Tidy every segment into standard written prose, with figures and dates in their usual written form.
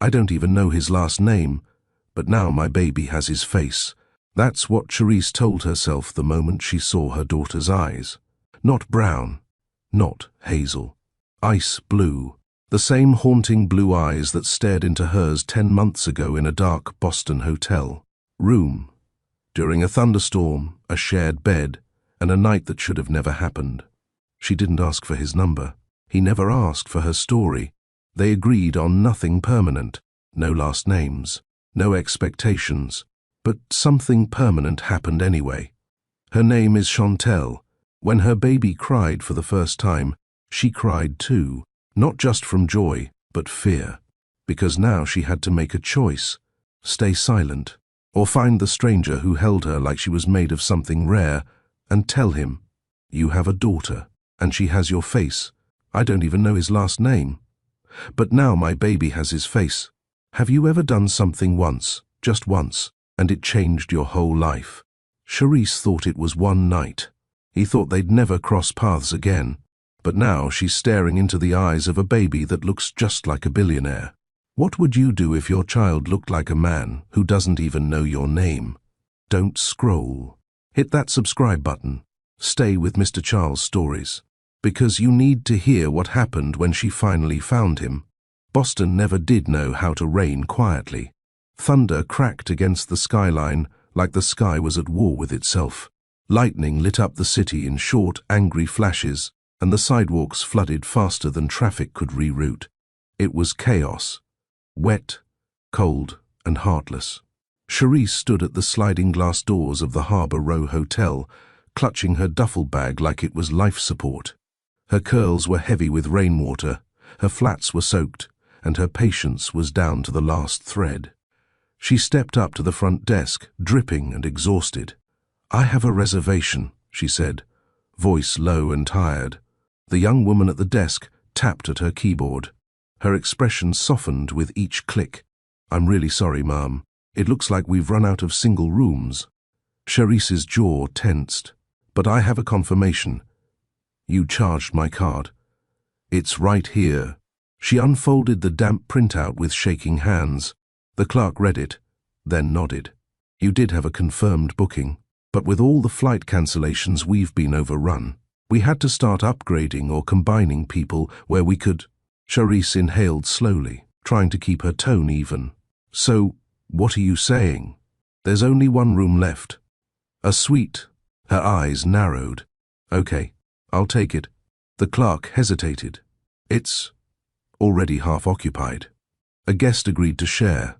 I don't even know his last name, but now my baby has his face. That's what Charisse told herself the moment she saw her daughter's eyes. Not brown, not hazel. Ice blue. The same haunting blue eyes that stared into hers 10 months ago in a dark Boston hotel room. During a thunderstorm, a shared bed, and a night that should have never happened. She didn't ask for his number. He never asked for her story. They agreed on nothing permanent. No last names. No expectations. But something permanent happened anyway. Her name is Chantel. When her baby cried for the first time, she cried too. Not just from joy, but fear. Because now she had to make a choice. Stay silent, or find the stranger who held her like she was made of something rare, and tell him, "You have a daughter, and she has your face. I don't even know his last name. But now my baby has his face. Have you ever done something once, just once, and it changed your whole life?" Charisse thought it was one night. He thought they'd never cross paths again. But now she's staring into the eyes of a baby that looks just like a billionaire. What would you do if your child looked like a man who doesn't even know your name? Don't scroll. Hit that subscribe button. Stay with Mr. Charles Stories. Because you need to hear what happened when she finally found him. Boston never did know how to rain quietly. Thunder cracked against the skyline like the sky was at war with itself. Lightning lit up the city in short, angry flashes, and the sidewalks flooded faster than traffic could reroute. It was chaos. Wet, cold, and heartless. Charisse stood at the sliding glass doors of the Harbor Row Hotel, clutching her duffel bag like it was life support. Her curls were heavy with rainwater, her flats were soaked, and her patience was down to the last thread. She stepped up to the front desk, dripping and exhausted. "I have a reservation," she said, voice low and tired. The young woman at the desk tapped at her keyboard. Her expression softened with each click. "I'm really sorry, ma'am. It looks like we've run out of single rooms." Charisse's jaw tensed. "But I have a confirmation. You charged my card. It's right here." She unfolded the damp printout with shaking hands. The clerk read it, then nodded. "You did have a confirmed booking, but with all the flight cancellations we've been overrun. We had to start upgrading or combining people where we could." Charisse inhaled slowly, trying to keep her tone even. "So, what are you saying? There's only one room left. A suite." Her eyes narrowed. "Okay, I'll take it." The clerk hesitated. "It's already half occupied." A guest agreed to share.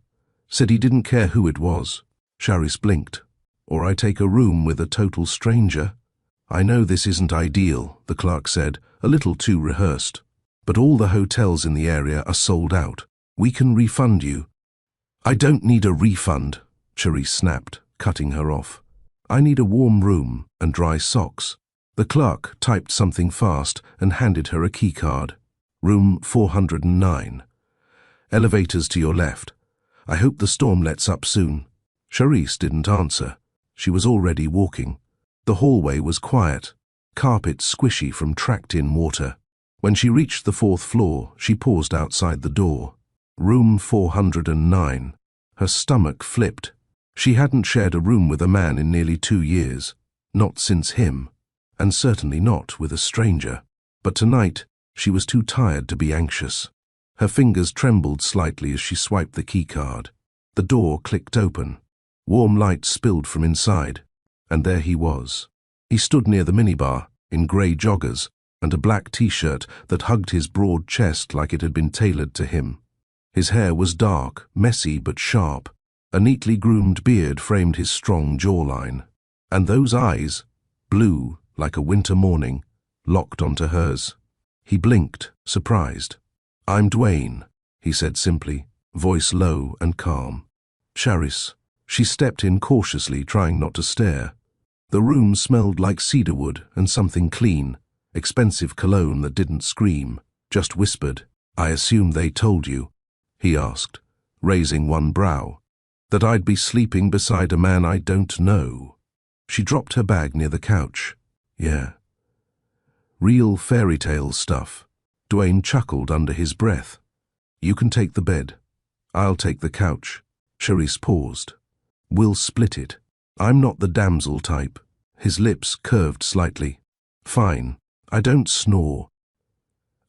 Said he didn't care who it was. Charisse blinked. "Or I take a room with a total stranger?" "I know this isn't ideal," the clerk said, a little too rehearsed. "But all the hotels in the area are sold out. We can refund you." "I don't need a refund," Charisse snapped, cutting her off. "I need a warm room and dry socks." The clerk typed something fast and handed her a keycard. "Room 409. Elevators to your left. I hope the storm lets up soon." Charisse didn't answer. She was already walking. The hallway was quiet, carpet squishy from tracked-in water. When she reached the 4th floor, she paused outside the door. Room 409. Her stomach flipped. She hadn't shared a room with a man in nearly 2 years. Not since him. And certainly not with a stranger. But tonight, she was too tired to be anxious. Her fingers trembled slightly as she swiped the keycard. The door clicked open. Warm light spilled from inside. And there he was. He stood near the minibar, in grey joggers, and a black t-shirt that hugged his broad chest like it had been tailored to him. His hair was dark, messy but sharp. A neatly groomed beard framed his strong jawline. And those eyes, blue like a winter morning, locked onto hers. He blinked, surprised. "I'm Dwayne," he said simply, voice low and calm. "Charisse." She stepped in cautiously, trying not to stare. The room smelled like cedarwood and something clean, expensive cologne that didn't scream, just whispered. "I assume they told you," he asked, raising one brow, "that I'd be sleeping beside a man I don't know." She dropped her bag near the couch. "Yeah. Real fairy tale stuff." Dwayne chuckled under his breath. "You can take the bed. I'll take the couch. Charisse paused. We'll split it. I'm not the damsel type. His lips curved slightly. Fine. I don't snore.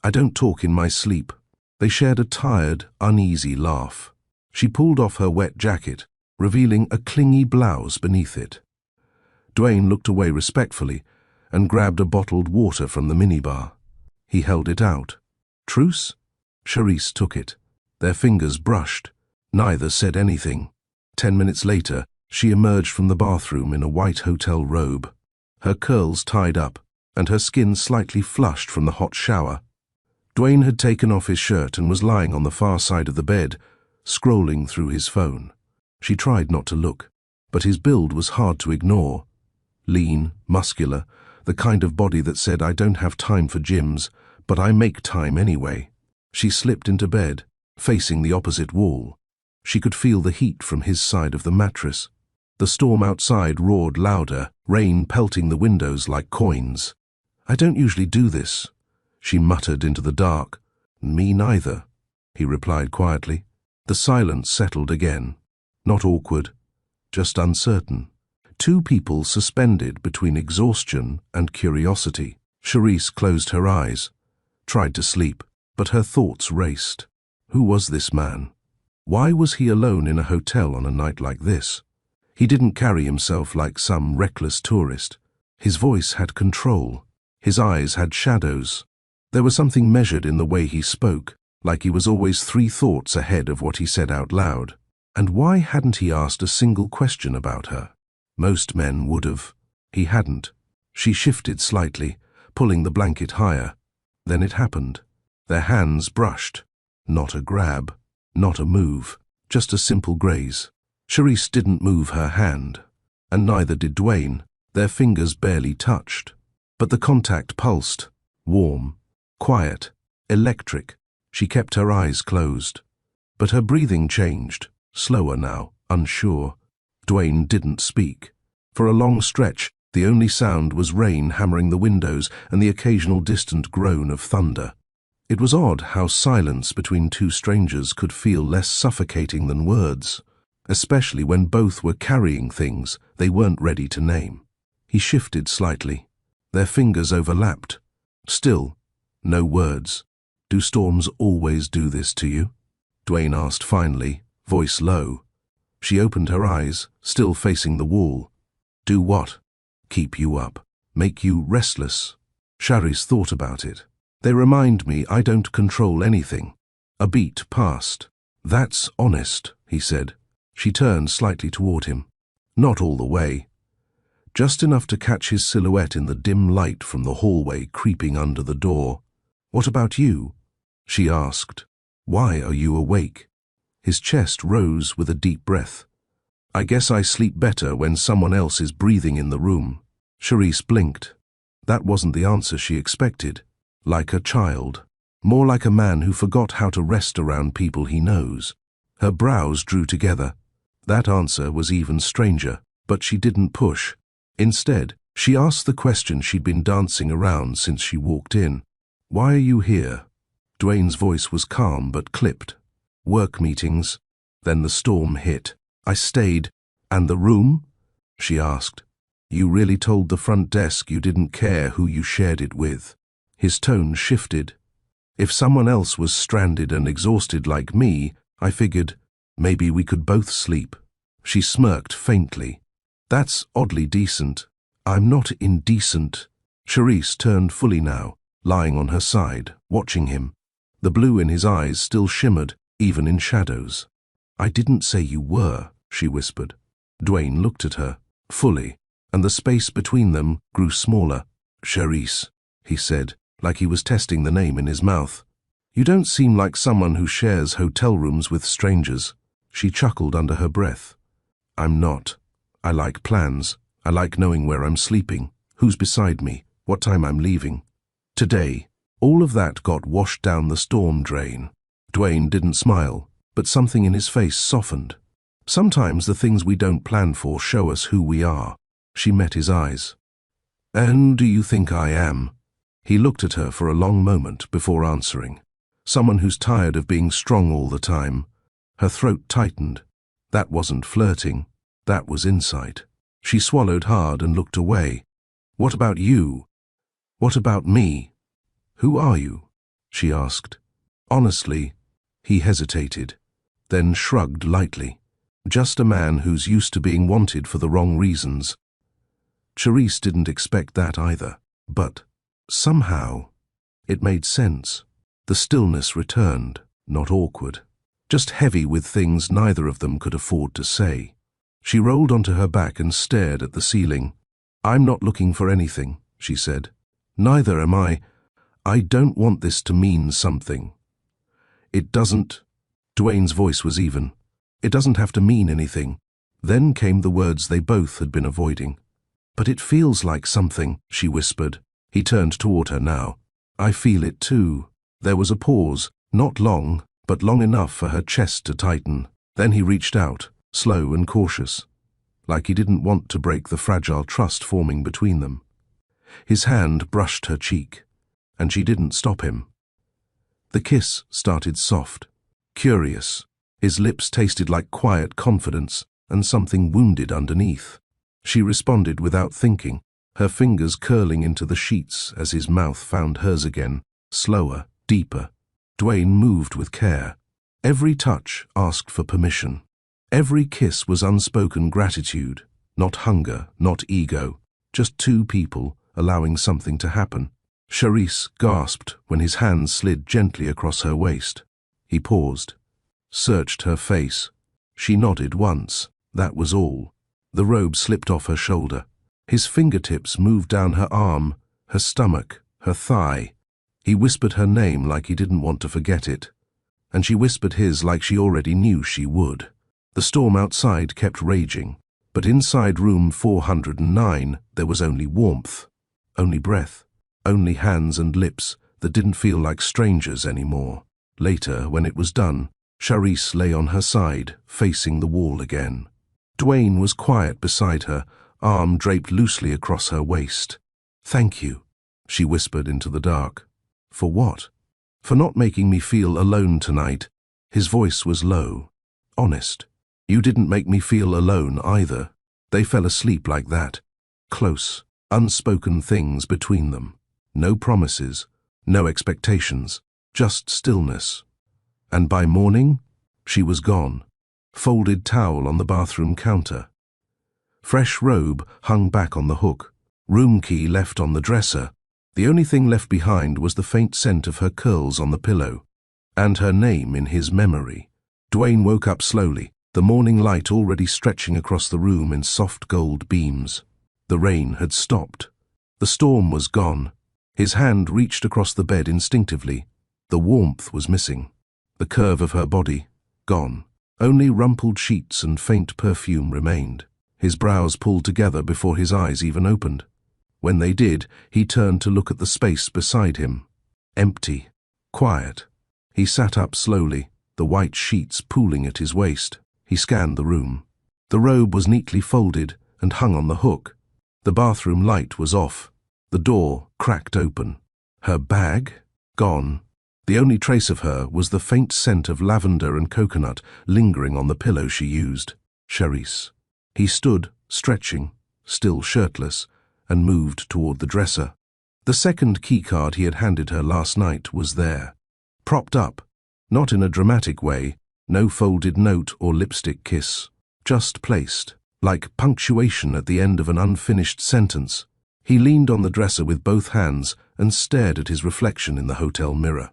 I don't talk in my sleep. They shared a tired, uneasy laugh. She pulled off her wet jacket, revealing a clingy blouse beneath it. Dwayne looked away respectfully and grabbed a bottled water from the minibar. He held it out. Truce? Charisse took it. Their fingers brushed. Neither said anything. 10 minutes later, she emerged from the bathroom in a white hotel robe, her curls tied up and her skin slightly flushed from the hot shower. Dwayne had taken off his shirt and was lying on the far side of the bed, scrolling through his phone. She tried not to look, but his build was hard to ignore. Lean, muscular, the kind of body that said, I don't have time for gyms, but I make time anyway. She slipped into bed, facing the opposite wall. She could feel the heat from his side of the mattress. The storm outside roared louder, rain pelting the windows like coins. I don't usually do this, she muttered into the dark. Me neither, he replied quietly. The silence settled again. Not awkward, just uncertain. Two people suspended between exhaustion and curiosity. Charisse closed her eyes, tried to sleep, but her thoughts raced. Who was this man? Why was he alone in a hotel on a night like this? He didn't carry himself like some reckless tourist. His voice had control. His eyes had shadows. There was something measured in the way he spoke, like he was always 3 thoughts ahead of what he said out loud. And why hadn't he asked a single question about her? Most men would have. He hadn't. She shifted slightly, pulling the blanket higher. Then it happened. Their hands brushed. Not a grab, not a move, just a simple graze. Charisse didn't move her hand, and neither did Dwayne. Their fingers barely touched. But the contact pulsed, warm, quiet, electric. She kept her eyes closed. But her breathing changed, slower now, unsure. Dwayne didn't speak. For a long stretch, the only sound was rain hammering the windows and the occasional distant groan of thunder. It was odd how silence between two strangers could feel less suffocating than words, especially when both were carrying things they weren't ready to name. He shifted slightly. Their fingers overlapped. Still, no words. Do storms always do this to you? Dwayne asked finally, voice low. She opened her eyes, still facing the wall. Do what? Keep you up. Make you restless. Charisse thought about it. They remind me I don't control anything. A beat passed. That's honest, he said. She turned slightly toward him. Not all the way. Just enough to catch his silhouette in the dim light from the hallway creeping under the door. What about you? She asked. Why are you awake? His chest rose with a deep breath. I guess I sleep better when someone else is breathing in the room. Charisse blinked. That wasn't the answer she expected. Like a child. More like a man who forgot how to rest around people he knows. Her brows drew together. That answer was even stranger, but she didn't push. Instead, she asked the question she'd been dancing around since she walked in. Why are you here? Dwayne's voice was calm but clipped. Work meetings. Then the storm hit. I stayed. And the room? She asked. You really told the front desk you didn't care who you shared it with. His tone shifted. If someone else was stranded and exhausted like me, I figured maybe we could both sleep. She smirked faintly. That's oddly decent. I'm not indecent. Charisse turned fully now, lying on her side, watching him. The blue in his eyes still shimmered, even in shadows. I didn't say you were, she whispered. Dwayne looked at her, fully, and the space between them grew smaller. Charisse, he said, like he was testing the name in his mouth. You don't seem like someone who shares hotel rooms with strangers. She chuckled under her breath. I'm not. I like plans. I like knowing where I'm sleeping, who's beside me, what time I'm leaving. Today, all of that got washed down the storm drain. Dwayne didn't smile, but something in his face softened. Sometimes the things we don't plan for show us who we are. She met his eyes. And do you think I am? He looked at her for a long moment before answering. Someone who's tired of being strong all the time. Her throat tightened. That wasn't flirting. That was insight. She swallowed hard and looked away. "What about you? What about me? Who are you?" she asked. Honestly, he hesitated, then shrugged lightly. Just a man who's used to being wanted for the wrong reasons. Charisse didn't expect that either, but somehow it made sense. The stillness returned, not awkward, just heavy with things neither of them could afford to say. She rolled onto her back and stared at the ceiling. "I'm not looking for anything," she said. "Neither am I. I don't want this to mean something." "It doesn't." Dwayne's voice was even. "It doesn't have to mean anything." Then came the words they both had been avoiding. "But it feels like something," she whispered. He turned toward her now. "I feel it too." There was a pause, not long, but long enough for her chest to tighten. Then he reached out, slow and cautious, like he didn't want to break the fragile trust forming between them. His hand brushed her cheek, and she didn't stop him. The kiss started soft, curious. His lips tasted like quiet confidence and something wounded underneath. She responded without thinking, her fingers curling into the sheets as his mouth found hers again, slower, deeper. Dwayne moved with care. Every touch asked for permission. Every kiss was unspoken gratitude, not hunger, not ego, just two people allowing something to happen. Charisse gasped when his hand slid gently across her waist. He paused, searched her face. She nodded once, that was all. The robe slipped off her shoulder. His fingertips moved down her arm, her stomach, her thigh. He whispered her name like he didn't want to forget it, and she whispered his like she already knew she would. The storm outside kept raging, but inside room 409 there was only warmth, only breath, only hands and lips that didn't feel like strangers anymore. Later, when it was done, Charisse lay on her side, facing the wall again. Dwayne was quiet beside her, arm draped loosely across her waist. "Thank you," she whispered into the dark. "For what?" "For not making me feel alone tonight." His voice was low, honest. "You didn't make me feel alone either." They fell asleep like that, close, unspoken things between them. No promises, no expectations, just stillness. And by morning, she was gone. Folded towel on the bathroom counter. Fresh robe hung back on the hook. Room key left on the dresser. The only thing left behind was the faint scent of her curls on the pillow, and her name in his memory. Dwayne woke up slowly, the morning light already stretching across the room in soft gold beams. The rain had stopped. The storm was gone. His hand reached across the bed instinctively. The warmth was missing. The curve of her body, gone. Only rumpled sheets and faint perfume remained. His brows pulled together before his eyes even opened. When they did, he turned to look at the space beside him. Empty. Quiet. He sat up slowly, the white sheets pooling at his waist. He scanned the room. The robe was neatly folded and hung on the hook. The bathroom light was off. The door cracked open. Her bag? Gone. The only trace of her was the faint scent of lavender and coconut lingering on the pillow she used. Charisse. He stood, stretching, still shirtless, and moved toward the dresser. The second keycard he had handed her last night was there, propped up, not in a dramatic way, no folded note or lipstick kiss, just placed, like punctuation at the end of an unfinished sentence. He leaned on the dresser with both hands and stared at his reflection in the hotel mirror.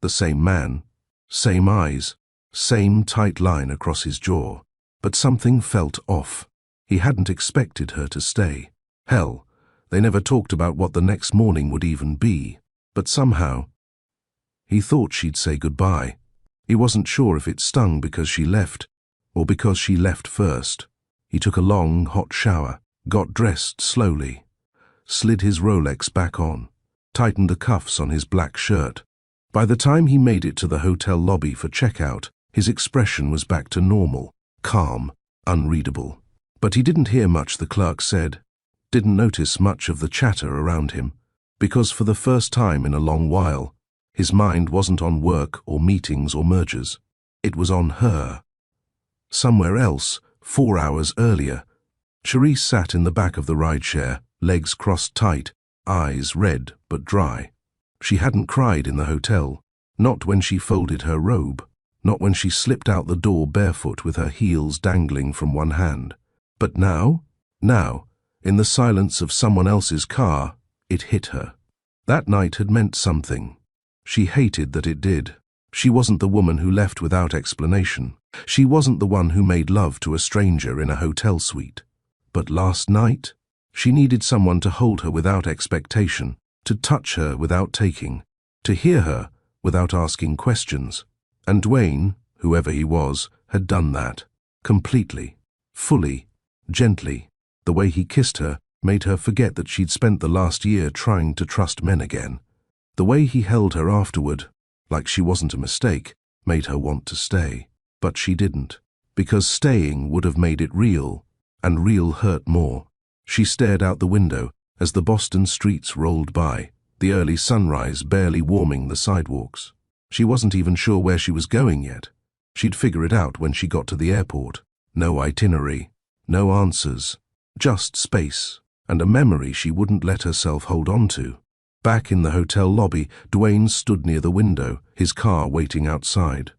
The same man, same eyes, same tight line across his jaw, but something felt off. He hadn't expected her to stay. Hell, they never talked about what the next morning would even be, but somehow, he thought she'd say goodbye. He wasn't sure if it stung because she left, or because she left first. He took a long, hot shower, got dressed slowly, slid his Rolex back on, tightened the cuffs on his black shirt. By the time he made it to the hotel lobby for checkout, his expression was back to normal, calm, unreadable. But he didn't hear much the clerk said, didn't notice much of the chatter around him, because for the first time in a long while, his mind wasn't on work or meetings or mergers. It was on her. somewhere else, 4 hours earlier. Charisse sat in the back of the rideshare, legs crossed tight, eyes red but dry. She hadn't cried in the hotel, not when she folded her robe, not when she slipped out the door barefoot with her heels dangling from one hand. But now, in the silence of someone else's car, it hit her. That night had meant something. She hated that it did. She wasn't the woman who left without explanation. She wasn't the one who made love to a stranger in a hotel suite. But last night, she needed someone to hold her without expectation, to touch her without taking, to hear her without asking questions. And Dwayne, whoever he was, had done that. Completely, fully, gently. The way he kissed her made her forget that she'd spent the last year trying to trust men again. The way he held her afterward, like she wasn't a mistake, made her want to stay. But she didn't, because staying would have made it real, and real hurt more. She stared out the window as the Boston streets rolled by, the early sunrise barely warming the sidewalks. She wasn't even sure where she was going yet. She'd figure it out when she got to the airport. No itinerary, no answers, just space, and a memory she wouldn't let herself hold on to. Back in the hotel lobby, Dwayne stood near the window, his car waiting outside.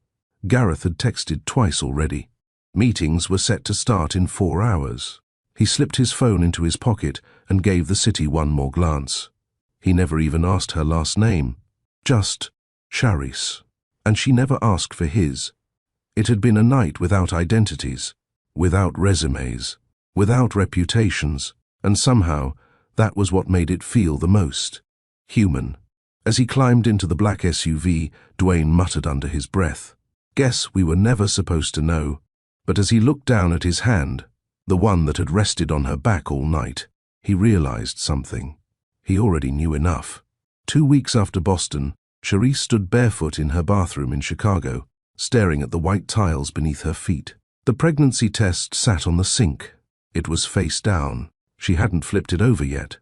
Gareth had texted twice already. Meetings were set to start in 4 hours. He slipped his phone into his pocket and gave the city one more glance. He never even asked her last name, just Charisse. And she never asked for his. It had been a night without identities, without resumes, without reputations, and somehow that was what made it feel the most human. As he climbed into the black SUV, Dwayne muttered under his breath, "Guess we were never supposed to know." But as he looked down at his hand, the one that had rested on her back all night, he realized something. He already knew enough. 2 weeks after Boston, Charisse stood barefoot in her bathroom in Chicago, staring at the white tiles beneath her feet. The pregnancy test sat on the sink. It was face down. She hadn't flipped it over yet.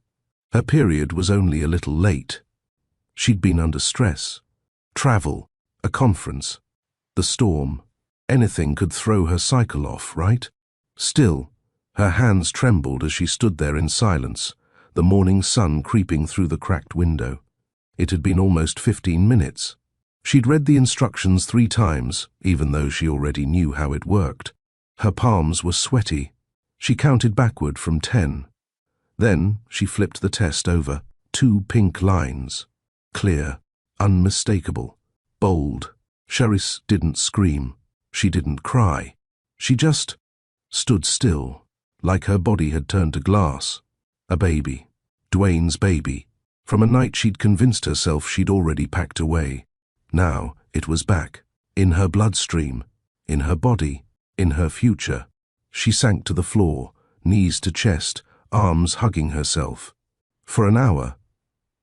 Her period was only a little late. She'd been under stress. Travel, a conference, the storm. Anything could throw her cycle off, right? Still, her hands trembled as she stood there in silence, the morning sun creeping through the cracked window. It had been almost 15 minutes. She'd read the instructions 3 times, even though she already knew how it worked. Her palms were sweaty. She counted backward from 10. Then she flipped the test over. 2 pink lines. Clear, unmistakable, bold. Charisse didn't scream. She didn't cry. She just stood still, like her body had turned to glass. A baby. Dwayne's baby. From a night she'd convinced herself she'd already packed away. Now it was back, in her bloodstream, in her body, in her future. She sank to the floor, knees to chest, arms hugging herself. For an hour,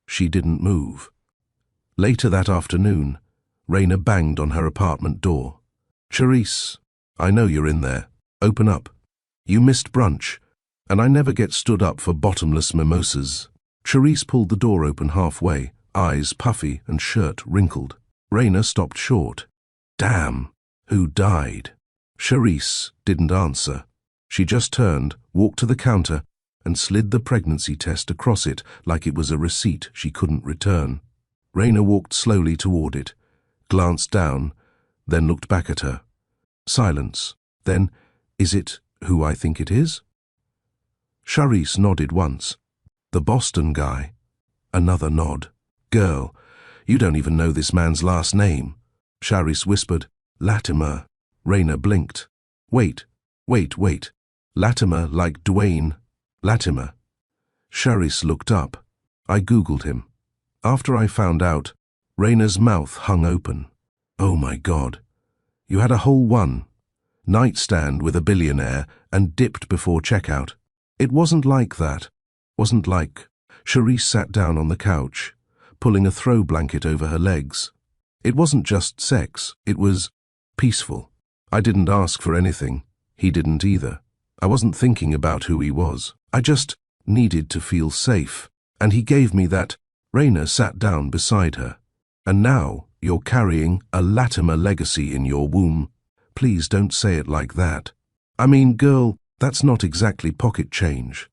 she didn't move. Later that afternoon, Raina banged on her apartment door. "Charisse, I know you're in there. Open up. You missed brunch, and I never get stood up for bottomless mimosas." Charisse pulled the door open halfway, eyes puffy and shirt wrinkled. Raina stopped short. "Damn, who died?" Charisse didn't answer. She just turned, walked to the counter, and slid the pregnancy test across it like it was a receipt she couldn't return. Raina walked slowly toward it, glanced down, then looked back at her. Silence. Then, "Is it who I think it is?" Charisse nodded once. "The Boston guy." Another nod. "Girl, you don't even know this man's last name." Charisse whispered, "Latimer." Raina blinked. Wait. Latimer like Dwayne. Latimer." Charisse looked up. "I Googled him. After I found out," Raina's mouth hung open. "Oh my God. You had a whole nightstand with a billionaire and dipped before checkout. It wasn't like that. Wasn't like..." Charisse sat down on the couch, pulling a throw blanket over her legs. "It wasn't just sex. It was peaceful. I didn't ask for anything. He didn't either. I wasn't thinking about who he was. I just needed to feel safe. And he gave me that." Raina sat down beside her. "And now you're carrying a Latimer legacy in your womb." Please don't say it like that. I mean, girl, that's not exactly pocket change.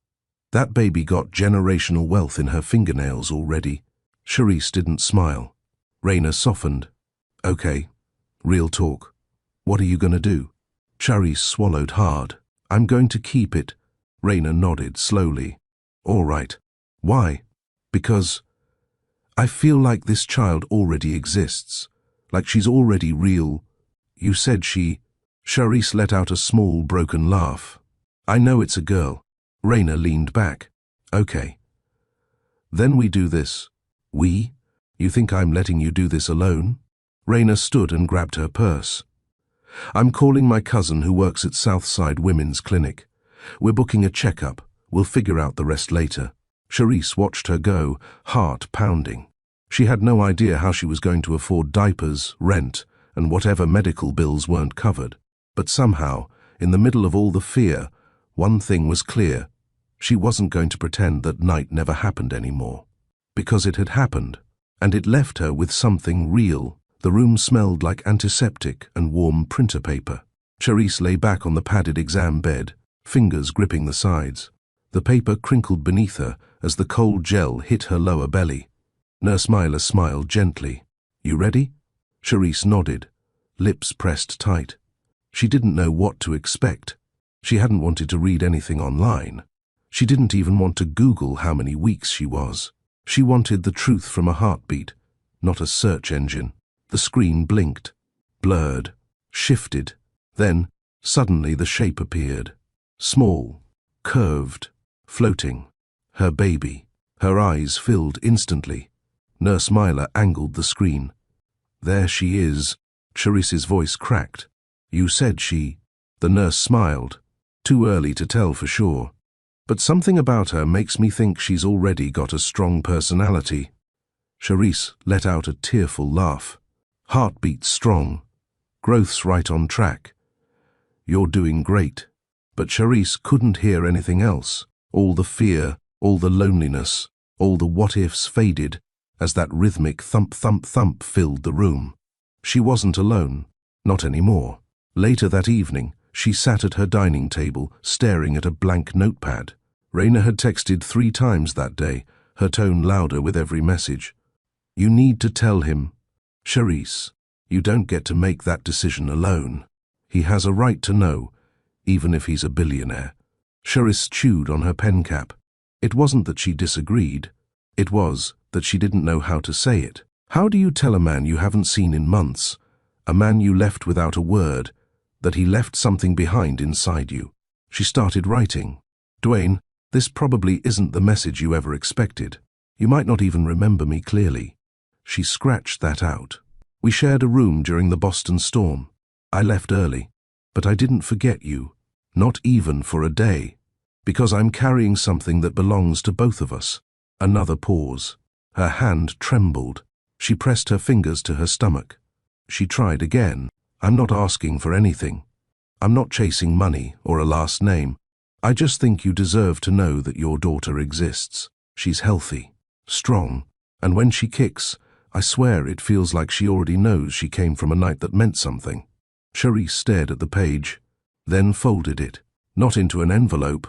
That baby got generational wealth in her fingernails already. Charisse didn't smile. Raina softened. Okay, real talk. What are you going to do? Charisse swallowed hard. I'm going to keep it. Raina nodded slowly. All right. Why? Because I feel like this child already exists. Like she's already real. You said she... Charisse let out a small, broken laugh. I know it's a girl. Raina leaned back. Okay. Then we do this. We? You think I'm letting you do this alone? Raina stood and grabbed her purse. I'm calling my cousin who works at Southside Women's Clinic. We're booking a checkup. We'll figure out the rest later. Charisse watched her go, heart pounding. She had no idea how she was going to afford diapers, rent, and whatever medical bills weren't covered. But somehow, in the middle of all the fear, one thing was clear. She wasn't going to pretend that night never happened anymore. Because it had happened, and it left her with something real. The room smelled like antiseptic and warm printer paper. Charisse lay back on the padded exam bed, fingers gripping the sides. The paper crinkled beneath her as the cold gel hit her lower belly. Nurse Myla smiled gently. You ready? Charisse nodded, lips pressed tight. She didn't know what to expect. She hadn't wanted to read anything online. She didn't even want to Google how many weeks she was. She wanted the truth from a heartbeat, not a search engine. The screen blinked, blurred, shifted. Then, suddenly the shape appeared. Small, curved, floating. Her baby. Her eyes filled instantly. Nurse Myla angled the screen. There she is. Charisse's voice cracked. You said she... The nurse smiled. Too early to tell for sure. But something about her makes me think she's already got a strong personality. Charisse let out a tearful laugh. Heartbeat strong. Growth's right on track. You're doing great. But Charisse couldn't hear anything else. All the fear, all the loneliness, all the what-ifs faded as that rhythmic thump-thump-thump filled the room. She wasn't alone. Not anymore. Later that evening, she sat at her dining table, staring at a blank notepad. Raina had texted 3 times that day, her tone louder with every message. You need to tell him. Charisse, you don't get to make that decision alone. He has a right to know, even if he's a billionaire. Charisse chewed on her pen cap. It wasn't that she disagreed. It was that she didn't know how to say it. How do you tell a man you haven't seen in months, a man you left without a word, that he left something behind inside you? She started writing. Dwayne, this probably isn't the message you ever expected. You might not even remember me clearly. She scratched that out. We shared a room during the Boston storm. I left early, but I didn't forget you, not even for a day, because I'm carrying something that belongs to both of us. Another pause. Her hand trembled. She pressed her fingers to her stomach. She tried again. I'm not asking for anything. I'm not chasing money or a last name. I just think you deserve to know that your daughter exists. She's healthy, strong, and when she kicks, I swear it feels like she already knows she came from a night that meant something. Charisse stared at the page, then folded it, not into an envelope,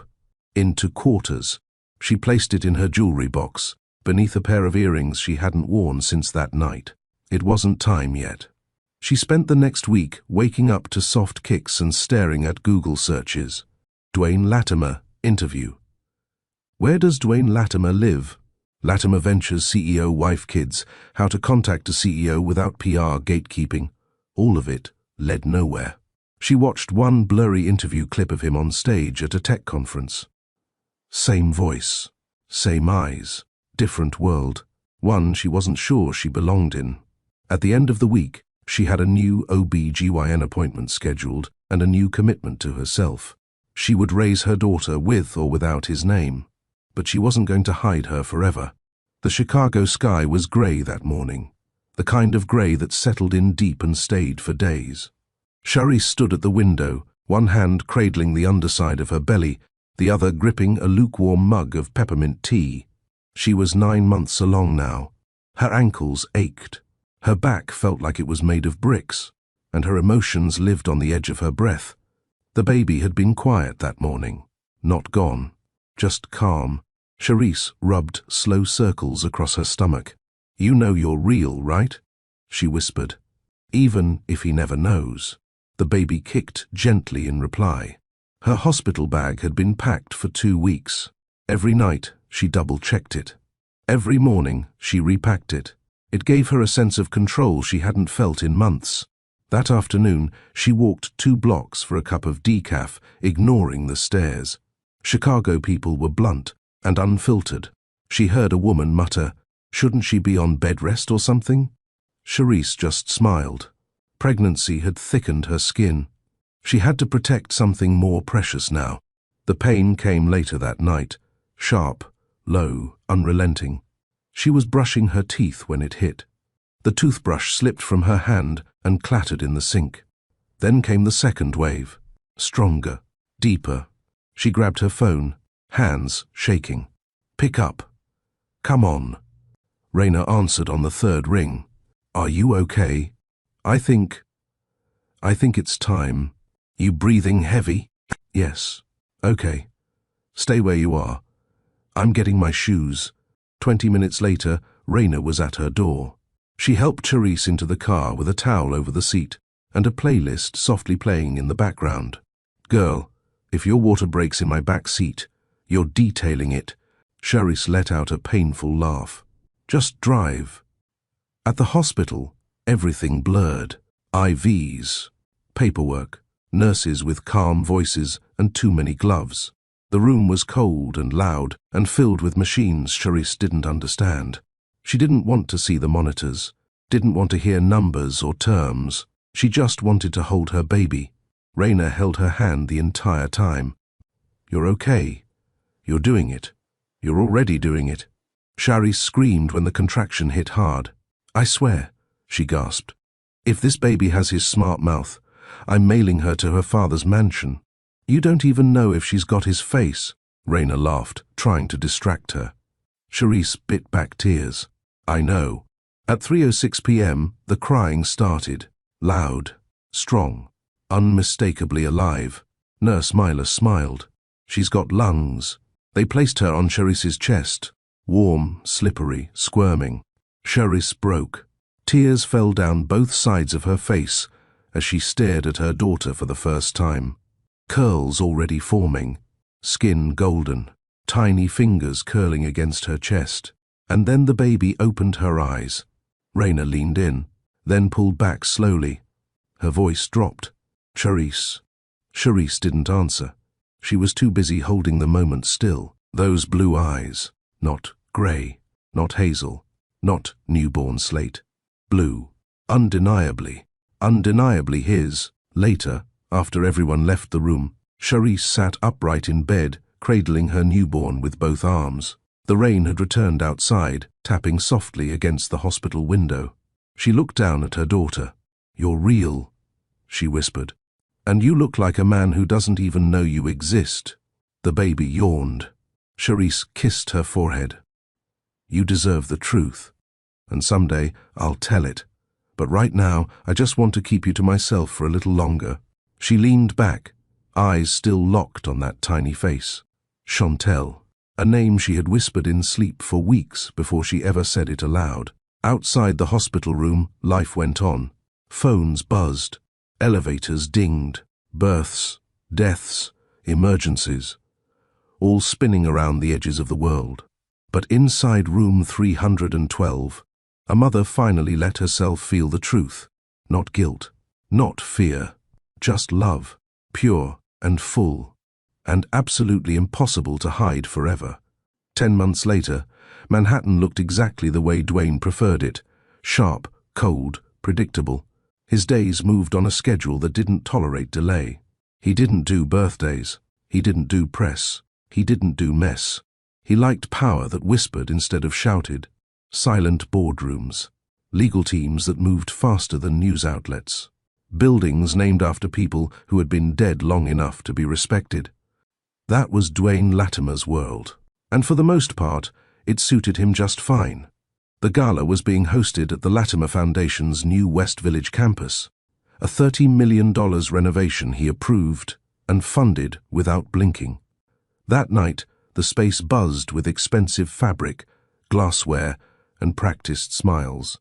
into quarters. She placed it in her jewelry box, beneath a pair of earrings she hadn't worn since that night. It wasn't time yet. She spent the next week waking up to soft kicks and staring at Google searches. Dwayne Latimer, interview. Where does Dwayne Latimer live? Latimer Ventures CEO, wife, kids, how to contact a CEO without PR, gatekeeping. All of it led nowhere. She watched one blurry interview clip of him on stage at a tech conference. Same voice, same eyes, different world. One she wasn't sure she belonged in. At the end of the week, she had a new OB/GYN appointment scheduled and a new commitment to herself. She would raise her daughter with or without his name, but she wasn't going to hide her forever. The Chicago sky was gray that morning, the kind of gray that settled in deep and stayed for days. Charisse stood at the window, one hand cradling the underside of her belly, the other gripping a lukewarm mug of peppermint tea. She was 9 months along now. Her ankles ached. Her back felt like it was made of bricks. and her emotions lived on the edge of her breath. The baby had been quiet that morning. Not gone. Just calm. Charisse rubbed slow circles across her stomach. "You know you're real, right?" she whispered. "Even if he never knows." The baby kicked gently in reply. Her hospital bag had been packed for 2 weeks. Every night she double-checked it. Every morning she repacked it. It gave her a sense of control she hadn't felt in months. That afternoon she walked 2 blocks for a cup of decaf, ignoring the stares. Chicago people were blunt and unfiltered. She heard a woman mutter, "Shouldn't she be on bed rest or something?" Charisse just smiled. Pregnancy had thickened her skin. She had to protect something more precious now. The pain came later that night, sharp, low, unrelenting. She was brushing her teeth when it hit. The toothbrush slipped from her hand and clattered in the sink. Then came the second wave, stronger, deeper. She grabbed her phone, hands shaking. "Pick up." "Come on." Raina answered on the 3rd ring. "Are you okay?" I think it's time." "You breathing heavy?" "Yes." "Okay. Stay where you are. I'm getting my shoes." 20 minutes later, Raina was at her door. She helped Charisse into the car with a towel over the seat and a playlist softly playing in the background. "Girl, if your water breaks in my back seat, you're detailing it." Charisse let out a painful laugh. "Just drive." At the hospital, everything blurred. IVs, paperwork, nurses with calm voices and too many gloves. The room was cold and loud and filled with machines Charisse didn't understand. She didn't want to see the monitors, didn't want to hear numbers or terms. She just wanted to hold her baby. Raina held her hand the entire time. "You're okay. You're doing it. You're already doing it." Charisse screamed when the contraction hit hard. "I swear," she gasped. "If this baby has his smart mouth, I'm mailing her to her father's mansion." "You don't even know if she's got his face," Raina laughed, trying to distract her. Charisse bit back tears. "I know." At 3:06 p.m., the crying started. Loud, strong, unmistakably alive. Nurse Myla smiled. "She's got lungs." They placed her on Charisse's chest, warm, slippery, squirming. Charisse broke. Tears fell down both sides of her face as she stared at her daughter for the first time. Curls already forming, skin golden, tiny fingers curling against her chest. And then the baby opened her eyes. Raina leaned in, then pulled back slowly. Her voice dropped. "Charisse." Charisse didn't answer. She was too busy holding the moment still. Those blue eyes, not grey, not hazel, not newborn slate. Blue, undeniably his. Later, after everyone left the room, Charisse sat upright in bed, cradling her newborn with both arms. The rain had returned outside, tapping softly against the hospital window. She looked down at her daughter. "You're real," she whispered. "And you look like a man who doesn't even know you exist." The baby yawned. Charisse kissed her forehead. "You deserve the truth, and someday I'll tell it. But right now, I just want to keep you to myself for a little longer." She leaned back, eyes still locked on that tiny face. Chantel, a name she had whispered in sleep for weeks before she ever said it aloud. Outside the hospital room, life went on. Phones buzzed, elevators dinged, births, deaths, emergencies, all spinning around the edges of the world. But inside room 312, a mother finally let herself feel the truth. Not guilt, not fear, just love, pure and full, and absolutely impossible to hide forever. 10 months later, Manhattan looked exactly the way Dwayne preferred it, sharp, cold, predictable. His days moved on a schedule that didn't tolerate delay. He didn't do birthdays. He didn't do press. He didn't do mess. He liked power that whispered instead of shouted, silent boardrooms, legal teams that moved faster than news outlets, buildings named after people who had been dead long enough to be respected. That was Dwayne Latimer's world, and for the most part, it suited him just fine. The gala was being hosted at the Latimer Foundation's new West Village campus, A $30 million renovation he approved and funded without blinking. That night, the space buzzed with expensive fabric, glassware, and practiced smiles.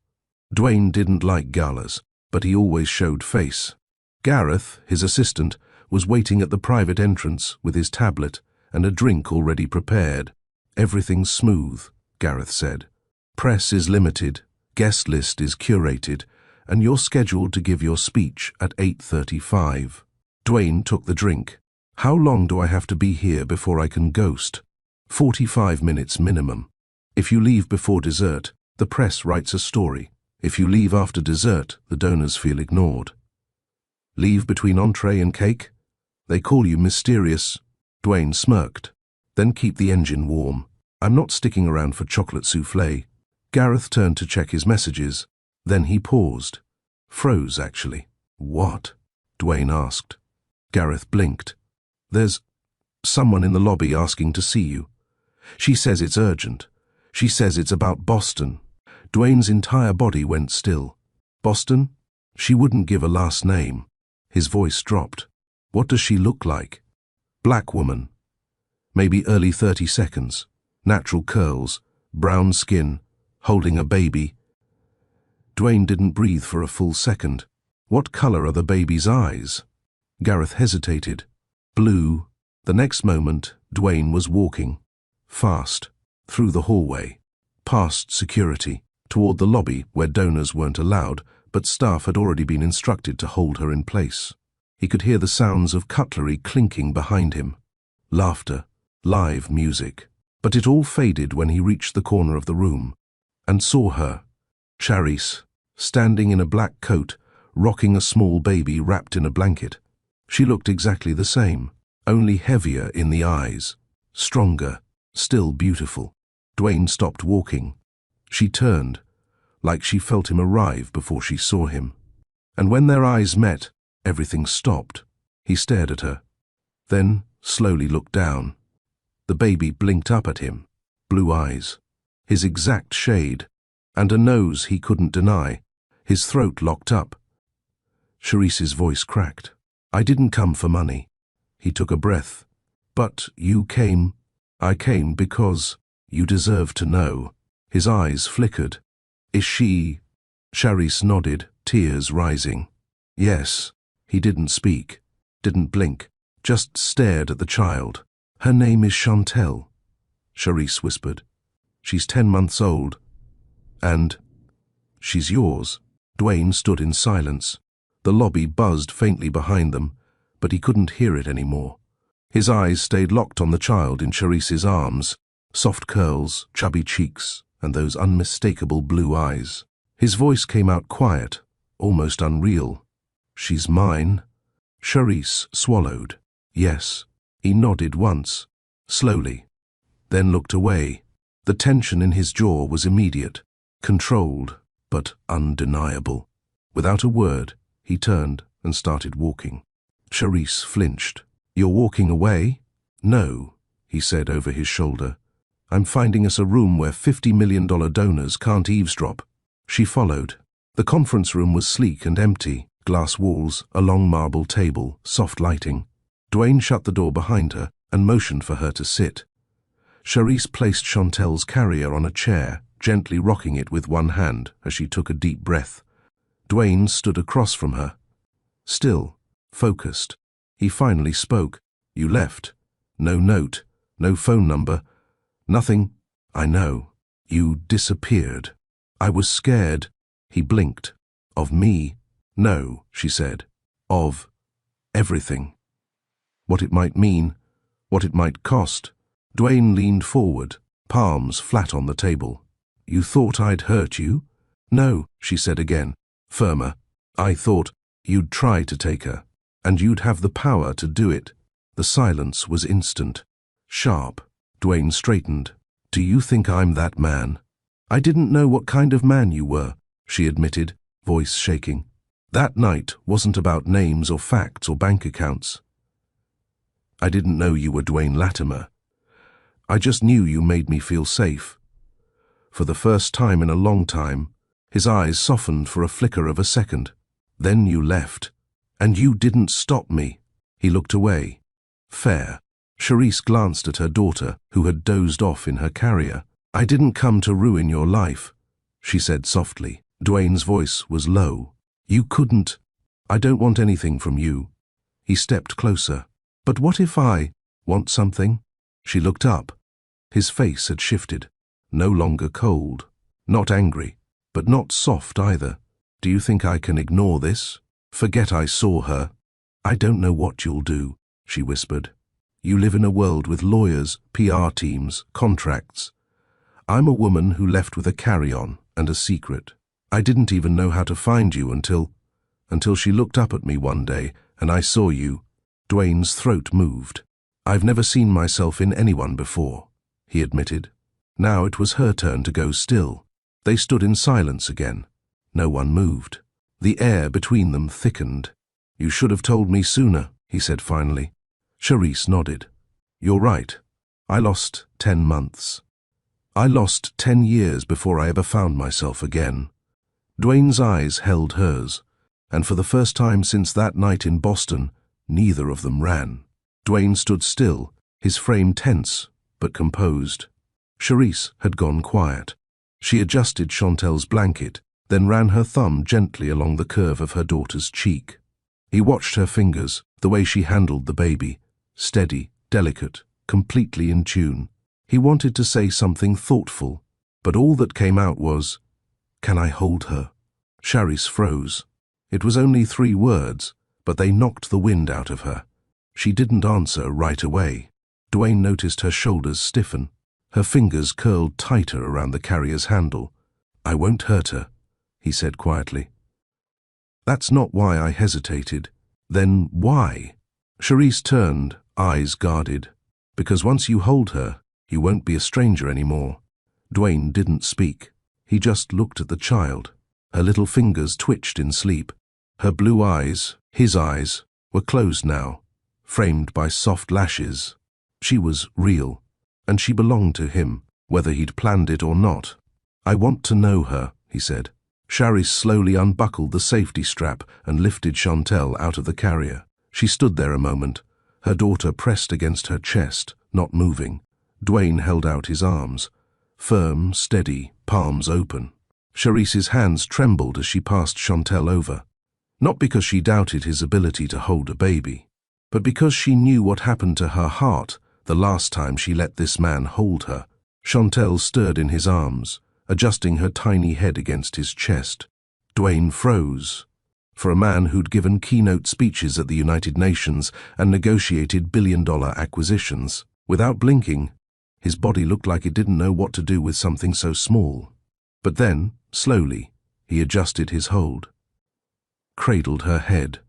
Dwayne didn't like galas, but he always showed face. Gareth, his assistant, was waiting at the private entrance with his tablet and a drink already prepared. "Everything's smooth," Gareth said. "Press is limited, guest list is curated, and you're scheduled to give your speech at 8:35. Dwayne took the drink. "How long do I have to be here before I can ghost?" 45 minutes minimum. If you leave before dessert, the press writes a story. If you leave after dessert, the donors feel ignored. Leave between entree and cake? They call you mysterious. Dwayne smirked. Then keep the engine warm. I'm not sticking around for chocolate souffle. Gareth turned to check his messages. Then he paused. Froze, actually. What? Dwayne asked. Gareth blinked. There's someone in the lobby asking to see you. She says it's urgent. She says it's about Boston. Dwayne's entire body went still. Boston? She wouldn't give a last name. His voice dropped. What does she look like? Black woman. Maybe early 30s. Natural curls, brown skin, holding a baby. Dwayne didn't breathe for a full second. What color are the baby's eyes? Gareth hesitated. Blue. The next moment, Dwayne was walking. Fast. Through the hallway. Past security. Toward the lobby where donors weren't allowed, but staff had already been instructed to hold her in place. He could hear the sounds of cutlery clinking behind him. Laughter. Live music. But it all faded when he reached the corner of the room and saw her, Charisse, standing in a black coat, rocking a small baby wrapped in a blanket. She looked exactly the same, only heavier in the eyes, stronger, still beautiful. Dwayne stopped walking. She turned, like she felt him arrive before she saw him. And when their eyes met, everything stopped. He stared at her, then slowly looked down. The baby blinked up at him, blue eyes, his exact shade, and a nose he couldn't deny, his throat locked up. Charisse's voice cracked. I didn't come for money. He took a breath. But you came. I came because you deserve to know. His eyes flickered. Is she? Charisse nodded, tears rising. Yes. He didn't speak, didn't blink, just stared at the child. Her name is Chantel, Charisse whispered. She's 10 months old. And she's yours. Dwayne stood in silence. The lobby buzzed faintly behind them, but he couldn't hear it anymore. His eyes stayed locked on the child in Charisse's arms, soft curls, chubby cheeks, and those unmistakable blue eyes. His voice came out quiet, almost unreal. She's mine. Charisse swallowed. Yes. He nodded once, slowly, then looked away. The tension in his jaw was immediate, controlled, but undeniable. Without a word, he turned and started walking. Charisse flinched. You're walking away? No, he said over his shoulder. I'm finding us a room where $50 million donors can't eavesdrop. She followed. The conference room was sleek and empty, glass walls, a long marble table, soft lighting. Dwayne shut the door behind her and motioned for her to sit. Charisse placed Chantel's carrier on a chair, gently rocking it with one hand as she took a deep breath. Dwayne stood across from her. Still, focused. He finally spoke. You left. No note, no phone number, nothing. I know. You disappeared. I was scared. He blinked. Of me? No, she said. Of everything. What it might mean, what it might cost. Dwayne leaned forward, palms flat on the table. You thought I'd hurt you? No, she said again, firmer. I thought you'd try to take her, and you'd have the power to do it. The silence was instant, sharp. Dwayne straightened. Do you think I'm that man? I didn't know what kind of man you were, she admitted, voice shaking. That night wasn't about names or facts or bank accounts. I didn't know you were Dwayne Latimer. I just knew you made me feel safe. For the first time in a long time, his eyes softened for a flicker of a second. Then you left. And you didn't stop me. He looked away. Fair. Charisse glanced at her daughter, who had dozed off in her carrier. I didn't come to ruin your life, she said softly. Dwayne's voice was low. You couldn't. I don't want anything from you. He stepped closer. But what if I want something? She looked up. His face had shifted. No longer cold. Not angry, but not soft either. Do you think I can ignore this? Forget I saw her. I don't know what you'll do, she whispered. You live in a world with lawyers, PR teams, contracts. I'm a woman who left with a carry-on and a secret. I didn't even know how to find you until she looked up at me one day and I saw you. Dwayne's throat moved. I've never seen myself in anyone before, he admitted. Now it was her turn to go still. They stood in silence again. No one moved. The air between them thickened. You should have told me sooner, he said finally. Charisse nodded. You're right. I lost 10 months. I lost 10 years before I ever found myself again. Dwayne's eyes held hers, and for the first time since that night in Boston, neither of them ran. Dwayne stood still, his frame tense but composed. Charisse had gone quiet. She adjusted Chantel's blanket, then ran her thumb gently along the curve of her daughter's cheek. He watched her fingers, the way she handled the baby, steady, delicate, completely in tune. He wanted to say something thoughtful, but all that came out was, "Can I hold her?" Charisse froze. It was only 3 words, but they knocked the wind out of her. She didn't answer right away. Dwayne noticed her shoulders stiffen. Her fingers curled tighter around the carrier's handle. I won't hurt her, he said quietly. That's not why I hesitated. Then why? Charisse turned, eyes guarded. Because once you hold her, you won't be a stranger anymore. Dwayne didn't speak. He just looked at the child. Her little fingers twitched in sleep. Her blue eyes, his eyes, were closed now, framed by soft lashes. She was real, and she belonged to him, whether he'd planned it or not. I want to know her, he said. Charisse slowly unbuckled the safety strap and lifted Chantel out of the carrier. She stood there a moment, her daughter pressed against her chest, not moving. Dwayne held out his arms, firm, steady, palms open. Charisse's hands trembled as she passed Chantel over. Not because she doubted his ability to hold a baby, but because she knew what happened to her heart the last time she let this man hold her. Chantel stirred in his arms, adjusting her tiny head against his chest. Dwayne froze. For a man who'd given keynote speeches at the United Nations and negotiated billion-dollar acquisitions, without blinking, his body looked like it didn't know what to do with something so small. But then, slowly, he adjusted his hold, cradled her head,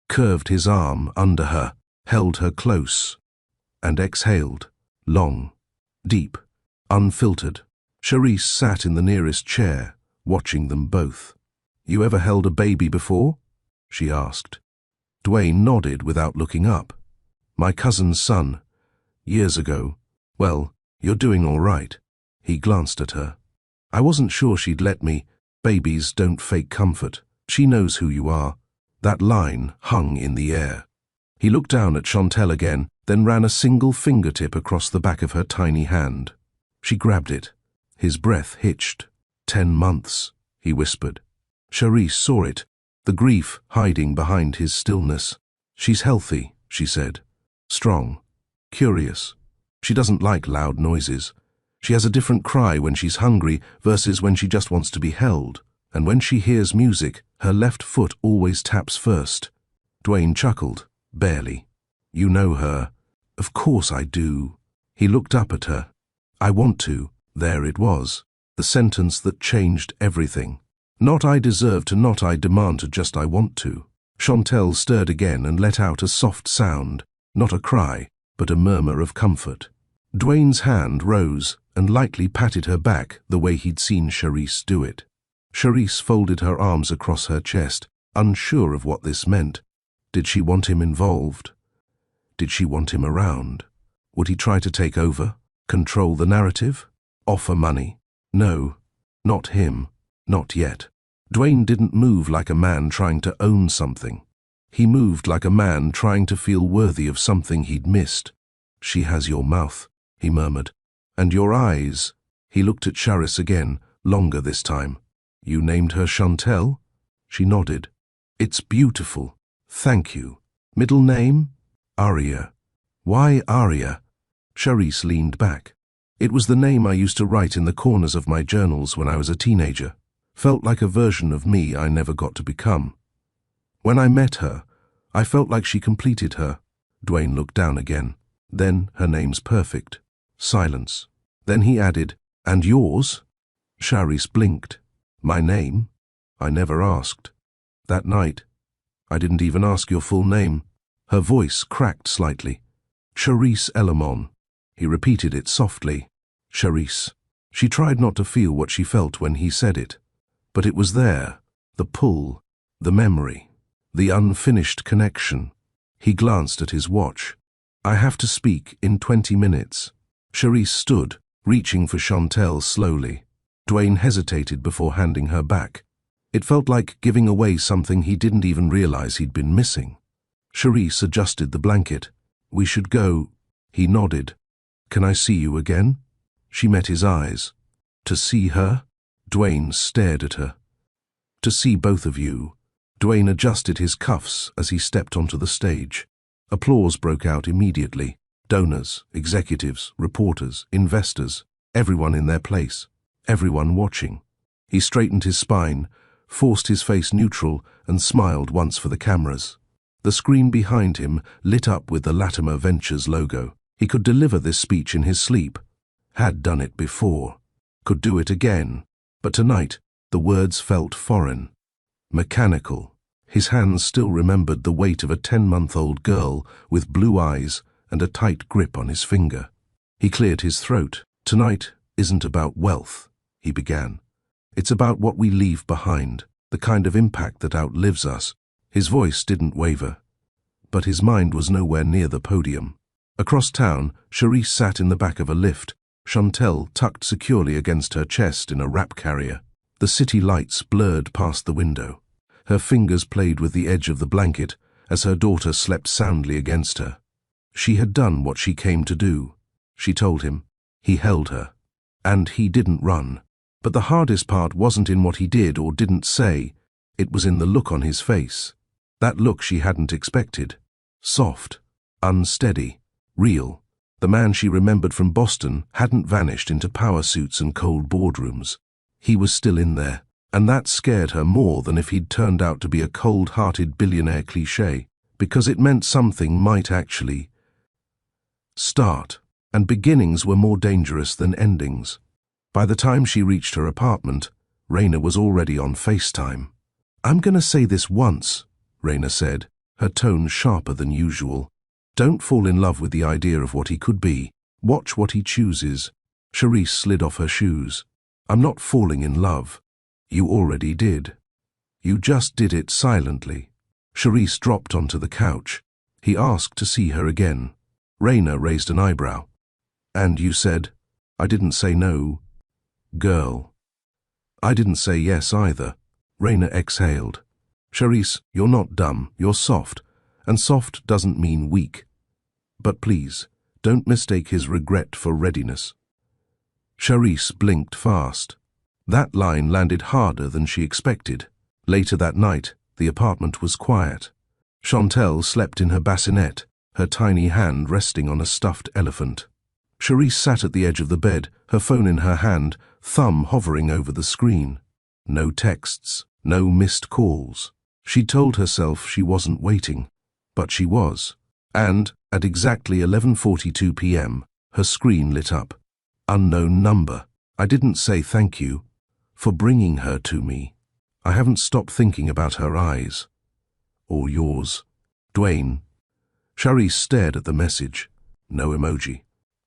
curved his arm under her, held her close, and exhaled, long, deep, unfiltered. Charisse sat in the nearest chair, watching them both. You ever held a baby before? She asked. Dwayne nodded without looking up. My cousin's son, years ago. Well, you're doing all right. He glanced at her. I wasn't sure she'd let me. Babies don't fake comfort. She knows who you are. That line hung in the air. He looked down at Chantel again, then ran a single fingertip across the back of her tiny hand. She grabbed it. His breath hitched. 10 months, he whispered. Charisse saw it, the grief hiding behind his stillness. She's healthy, she said. Strong. Curious. She doesn't like loud noises. She has a different cry when she's hungry versus when she just wants to be held. And when she hears music, her left foot always taps first. Dwayne chuckled, barely. You know her. Of course I do. He looked up at her. I want to. There it was. The sentence that changed everything. Not I deserve to, not I demand to, just I want to. Chantel stirred again and let out a soft sound, not a cry, but a murmur of comfort. Dwayne's hand rose and lightly patted her back the way he'd seen Charisse do it. Charisse folded her arms across her chest, unsure of what this meant. Did she want him involved? Did she want him around? Would he try to take over, control the narrative, offer money? No, not him, not yet. Dwayne didn't move like a man trying to own something. He moved like a man trying to feel worthy of something he'd missed. "She has your mouth," he murmured. "And your eyes." He looked at Charis again, longer this time. "You named her Chantel?" She nodded. "It's beautiful. Thank you. Middle name?" "Aria." "Why Aria?" Charis leaned back. "It was the name I used to write in the corners of my journals when I was a teenager. Felt like a version of me I never got to become. When I met her, I felt like she completed her." Dwayne looked down again. "Then her name's perfect." Silence. Then he added, "And yours?" Charis blinked. "My name? I never asked. That night, I didn't even ask your full name." Her voice cracked slightly. "Charis Elamon." He repeated it softly. "Charis." She tried not to feel what she felt when he said it. But it was there, the pull, the memory, the unfinished connection. He glanced at his watch. "I have to speak in 20 minutes. Charis stood, reaching for Chantel slowly. Dwayne hesitated before handing her back. It felt like giving away something he didn't even realize he'd been missing. Charis adjusted the blanket. "We should go." He nodded. "Can I see you again?" She met his eyes. "To see her?" Dwayne stared at her. "To see both of you." Dwayne adjusted his cuffs as he stepped onto the stage. Applause broke out immediately. Donors, executives, reporters, investors, everyone in their place, everyone watching. He straightened his spine, forced his face neutral, and smiled once for the cameras. The screen behind him lit up with the Latimer Ventures logo. He could deliver this speech in his sleep. Had done it before. Could do it again. But tonight, the words felt foreign. Mechanical. His hands still remembered the weight of a 10-month-old girl with blue eyes and a tight grip on his finger. He cleared his throat. "Tonight isn't about wealth," he began. "It's about what we leave behind, the kind of impact that outlives us." His voice didn't waver. But his mind was nowhere near the podium. Across town, Charis sat in the back of a lift, Chantel tucked securely against her chest in a wrap carrier. The city lights blurred past the window. Her fingers played with the edge of the blanket as her daughter slept soundly against her. She had done what she came to do, she told him. He held her. And he didn't run. But the hardest part wasn't in what he did or didn't say. It was in the look on his face. That look she hadn't expected. Soft, unsteady, real. The man she remembered from Boston hadn't vanished into power suits and cold boardrooms. He was still in there, and that scared her more than if he'd turned out to be a cold-hearted billionaire cliché, because it meant something might actually start, and beginnings were more dangerous than endings. By the time she reached her apartment, Raina was already on FaceTime. "I'm going to say this once," Raina said, her tone sharper than usual. "Don't fall in love with the idea of what he could be. Watch what he chooses." Charis slid off her shoes. "I'm not falling in love. You already did. You just did it silently." Charis dropped onto the couch. He asked to see her again. Raina raised an eyebrow. "And you said?" "I didn't say no, girl." "I didn't say yes either." Raina exhaled. "Charis, you're not dumb, you're soft, and soft doesn't mean weak. But please, don't mistake his regret for readiness." Charis blinked fast. That line landed harder than she expected. Later that night, the apartment was quiet. Chantel slept in her bassinet, her tiny hand resting on a stuffed elephant. Charis sat at the edge of the bed, her phone in her hand, thumb hovering over the screen. No texts, no missed calls. She told herself she wasn't waiting, but she was. And, at exactly 11:42 p.m., her screen lit up. Unknown number. "I didn't say thank you for bringing her to me. I haven't stopped thinking about her eyes. Or yours. Dwayne." Charis stared at the message. No emoji.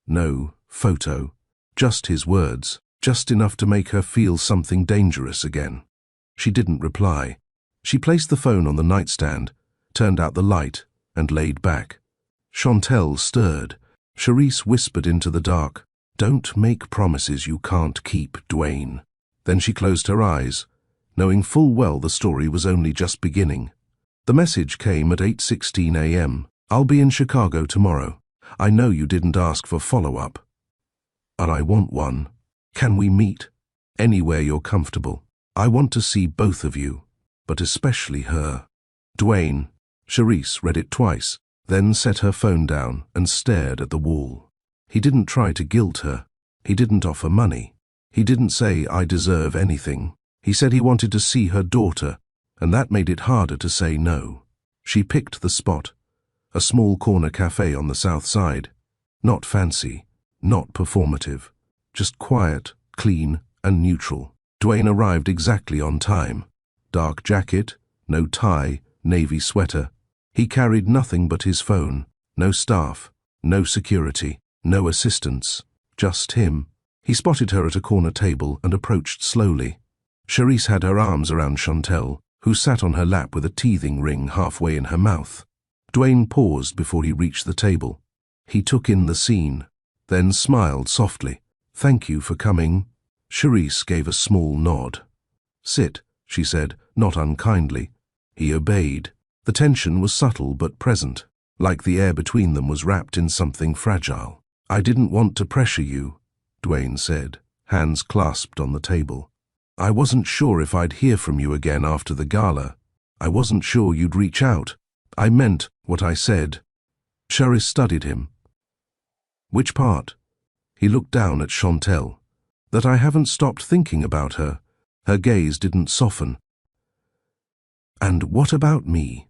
No photo. Just his words. Just enough to make her feel something dangerous again. She didn't reply. She placed the phone on the nightstand, turned out the light, and laid back. Chantel stirred. Charis whispered into the dark, "Don't make promises you can't keep, Dwayne." Then she closed her eyes. knowing full well the story was only just beginning. The message came at 8:16 a.m. "I'll be in Chicago tomorrow. I know you didn't ask for follow-up. And I want one. Can we meet? Anywhere you're comfortable. I want to see both of you, but especially her. Dwayne." Charisse read it twice, then set her phone down and stared at the wall. He didn't try to guilt her. He didn't offer money. He didn't say, "I deserve anything." He said he wanted to see her daughter, and that made it harder to say no. She picked the spot, a small corner cafe on the south side. Not fancy, not performative, just quiet, clean, and neutral. Dwayne arrived exactly on time. Dark jacket, no tie, navy sweater. He carried nothing but his phone. No staff, no security, no assistants, just him. He spotted her at a corner table and approached slowly. Charisse had her arms around Chantel, who sat on her lap with a teething ring halfway in her mouth. Dwayne paused before he reached the table. He took in the scene, then smiled softly. "Thank you for coming." Charisse gave a small nod. "Sit," she said, not unkindly. He obeyed. The tension was subtle but present, like the air between them was wrapped in something fragile. "I didn't want to pressure you," Dwayne said, hands clasped on the table. "I wasn't sure if I'd hear from you again after the gala. I wasn't sure you'd reach out. I meant what I said." Charisse studied him. "Which part?" He looked down at Chantel. "That I haven't stopped thinking about her." Her gaze didn't soften. "And what about me?"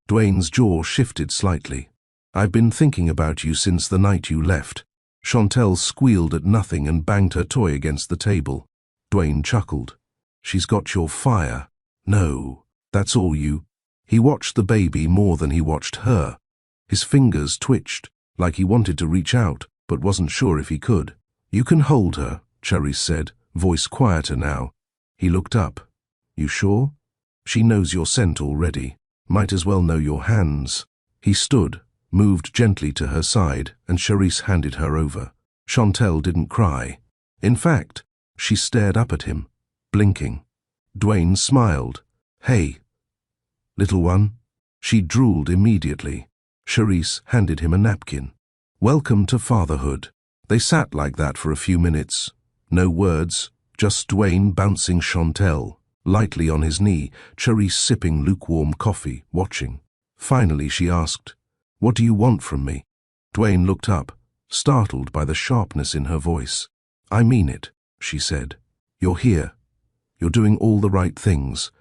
Dwayne's jaw shifted slightly. "I've been thinking about you since the night you left." Chantel squealed at nothing and banged her toy against the table. Dwayne chuckled. "She's got your fire." "No, that's all you." He watched the baby more than he watched her. His fingers twitched, like he wanted to reach out, but wasn't sure if he could. "You can hold her," Charisse said, voice quieter now. He looked up. "You sure? She knows your scent already. Might as well know your hands." He stood, moved gently to her side, and Charisse handed her over. Chantel didn't cry. In fact, she stared up at him, blinking. Dwayne smiled. "Hey, little one." She drooled immediately. Charisse handed him a napkin. "Welcome to fatherhood." They sat like that for a few minutes. No words, just Dwayne bouncing Chantel lightly on his knee, Charisse sipping lukewarm coffee, watching. Finally she asked, "What do you want from me?" Dwayne looked up, startled by the sharpness in her voice. "I mean it," she said. "You're here. You're doing all the right things.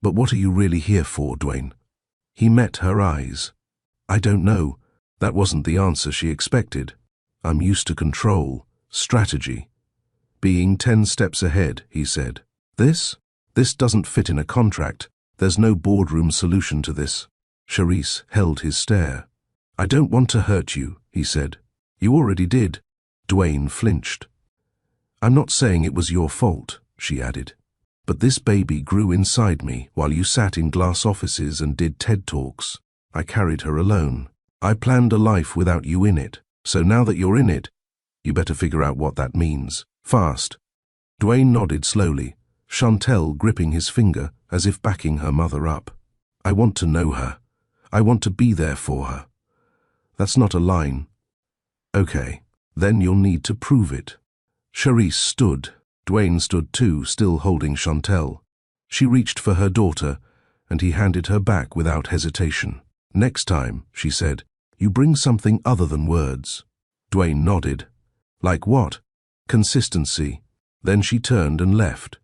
But what are you really here for, Dwayne?" He met her eyes. "I don't know." That wasn't the answer she expected. "I'm used to control, strategy. Being 10 steps ahead," he said. This doesn't fit in a contract. There's no boardroom solution to this." Charisse held his stare. "I don't want to hurt you," he said. "You already did." Dwayne flinched. "I'm not saying it was your fault," she added. "But this baby grew inside me while you sat in glass offices and did TED Talks. I carried her alone. I planned a life without you in it. So now that you're in it, you better figure out what that means. Fast." Dwayne nodded slowly, Chantel gripping his finger as if backing her mother up. "I want to know her. I want to be there for her." "That's not a line." "Okay, then you'll need to prove it." Charisse stood. Dwayne stood too, still holding Chantel. She reached for her daughter, and he handed her back without hesitation. "Next time," she said, "you bring something other than words." Dwayne nodded. "Like what?" "Consistency." Then she turned and left,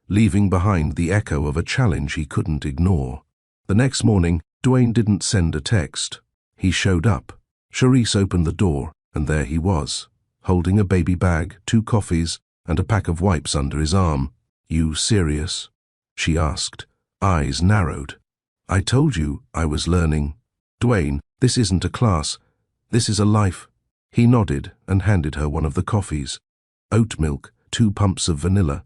leaving behind the echo of a challenge he couldn't ignore. The next morning, Dwayne didn't send a text. He showed up. Charisse opened the door, and there he was, holding a baby bag, 2 coffees, and a pack of wipes under his arm. "You serious?" she asked, eyes narrowed. "I told you I was learning." "Dwayne, this isn't a class. This is a life." He nodded and handed her one of the coffees. Oat milk, 2 pumps of vanilla.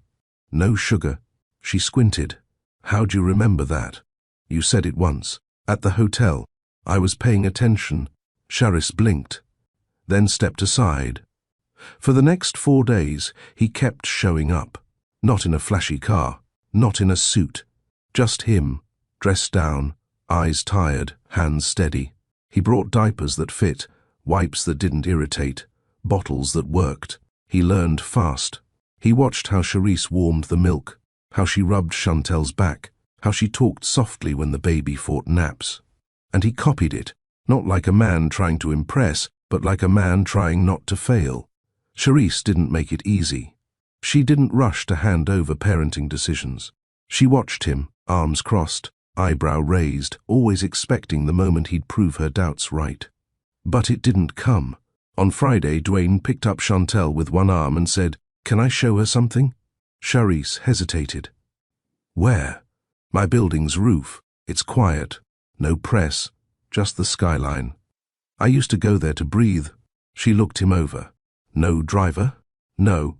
No sugar. She squinted. "How'd you remember that?" "You said it once. At the hotel. I was paying attention." Charisse blinked, then stepped aside. For the next 4 days, he kept showing up. Not in a flashy car, Not in a suit. Just him, dressed down, eyes tired, hands steady. He brought diapers that fit, wipes that didn't irritate, bottles that worked. He learned fast. He watched how Charisse warmed the milk, how she rubbed Chantel's back, how she talked softly when the baby fought naps. And he copied it, not like a man trying to impress, but like a man trying not to fail. Charisse didn't make it easy. She didn't rush to hand over parenting decisions. She watched him, arms crossed, eyebrow raised, always expecting the moment he'd prove her doubts right. But it didn't come. On Friday, Dwayne picked up Chantel with one arm and said, "Can I show her something?" Charisse hesitated. "Where?" "My building's roof. It's quiet. No press. Just the skyline. I used to go there to breathe." She looked him over. "No driver?" "No."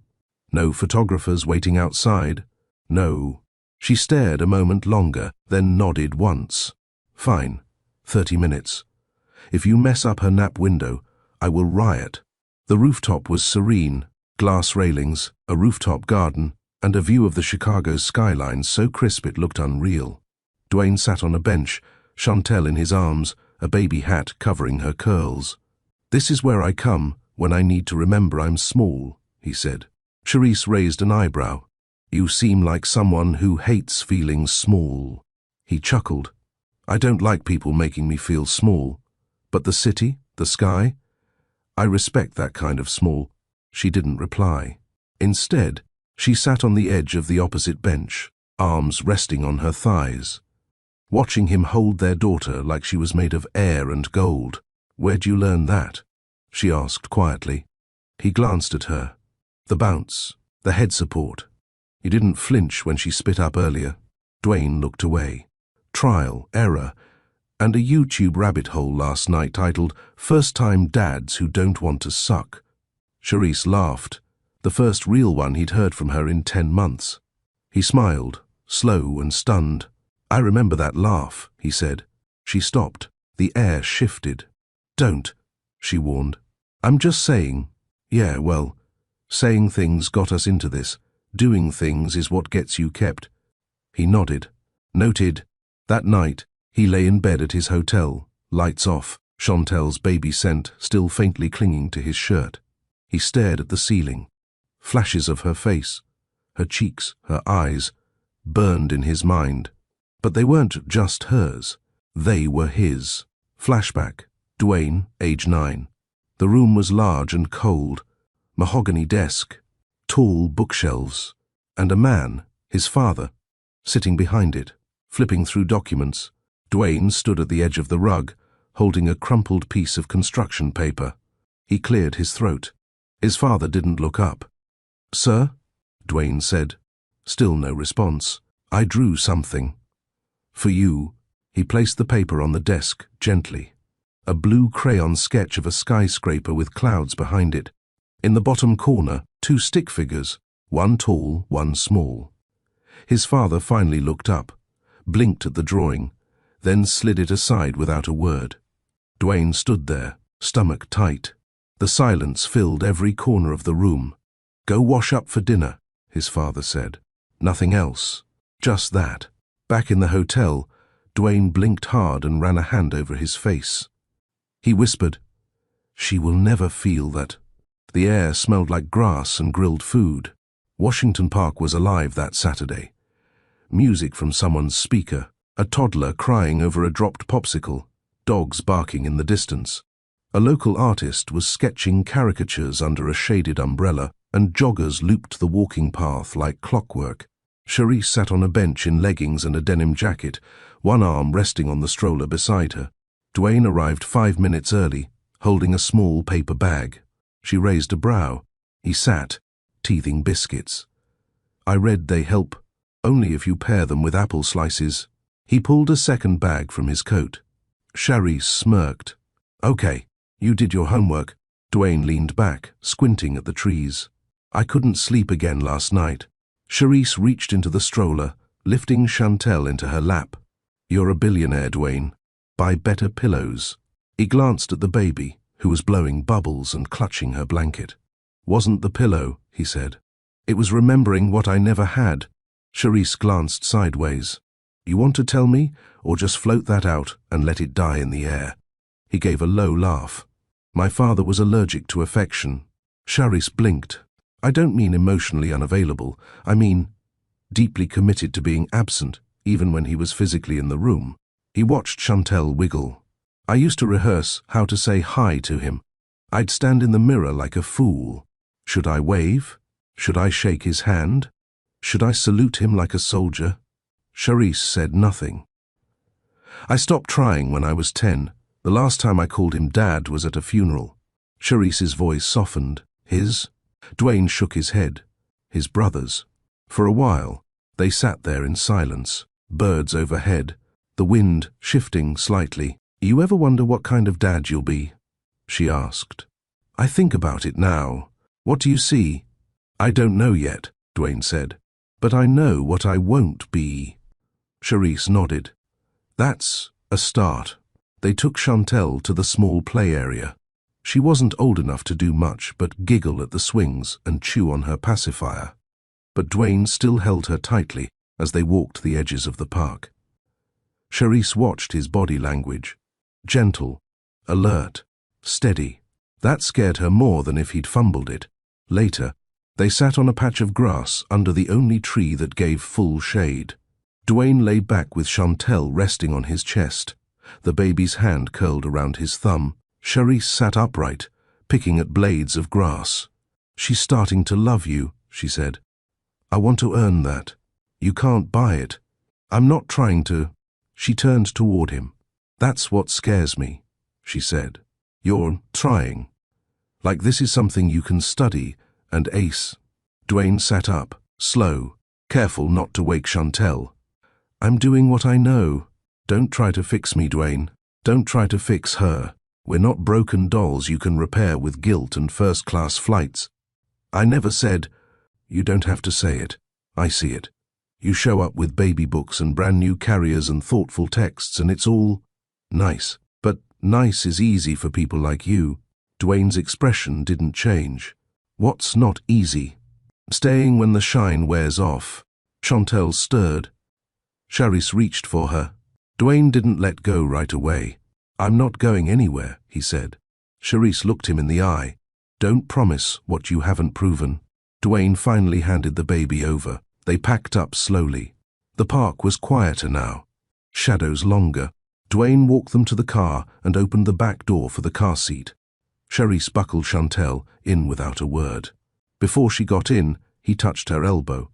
"No photographers waiting outside?" "No." She stared a moment longer, then nodded once. "Fine. 30 minutes. If you mess up her nap window, I will riot." The rooftop was serene, glass railings, a rooftop garden, and a view of the Chicago skyline so crisp it looked unreal. Dwayne sat on a bench, Chantel in his arms, a baby hat covering her curls. "This is where I come when I need to remember I'm small," he said. Charisse raised an eyebrow. "You seem like someone who hates feeling small." He chuckled. "I don't like people making me feel small. But the city, the sky, I respect that kind of small." She didn't reply. Instead, she sat on the edge of the opposite bench, arms resting on her thighs, watching him hold their daughter like she was made of air and gold. "Where'd you learn that?" she asked quietly. He glanced at her. The bounce, the head support. He didn't flinch when she spit up earlier. Dwayne looked away. Trial, error, and a YouTube rabbit hole last night titled "First-Time Dads Who Don't Want to Suck." Charisse laughed, the first real one he'd heard from her in 10 months. He smiled, slow and stunned. "I remember that laugh," he said. She stopped. The air shifted. "Don't," she warned. "I'm just saying." "Yeah, well, saying things got us into this. Doing things is what gets you kept." He nodded. Noted. That night, he lay in bed at his hotel, lights off, Chantel's baby scent still faintly clinging to his shirt. He stared at the ceiling. Flashes of her face, her cheeks, her eyes, burned in his mind. But they weren't just hers. They were his. Flashback. Dwayne, age 9. The room was large and cold. Mahogany desk, tall bookshelves, and a man, his father, sitting behind it, flipping through documents. Dwayne stood at the edge of the rug, holding a crumpled piece of construction paper. He cleared his throat. His father didn't look up. "Sir?" Dwayne said. Still no response. "I drew something." "For you." He placed the paper on the desk, gently. A blue crayon sketch of a skyscraper with clouds behind it. In the bottom corner, 2 stick figures, one tall, one small. His father finally looked up, blinked at the drawing, then slid it aside without a word. Dwayne stood there, stomach tight. The silence filled every corner of the room. "Go wash up for dinner," his father said. Nothing else. Just that. Back in the hotel, Dwayne blinked hard and ran a hand over his face. He whispered, "She will never feel that." The air smelled like grass and grilled food. Washington Park was alive that Saturday. Music from someone's speaker, a toddler crying over a dropped popsicle, dogs barking in the distance. A local artist was sketching caricatures under a shaded umbrella, and joggers looped the walking path like clockwork. Charisse sat on a bench in leggings and a denim jacket, one arm resting on the stroller beside her. Dwayne arrived 5 minutes early, holding a small paper bag. She raised a brow. He sat, teething biscuits. "I read they help, only if you pair them with apple slices." He pulled a second bag from his coat. Charisse smirked. "Okay, you did your homework." Dwayne leaned back, squinting at the trees. "I couldn't sleep again last night." Charisse reached into the stroller, lifting Chantel into her lap. "You're a billionaire, Dwayne. Buy better pillows." He glanced at the baby, who was blowing bubbles and clutching her blanket. "Wasn't the pillow," he said. "It was remembering what I never had." Charisse glanced sideways. You want to tell me, or just float that out and let it die in the air? He gave a low laugh. My father was allergic to affection. Charisse blinked. I don't mean emotionally unavailable. I mean deeply committed to being absent, even when he was physically in the room. He watched Chantel wiggle. I used to rehearse how to say hi to him. I'd stand in the mirror like a fool. Should I wave? Should I shake his hand? Should I salute him like a soldier? Charisse said nothing. I stopped trying when I was 10. The last time I called him Dad was at a funeral. Charisse's voice softened. His? Dwayne shook his head. His brother's. For a while, they sat there in silence, birds overhead, the wind shifting slightly. You ever wonder what kind of dad you'll be? She asked. I think about it now. What do you see? I don't know yet, Dwayne said, but I know what I won't be. Charisse nodded. That's a start. They took Chantel to the small play area. She wasn't old enough to do much but giggle at the swings and chew on her pacifier. But Dwayne still held her tightly as they walked the edges of the park. Charisse watched his body language. Gentle, alert, steady. That scared her more than if he'd fumbled it. Later, they sat on a patch of grass under the only tree that gave full shade. Dwayne lay back with Chantel resting on his chest, the baby's hand curled around his thumb. Charisse sat upright, picking at blades of grass. She's starting to love you, she said. I want to earn that. You can't buy it. I'm not trying to. She turned toward him. That's what scares me, she said. You're trying. Like this is something you can study and ace. Dwayne sat up, slow, careful not to wake Chantel. I'm doing what I know. Don't try to fix me, Dwayne. Don't try to fix her. We're not broken dolls you can repair with guilt and first-class flights. I never said. You don't have to say it. I see it. You show up with baby books and brand new carriers and thoughtful texts, and it's all nice. But nice is easy for people like you. Dwayne's expression didn't change. What's not easy? Staying when the shine wears off. Chantel stirred. Charisse reached for her. Dwayne didn't let go right away. I'm not going anywhere, he said. Charisse looked him in the eye. Don't promise what you haven't proven. Dwayne finally handed the baby over. They packed up slowly. The park was quieter now. Shadows longer. Dwayne walked them to the car and opened the back door for the car seat. Charisse buckled Chantel in without a word. Before she got in, he touched her elbow.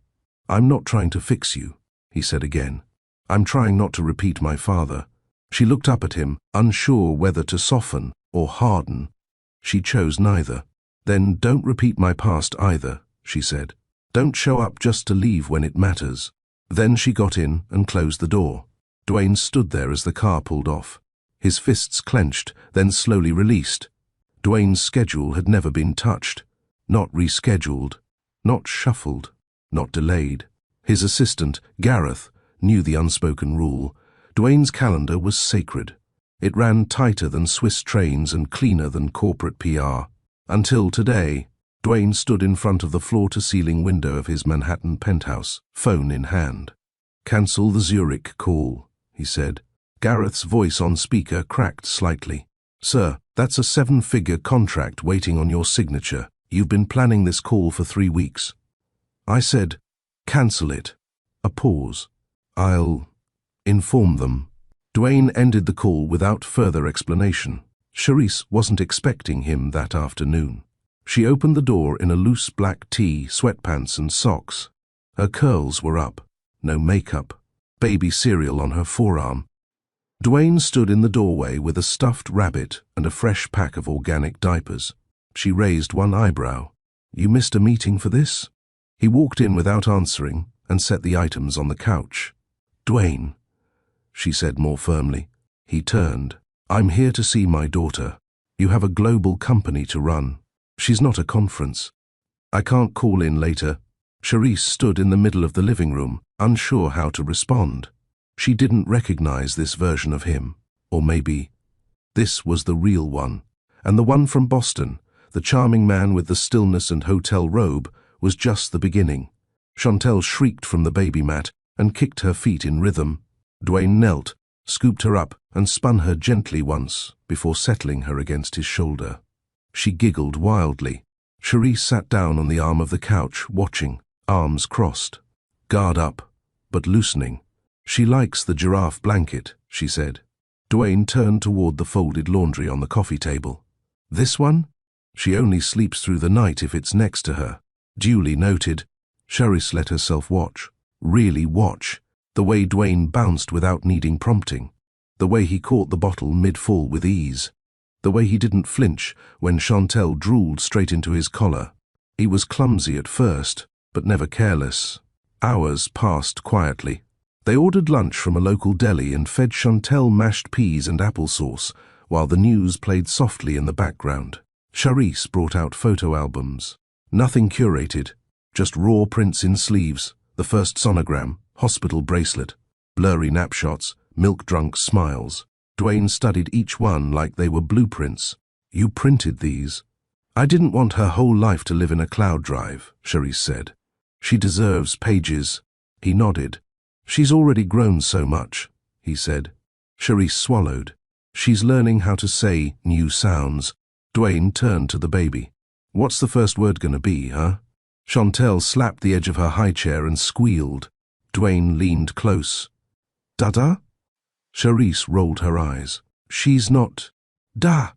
I'm not trying to fix you, he said again. I'm trying not to repeat my father. She looked up at him, unsure whether to soften or harden. She chose neither. Then don't repeat my past either, she said. Don't show up just to leave when it matters. Then she got in and closed the door. Dwayne stood there as the car pulled off. His fists clenched, then slowly released. Dwayne's schedule had never been touched. Not rescheduled. Not shuffled. Not delayed. His assistant, Gareth, knew the unspoken rule. Dwayne's calendar was sacred. It ran tighter than Swiss trains and cleaner than corporate PR. Until today, Dwayne stood in front of the floor-to-ceiling window of his Manhattan penthouse, phone in hand. Cancel the Zurich call, he said. Gareth's voice on speaker cracked slightly. Sir, that's a 7-figure contract waiting on your signature. You've been planning this call for 3 weeks. I said, cancel it. A pause. I'll inform them. Dwayne ended the call without further explanation. Charisse wasn't expecting him that afternoon. She opened the door in a loose black tee, sweatpants and socks. Her curls were up. No makeup. Baby cereal on her forearm. Dwayne stood in the doorway with a stuffed rabbit and a fresh pack of organic diapers. She raised one eyebrow. You missed a meeting for this? He walked in without answering and set the items on the couch. Dwayne, she said more firmly. He turned. I'm here to see my daughter. You have a global company to run. She's not a conference. I can't call in later. Charisse stood in the middle of the living room, unsure how to respond. She didn't recognize this version of him. Or maybe this was the real one. And the one from Boston, the charming man with the stillness and hotel robe, was just the beginning. Chantel shrieked from the baby mat and kicked her feet in rhythm. Dwayne knelt, scooped her up, and spun her gently once before settling her against his shoulder. She giggled wildly. Charisse sat down on the arm of the couch, watching, arms crossed. Guard up, but loosening. She likes the giraffe blanket, she said. Dwayne turned toward the folded laundry on the coffee table. This one? She only sleeps through the night if it's next to her. Duly noted. Charisse let herself watch. Really watch. The way Dwayne bounced without needing prompting. The way he caught the bottle mid-fall with ease. The way he didn't flinch when Chantel drooled straight into his collar. He was clumsy at first, but never careless. Hours passed quietly. They ordered lunch from a local deli and fed Chantel mashed peas and applesauce, while the news played softly in the background. Charisse brought out photo albums. Nothing curated, just raw prints in sleeves, the first sonogram, hospital bracelet, blurry napshots, milk-drunk smiles. Dwayne studied each one like they were blueprints. You printed these. I didn't want her whole life to live in a cloud drive, Charisse said. She deserves pages. He nodded. She's already grown so much, he said. Charisse swallowed. She's learning how to say new sounds. Dwayne turned to the baby. What's the first word gonna be, huh? Chantel slapped the edge of her high chair and squealed. Dwayne leaned close. Dada? Charisse rolled her eyes. She's not. Da,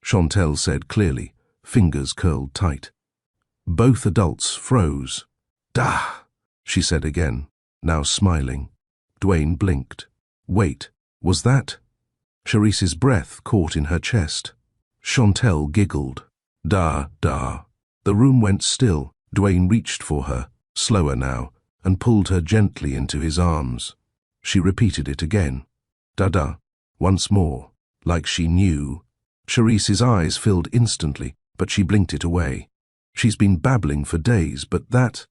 Chantel said clearly, fingers curled tight. Both adults froze. Da, she said again, now smiling. Dwayne blinked. Wait, was that? Charisse's breath caught in her chest. Chantel giggled. Da, da. The room went still. Dwayne reached for her, slower now, and pulled her gently into his arms. She repeated it again. Da-da, once more, like she knew. Charisse's eyes filled instantly, but she blinked it away. She's been babbling for days, but that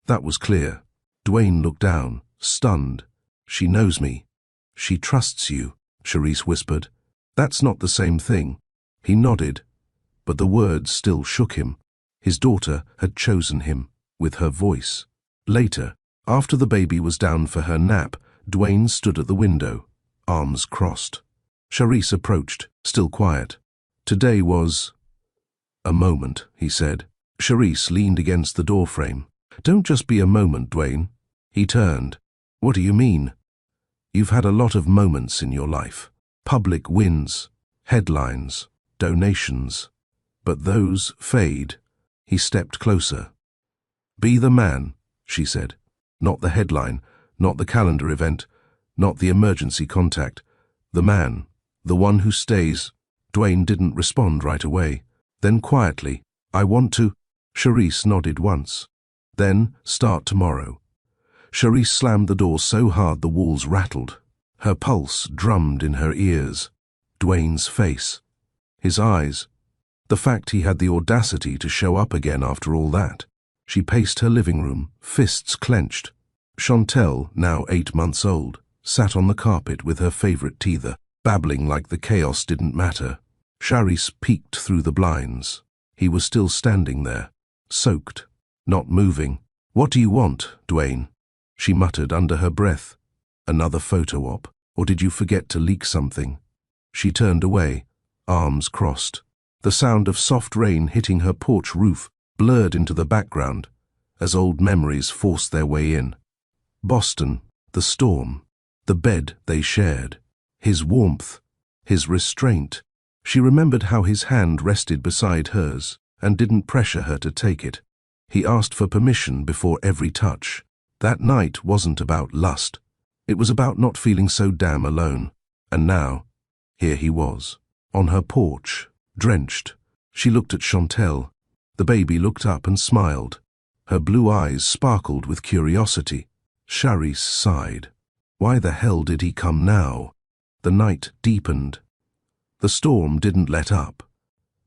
was clear. Dwayne looked down, stunned. She knows me. She trusts you, Charisse whispered. That's not the same thing. He nodded, but the words still shook him. His daughter had chosen him, with her voice. Later, after the baby was down for her nap, Dwayne stood at the window, arms crossed. Charisse approached, still quiet. Today was a moment, he said. Charisse leaned against the doorframe. Don't just be a moment, Dwayne. He turned. What do you mean? You've had a lot of moments in your life. Public wins, headlines, donations. But those fade. He stepped closer. Be the man, she said. Not the headline, not the calendar event, not the emergency contact. The man, the one who stays. Dwayne didn't respond right away. Then quietly, I want to. Charisse nodded once. Then start tomorrow. Charisse slammed the door so hard the walls rattled. Her pulse drummed in her ears. Dwayne's face. His eyes. The fact he had the audacity to show up again after all that. She paced her living room, fists clenched. Chantel, now 8 months old, sat on the carpet with her favorite teether, babbling like the chaos didn't matter. Charisse peeked through the blinds. He was still standing there, soaked, not moving. What do you want, Dwayne? She muttered under her breath. Another photo op, or did you forget to leak something? She turned away, arms crossed. The sound of soft rain hitting her porch roof blurred into the background as old memories forced their way in. Boston, the storm, the bed they shared, his warmth, his restraint. She remembered how his hand rested beside hers and didn't pressure her to take it. He asked for permission before every touch. That night wasn't about lust. It was about not feeling so damn alone. And now, here he was, on her porch, drenched. She looked at Chantel. The baby looked up and smiled. Her blue eyes sparkled with curiosity. Charisse sighed. Why the hell did he come now? The night deepened. The storm didn't let up.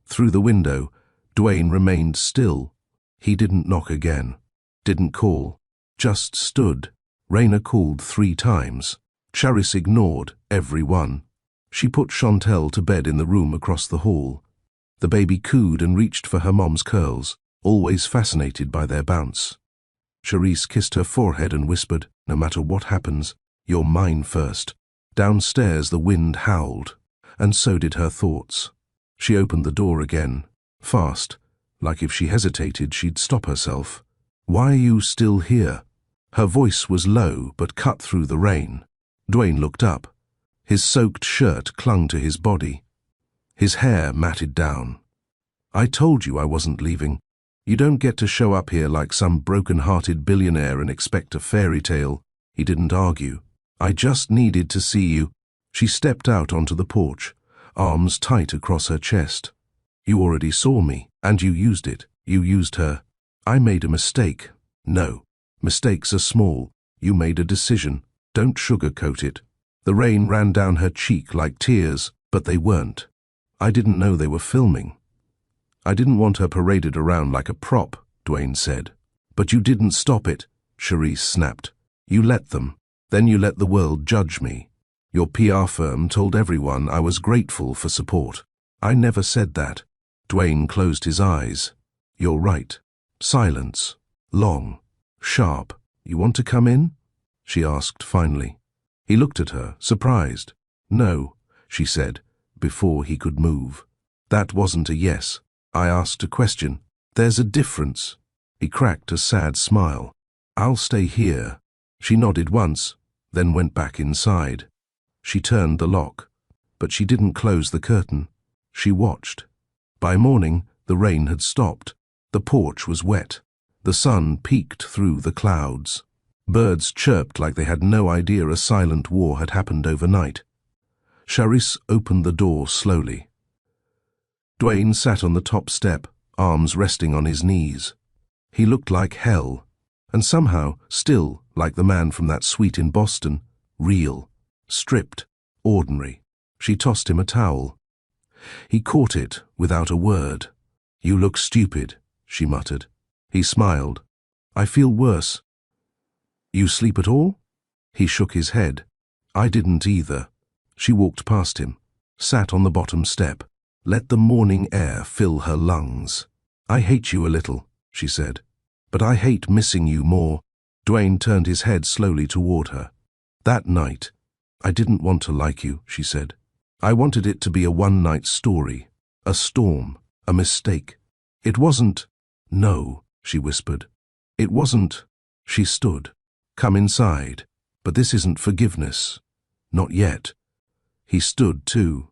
Through the window, Dwayne remained still. He didn't knock again, didn't call, just stood. Raina called 3 times. Charisse ignored every one. She put Chantel to bed in the room across the hall. The baby cooed and reached for her mom's curls, always fascinated by their bounce. Charisse kissed her forehead and whispered, "No matter what happens, you're mine first." Downstairs the wind howled, and so did her thoughts. She opened the door again, fast, like if she hesitated she'd stop herself. "Why are you still here?" Her voice was low but cut through the rain. Dwayne looked up. His soaked shirt clung to his body. His hair matted down. "I told you I wasn't leaving. You don't get to show up here like some broken-hearted billionaire and expect a fairy tale." He didn't argue. "I just needed to see you." She stepped out onto the porch, arms tight across her chest. "You already saw me, and you used it. You used her. I made a mistake." "No. Mistakes are small. You made a decision. Don't sugarcoat it." The rain ran down her cheek like tears, but they weren't. "I didn't know they were filming." "I didn't want her paraded around like a prop," Dwayne said. "But you didn't stop it," Charisse snapped. "You let them. Then you let the world judge me. Your PR firm told everyone I was grateful for support. I never said that." Dwayne closed his eyes. "You're right." Silence. Long. Sharp. "You want to come in?" she asked finally. He looked at her, surprised. "No," she said, before he could move. "That wasn't a yes. I asked a question. There's a difference." He cracked a sad smile. "I'll stay here." She nodded once, then went back inside. She turned the lock, but she didn't close the curtain. She watched. By morning, the rain had stopped. The porch was wet. The sun peeked through the clouds. Birds chirped like they had no idea a silent war had happened overnight. Charisse opened the door slowly. Dwayne sat on the top step, arms resting on his knees. He looked like hell, and somehow still like the man from that suite in Boston, real, stripped, ordinary. She tossed him a towel. He caught it without a word. "You look stupid," she muttered. He smiled. "I feel worse." "You sleep at all?" He shook his head. "I didn't either." She walked past him, sat on the bottom step, let the morning air fill her lungs. "I hate you a little," she said, "but I hate missing you more." Dwayne turned his head slowly toward her. "That night, I didn't want to like you," she said. "I wanted it to be a one-night story, a storm, a mistake. It wasn't—" "No," she whispered. "It wasn't—" She stood. "Come inside. But this isn't forgiveness. Not yet." He stood too.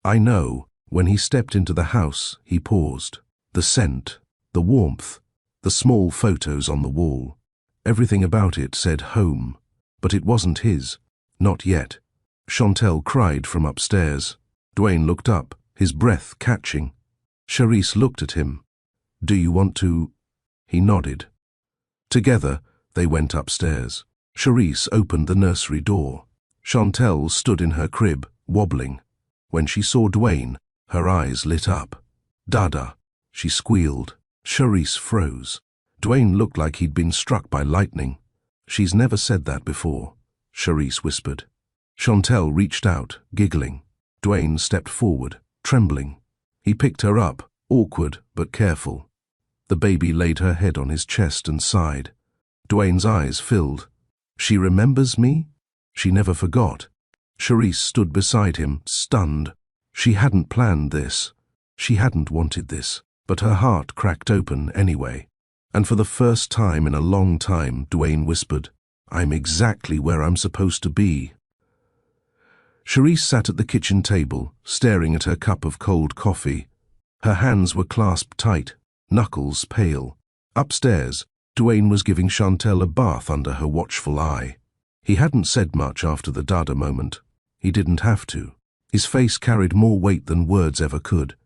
"I know." When he stepped into the house, he paused. The scent, the warmth, the small photos on the wall. Everything about it said home. But it wasn't his. Not yet. Chantel cried from upstairs. Dwayne looked up, his breath catching. Charisse looked at him. "Do you want to—" He nodded. Together, they went upstairs. Charisse opened the nursery door. Chantel stood in her crib, wobbling. When she saw Dwayne, her eyes lit up. "Dada," she squealed. Charisse froze. Dwayne looked like he'd been struck by lightning. "She's never said that before," Charisse whispered. Chantel reached out, giggling. Dwayne stepped forward, trembling. He picked her up, awkward but careful. The baby laid her head on his chest and sighed. Dwayne's eyes filled. "She remembers me?" She never forgot. Charisse stood beside him, stunned. She hadn't planned this. She hadn't wanted this. But her heart cracked open anyway. And for the first time in a long time, Dwayne whispered, "I'm exactly where I'm supposed to be." Charisse sat at the kitchen table, staring at her cup of cold coffee. Her hands were clasped tight, knuckles pale. Upstairs, Dwayne was giving Chantel a bath under her watchful eye. He hadn't said much after the Dada moment. He didn't have to. His face carried more weight than words ever could.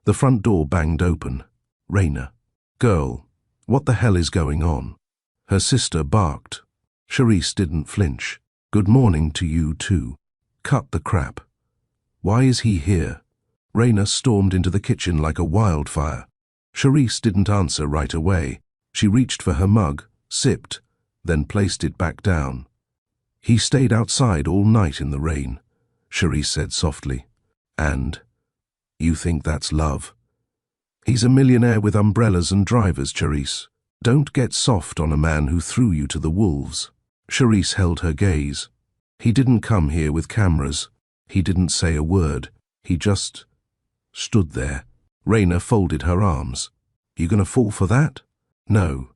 The front door banged open. Raina. "Girl, what the hell is going on?" Her sister barked. Charisse didn't flinch. "Good morning to you too." "Cut the crap. Why is he here?" Raina stormed into the kitchen like a wildfire. Charisse didn't answer right away. She reached for her mug, sipped, then placed it back down. "He stayed outside all night in the rain," Charisse said softly. "And? You think that's love?" "He's a millionaire with umbrellas and drivers, Charisse. Don't get soft on a man who threw you to the wolves. Charisse held her gaze. He didn't come here with cameras. He didn't say a word. He just stood there. Raina folded her arms. You gonna fall for that? No.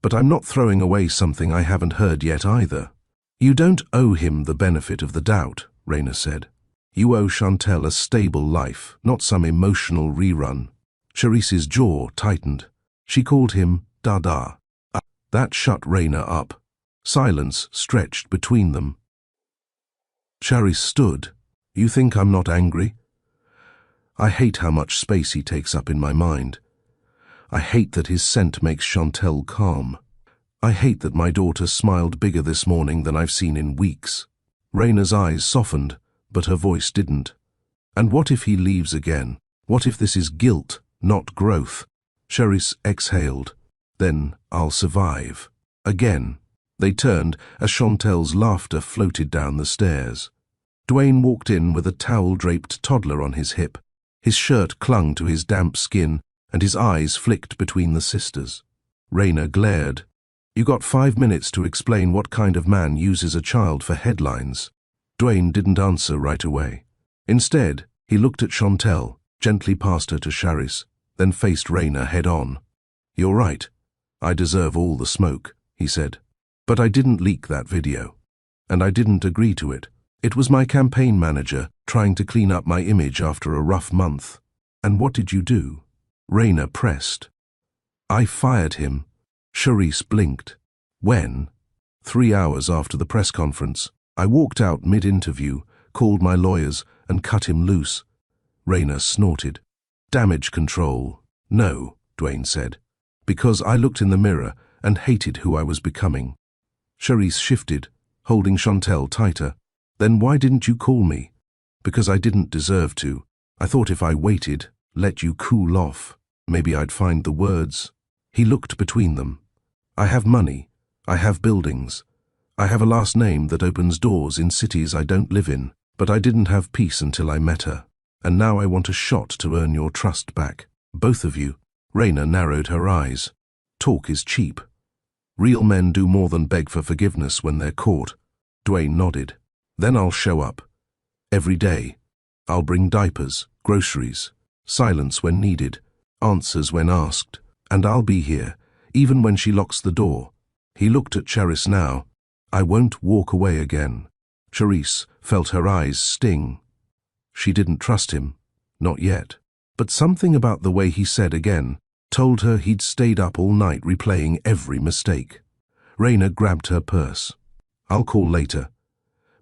But I'm not throwing away something I haven't heard yet either. You don't owe him the benefit of the doubt, Raina said. You owe Chantel a stable life, not some emotional rerun. Charisse's jaw tightened. She called him Dada. That shut Raina up. Silence stretched between them. Charisse stood. You think I'm not angry? I hate how much space he takes up in my mind. I hate that his scent makes Chantel calm. I hate that my daughter smiled bigger this morning than I've seen in weeks. Raina's eyes softened, but her voice didn't. And what if he leaves again? What if this is guilt, not growth? Charisse exhaled. Then I'll survive. Again. They turned as Chantel's laughter floated down the stairs. Dwayne walked in with a towel-draped toddler on his hip. His shirt clung to his damp skin, and his eyes flicked between the sisters. Raina glared. You got 5 minutes to explain what kind of man uses a child for headlines. Dwayne didn't answer right away. Instead, he looked at Chantel, gently passed her to Charisse, then faced Raina head-on. You're right. I deserve all the smoke, he said. But I didn't leak that video. And I didn't agree to it. It was my campaign manager trying to clean up my image after a rough month. And what did you do? Raina pressed. I fired him. Charisse blinked. When? 3 hours after the press conference. I walked out mid-interview, called my lawyers, and cut him loose. Raina snorted. Damage control. No, Dwayne said. Because I looked in the mirror and hated who I was becoming. Charisse shifted, holding Chantel tighter. Then why didn't you call me? Because I didn't deserve to. I thought if I waited, let you cool off, maybe I'd find the words. He looked between them. I have money. I have buildings. I have a last name that opens doors in cities I don't live in, but I didn't have peace until I met her. And now I want a shot to earn your trust back. Both of you. Raina narrowed her eyes. Talk is cheap. Real men do more than beg for forgiveness when they're caught. Dwayne nodded. Then I'll show up. Every day. I'll bring diapers, groceries, silence when needed, answers when asked. And I'll be here, even when she locks the door. He looked at Charisse now. I won't walk away again. Charisse felt her eyes sting. She didn't trust him. Not yet. But something about the way he said again told her he'd stayed up all night replaying every mistake. Raina grabbed her purse. I'll call later.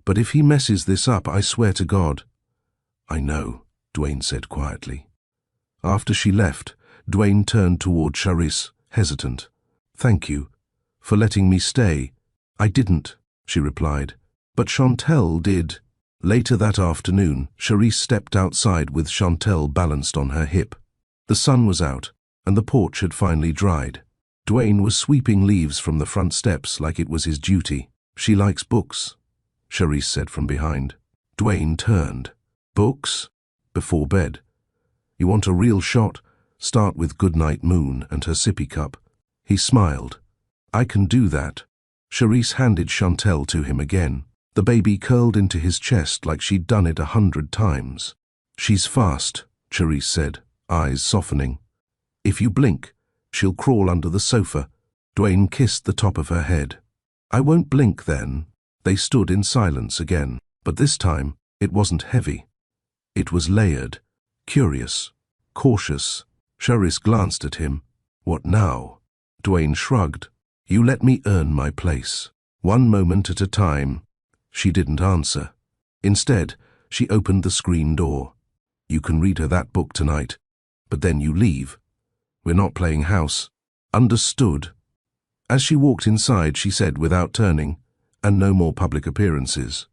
But if he messes this up, I swear to God. I know, Dwayne said quietly. After she left, Dwayne turned toward Charisse, hesitant. Thank you for letting me stay. I didn't, she replied. But Chantel did. Later that afternoon, Charisse stepped outside with Chantel balanced on her hip. The sun was out, and the porch had finally dried. Dwayne was sweeping leaves from the front steps like it was his duty. She likes books, Charisse said from behind. Dwayne turned. Books? Before bed. You want a real shot? Start with Goodnight Moon and her sippy cup. He smiled. I can do that. Charisse handed Chantel to him again. The baby curled into his chest like she'd done it 100 times. She's fast, Charisse said, eyes softening. If you blink, she'll crawl under the sofa. Dwayne kissed the top of her head. I won't blink then. They stood in silence again, but this time it wasn't heavy. It was layered, curious, cautious. Charisse glanced at him. What now? Dwayne shrugged. You let me earn my place. One moment at a time. She didn't answer. Instead, she opened the screen door. You can read her that book tonight, but then you leave. We're not playing house. Understood. As she walked inside, she said without turning, and no more public appearances.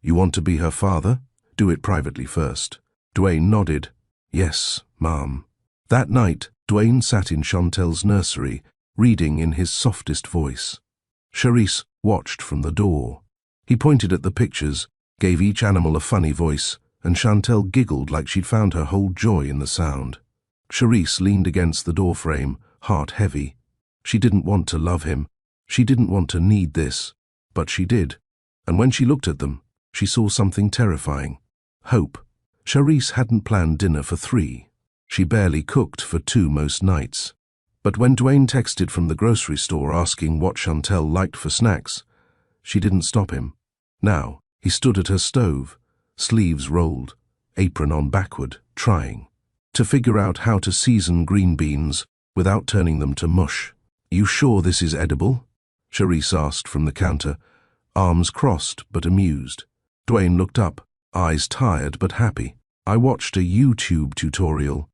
You want to be her father? Do it privately first. Dwayne nodded. Yes, Mom. That night, Dwayne sat in Chantel's nursery, reading in his softest voice. Charisse watched from the door. He pointed at the pictures, gave each animal a funny voice, and Chantel giggled like she'd found her whole joy in the sound. Charisse leaned against the doorframe, heart heavy. She didn't want to love him. She didn't want to need this. But she did. And when she looked at them, she saw something terrifying. Hope. Charisse hadn't planned dinner for 3. She barely cooked for 2 most nights. But when Dwayne texted from the grocery store asking what Chantel liked for snacks, she didn't stop him. Now, he stood at her stove, sleeves rolled, apron on backward, trying to figure out how to season green beans without turning them to mush. "You sure this is edible?" Charisse asked from the counter, arms crossed but amused. Dwayne looked up, eyes tired but happy. "I watched a YouTube tutorial.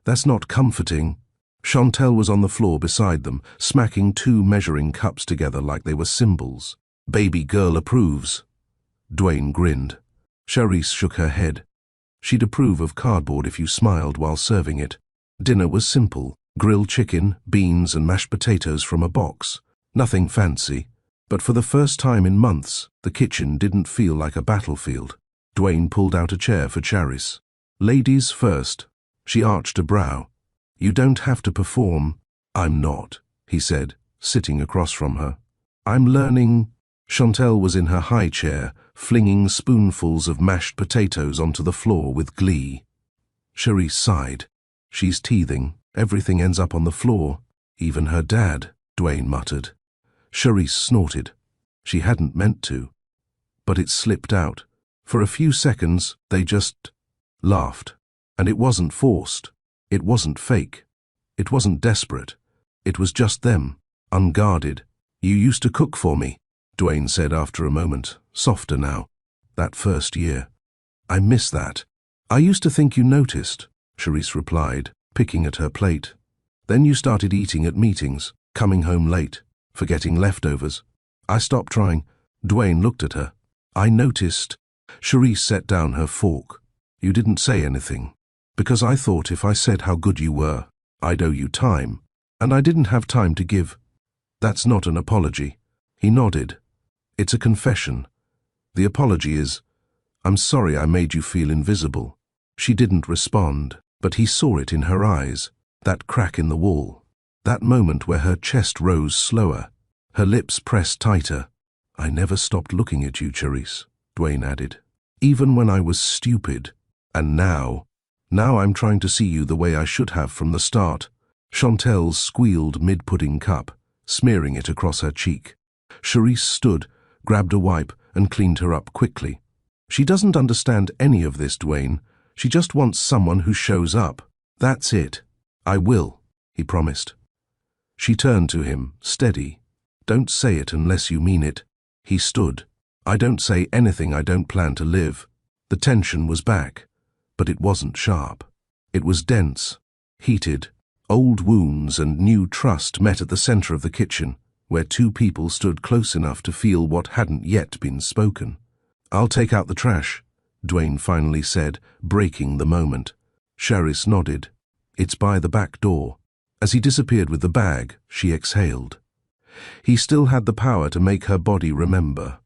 That's not comforting." Chantel was on the floor beside them, smacking 2 measuring cups together like they were symbols. "Baby girl approves." Dwayne grinned. Charisse shook her head. She'd approve of cardboard if you smiled while serving it. Dinner was simple: grilled chicken, beans and mashed potatoes from a box. Nothing fancy. But for the first time in months, the kitchen didn't feel like a battlefield. Dwayne pulled out a chair for Charisse. "Ladies first." She arched a brow. "You don't have to perform." "I'm not," he said, sitting across from her. "I'm learning." Chantel was in her high chair, flinging spoonfuls of mashed potatoes onto the floor with glee. Charisse sighed. "She's teething. Everything ends up on the floor. Even her dad," Dwayne muttered. Charisse snorted. She hadn't meant to. But it slipped out. For a few seconds, they just laughed. And it wasn't forced. It wasn't fake. It wasn't desperate. It was just them, unguarded. "You used to cook for me," Dwayne said after a moment, softer now. "That first year. I miss that." "I used to think you noticed," Charisse replied, picking at her plate. "Then you started eating at meetings, coming home late, forgetting leftovers. I stopped trying." Dwayne looked at her. "I noticed." Charisse set down her fork. "You didn't say anything. Because I thought if I said how good you were, I'd owe you time. And I didn't have time to give." "That's not an apology." He nodded. "It's a confession. The apology is, I'm sorry I made you feel invisible." She didn't respond, but he saw it in her eyes, that crack in the wall, that moment where her chest rose slower, her lips pressed tighter. "I never stopped looking at you, Charisse," Dwayne added. "Even when I was stupid. And now I'm trying to see you the way I should have from the start." Chantel squealed mid-pudding cup, smearing it across her cheek. Charisse stood, grabbed a wipe, and cleaned her up quickly. "She doesn't understand any of this, Dwayne. She just wants someone who shows up. That's it." "I will," he promised. She turned to him, steady. "Don't say it unless you mean it." He stood. "I don't say anything I don't plan to live." The tension was back. But it wasn't sharp. It was dense, heated. Old wounds and new trust met at the center of the kitchen, where 2 people stood close enough to feel what hadn't yet been spoken. "I'll take out the trash," Dwayne finally said, breaking the moment. Charisse nodded. "It's by the back door." As he disappeared with the bag, she exhaled. He still had the power to make her body remember.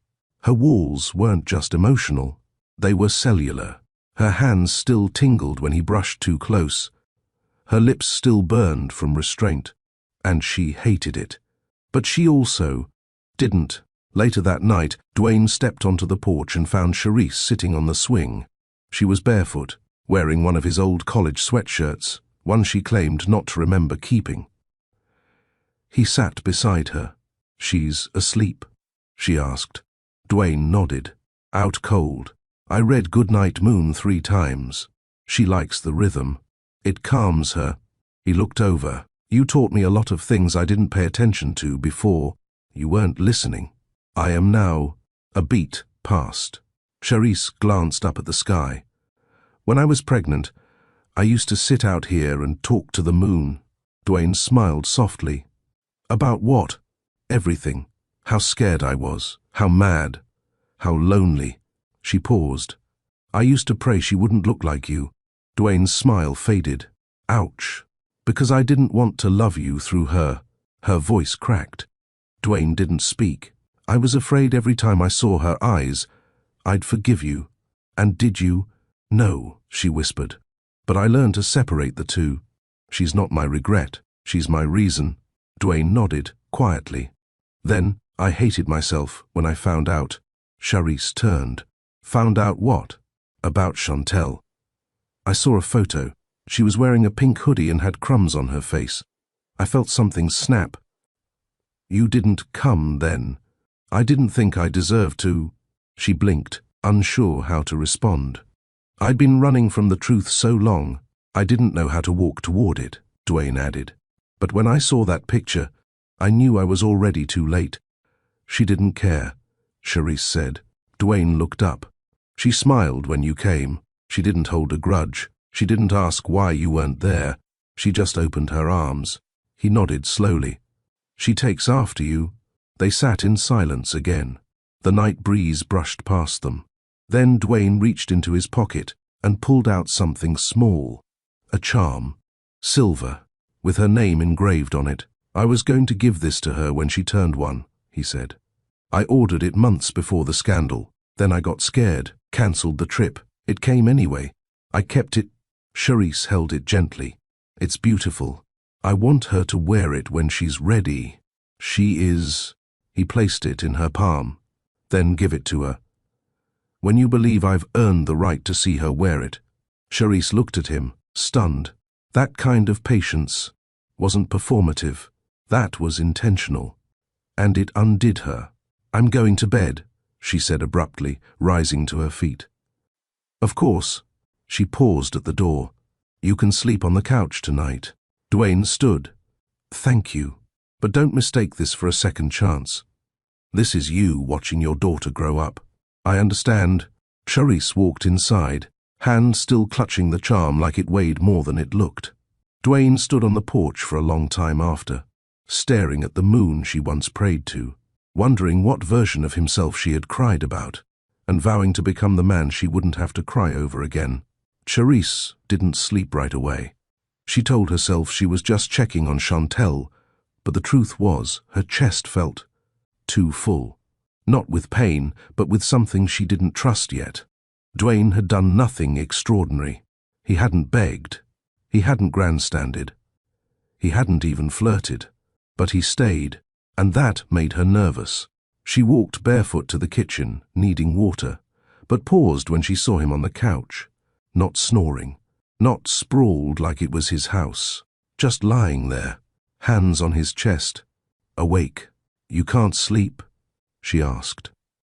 Her walls weren't just emotional. They were cellular. Her hands still tingled when he brushed too close. Her lips still burned from restraint, and she hated it. But she also didn't. Later that night, Dwayne stepped onto the porch and found Charisse sitting on the swing. She was barefoot, wearing one of his old college sweatshirts, one she claimed not to remember keeping. He sat beside her. "She's asleep?" she asked. Dwayne nodded. "Out cold. I read Goodnight Moon 3 times. She likes the rhythm. It calms her." He looked over. "You taught me a lot of things I didn't pay attention to before. You weren't listening. I am now a beat past." Charisse glanced up at the sky. "When I was pregnant, I used to sit out here and talk to the moon." Dwayne smiled softly. "About what?" "Everything. How scared I was. How mad. How lonely." She paused. "I used to pray she wouldn't look like you." Dwayne's smile faded. "Ouch. Because I didn't want to love you through her." Her voice cracked. Dwayne didn't speak. "I was afraid every time I saw her eyes, I'd forgive you." "And did you?" "No," she whispered. "But I learned to separate the two. She's not my regret. She's my reason." Dwayne nodded, quietly. Then, I hated myself when I found out. Charisse turned. Found out what? About Chantel. I saw a photo. She was wearing a pink hoodie and had crumbs on her face. I felt something snap. You didn't come then. I didn't think I deserved to. She blinked, unsure how to respond. I'd been running from the truth so long, I didn't know how to walk toward it, Dwayne added. But when I saw that picture, I knew I was already too late. She didn't care, Charisse said. Dwayne looked up. She smiled when you came. She didn't hold a grudge. She didn't ask why you weren't there. She just opened her arms. He nodded slowly. She takes after you. They sat in silence again. The night breeze brushed past them. Then Dwayne reached into his pocket and pulled out something small. A charm. Silver, with her name engraved on it. I was going to give this to her when she turned 1, he said. I ordered it months before the scandal. Then I got scared, cancelled the trip. It came anyway. I kept it. Charisse held it gently. It's beautiful. I want her to wear it when she's ready. She is. He placed it in her palm. Then give it to her. When you believe I've earned the right to see her wear it. Charisse looked at him, stunned. That kind of patience wasn't performative. That was intentional. And it undid her. I'm going to bed, she said abruptly, rising to her feet. Of course. She paused at the door. You can sleep on the couch tonight. Dwayne stood. Thank you. But don't mistake this for a second chance. This is you watching your daughter grow up. I understand. Charisse walked inside, hand still clutching the charm like it weighed more than it looked. Dwayne stood on the porch for a long time after, staring at the moon she once prayed to, wondering what version of himself she had cried about, and vowing to become the man she wouldn't have to cry over again. Charisse didn't sleep right away. She told herself she was just checking on Chantel, but the truth was her chest felt too full. Not with pain, but with something she didn't trust yet. Dwayne had done nothing extraordinary. He hadn't begged. He hadn't grandstanded. He hadn't even flirted. But he stayed, and that made her nervous. She walked barefoot to the kitchen, needing water, but paused when she saw him on the couch, not snoring, not sprawled like it was his house, just lying there, hands on his chest, awake. You can't sleep? She asked.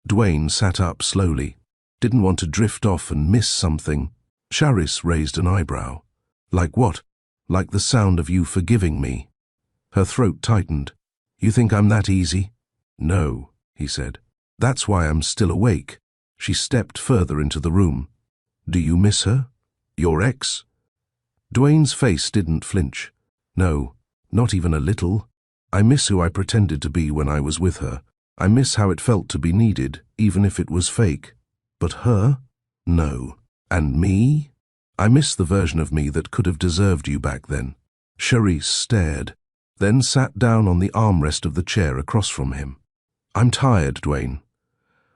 Dwayne sat up slowly, didn't want to drift off and miss something. Charisse raised an eyebrow. Like what? Like the sound of you forgiving me. Her throat tightened. You think I'm that easy? No, he said. That's why I'm still awake. She stepped further into the room. Do you miss her? Your ex? Dwayne's face didn't flinch. No, not even a little. I miss who I pretended to be when I was with her. I miss how it felt to be needed, even if it was fake. But her? No. And me? I miss the version of me that could have deserved you back then. Charisse stared, then sat down on the armrest of the chair across from him. I'm tired, Dwayne.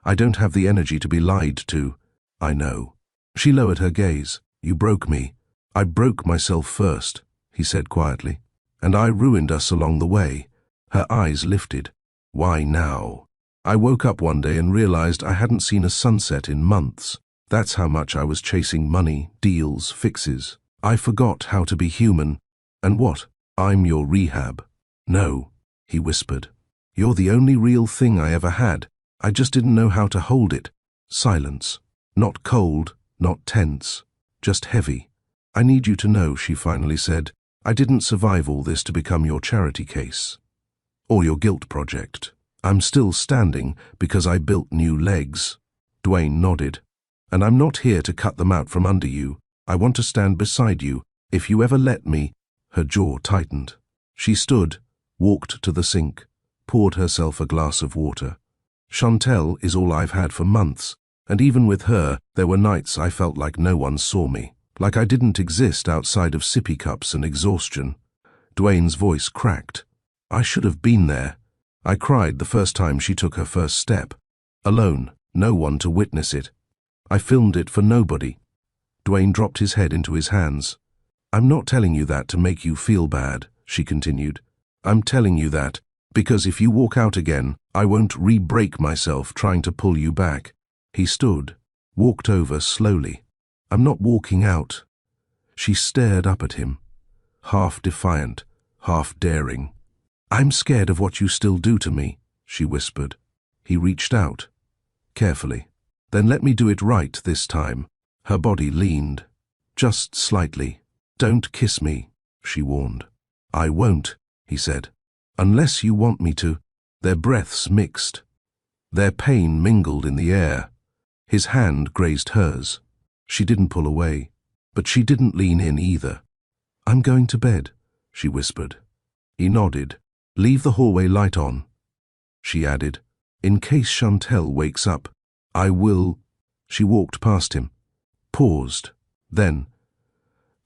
I don't have the energy to be lied to. I know. She lowered her gaze. You broke me. I broke myself first, he said quietly. And I ruined us along the way. Her eyes lifted. Why now? I woke up one day and realized I hadn't seen a sunset in months. That's how much I was chasing money, deals, fixes. I forgot how to be human. And what? I'm your rehab. No, he whispered. You're the only real thing I ever had. I just didn't know how to hold it. Silence. Not cold, not tense. Just heavy. I need you to know, she finally said, I didn't survive all this to become your charity case. Or your guilt project. I'm still standing because I built new legs. Dwayne nodded. And I'm not here to cut them out from under you. I want to stand beside you. If you ever let me. Her jaw tightened. She stood, walked to the sink, poured herself a glass of water. Chantel is all I've had for months, and even with her, there were nights I felt like no one saw me, like I didn't exist outside of sippy cups and exhaustion. Dwayne's voice cracked. I should have been there. I cried the first time she took her first step. Alone, no one to witness it. I filmed it for nobody. Dwayne dropped his head into his hands. I'm not telling you that to make you feel bad, she continued. I'm telling you that, because if you walk out again, I won't re-break myself trying to pull you back. He stood, walked over slowly. I'm not walking out. She stared up at him, half defiant, half daring. I'm scared of what you still do to me, she whispered. He reached out, carefully. Then let me do it right this time. Her body leaned, just slightly. Don't kiss me, she warned. I won't, he said. Unless you want me to. Their breaths mixed. Their pain mingled in the air. His hand grazed hers. She didn't pull away, but she didn't lean in either. I'm going to bed, she whispered. He nodded. Leave the hallway light on. She added, in case Chantel wakes up. I will. She walked past him, paused, then,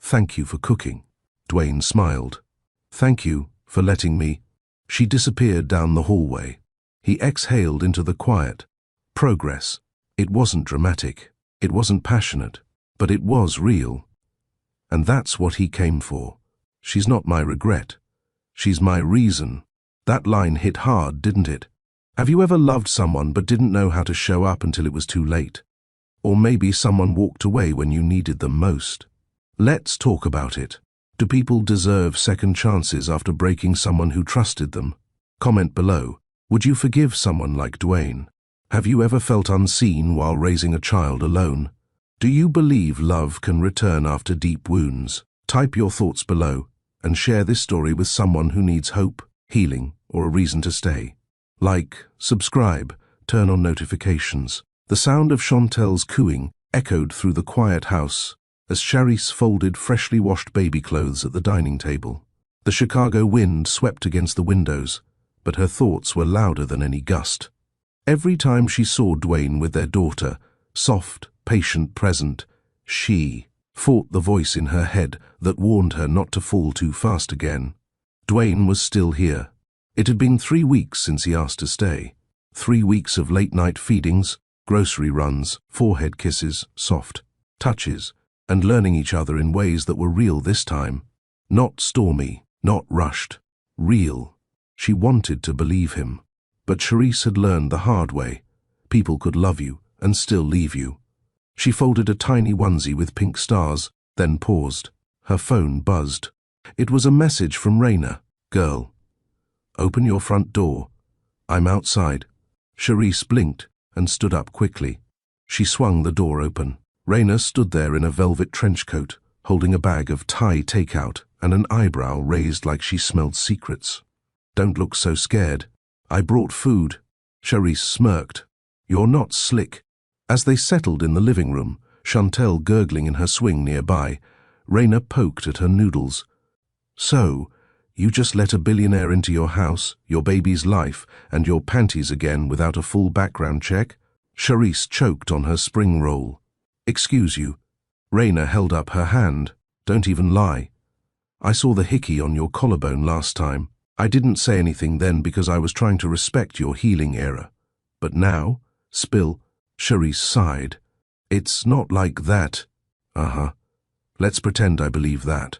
thank you for cooking. Dwayne smiled. Thank you for letting me. She disappeared down the hallway. He exhaled into the quiet. Progress. It wasn't dramatic. It wasn't passionate. But it was real. And that's what he came for. She's not my regret. She's my reason. That line hit hard, didn't it? Have you ever loved someone but didn't know how to show up until it was too late? Or maybe someone walked away when you needed them most? Let's talk about it. Do people deserve second chances after breaking someone who trusted them? Comment below. Would you forgive someone like Dwayne? Have you ever felt unseen while raising a child alone? Do you believe love can return after deep wounds? Type your thoughts below and share this story with someone who needs hope, healing, or a reason to stay. Like, subscribe, turn on notifications. The sound of Chantel's cooing echoed through the quiet house as Charisse folded freshly washed baby clothes at the dining table. The Chicago wind swept against the windows, but her thoughts were louder than any gust. Every time she saw Dwayne with their daughter, soft, patient, present, she fought the voice in her head that warned her not to fall too fast again. Dwayne was still here. It had been 3 weeks since he asked to stay. 3 weeks of late-night feedings, grocery runs, forehead kisses, soft touches, and learning each other in ways that were real this time. Not stormy, not rushed. Real. She wanted to believe him. But Charisse had learned the hard way. People could love you and still leave you. She folded a tiny onesie with pink stars, then paused. Her phone buzzed. It was a message from Raina. Girl, open your front door. I'm outside. Charisse blinked and stood up quickly. She swung the door open. Raina stood there in a velvet trench coat, holding a bag of Thai takeout and an eyebrow raised like she smelled secrets. Don't look so scared. I brought food. Charisse smirked. You're not slick. As they settled in the living room, Chantel gurgling in her swing nearby, Raina poked at her noodles. So, you just let a billionaire into your house, your baby's life, and your panties again without a full background check? Charisse choked on her spring roll. Excuse you. Raina held up her hand. Don't even lie. I saw the hickey on your collarbone last time. I didn't say anything then because I was trying to respect your healing era. But now, spill. Charisse sighed. It's not like that. Uh-huh. Let's pretend I believe that.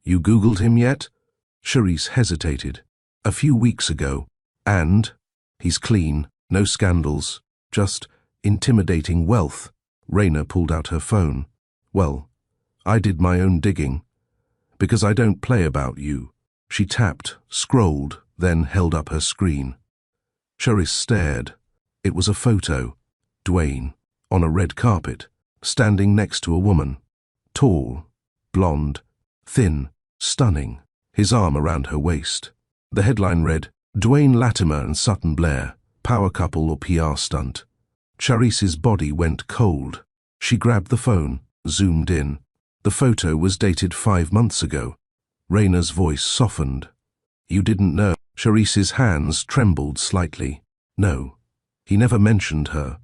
You Googled him yet? Charisse hesitated. A few weeks ago. And? He's clean. No scandals. Just intimidating wealth. Raina pulled out her phone. Well, I did my own digging. Because I don't play about you. She tapped, scrolled, then held up her screen. Charisse stared. It was a photo. Dwayne, on a red carpet, standing next to a woman. Tall, blonde, thin, stunning, his arm around her waist. The headline read, Dwayne Latimer and Sutton Blair, power couple or PR stunt. Charisse's body went cold. She grabbed the phone, zoomed in. The photo was dated 5 months ago. Raina's voice softened. You didn't know. Charisse's hands trembled slightly. No, he never mentioned her.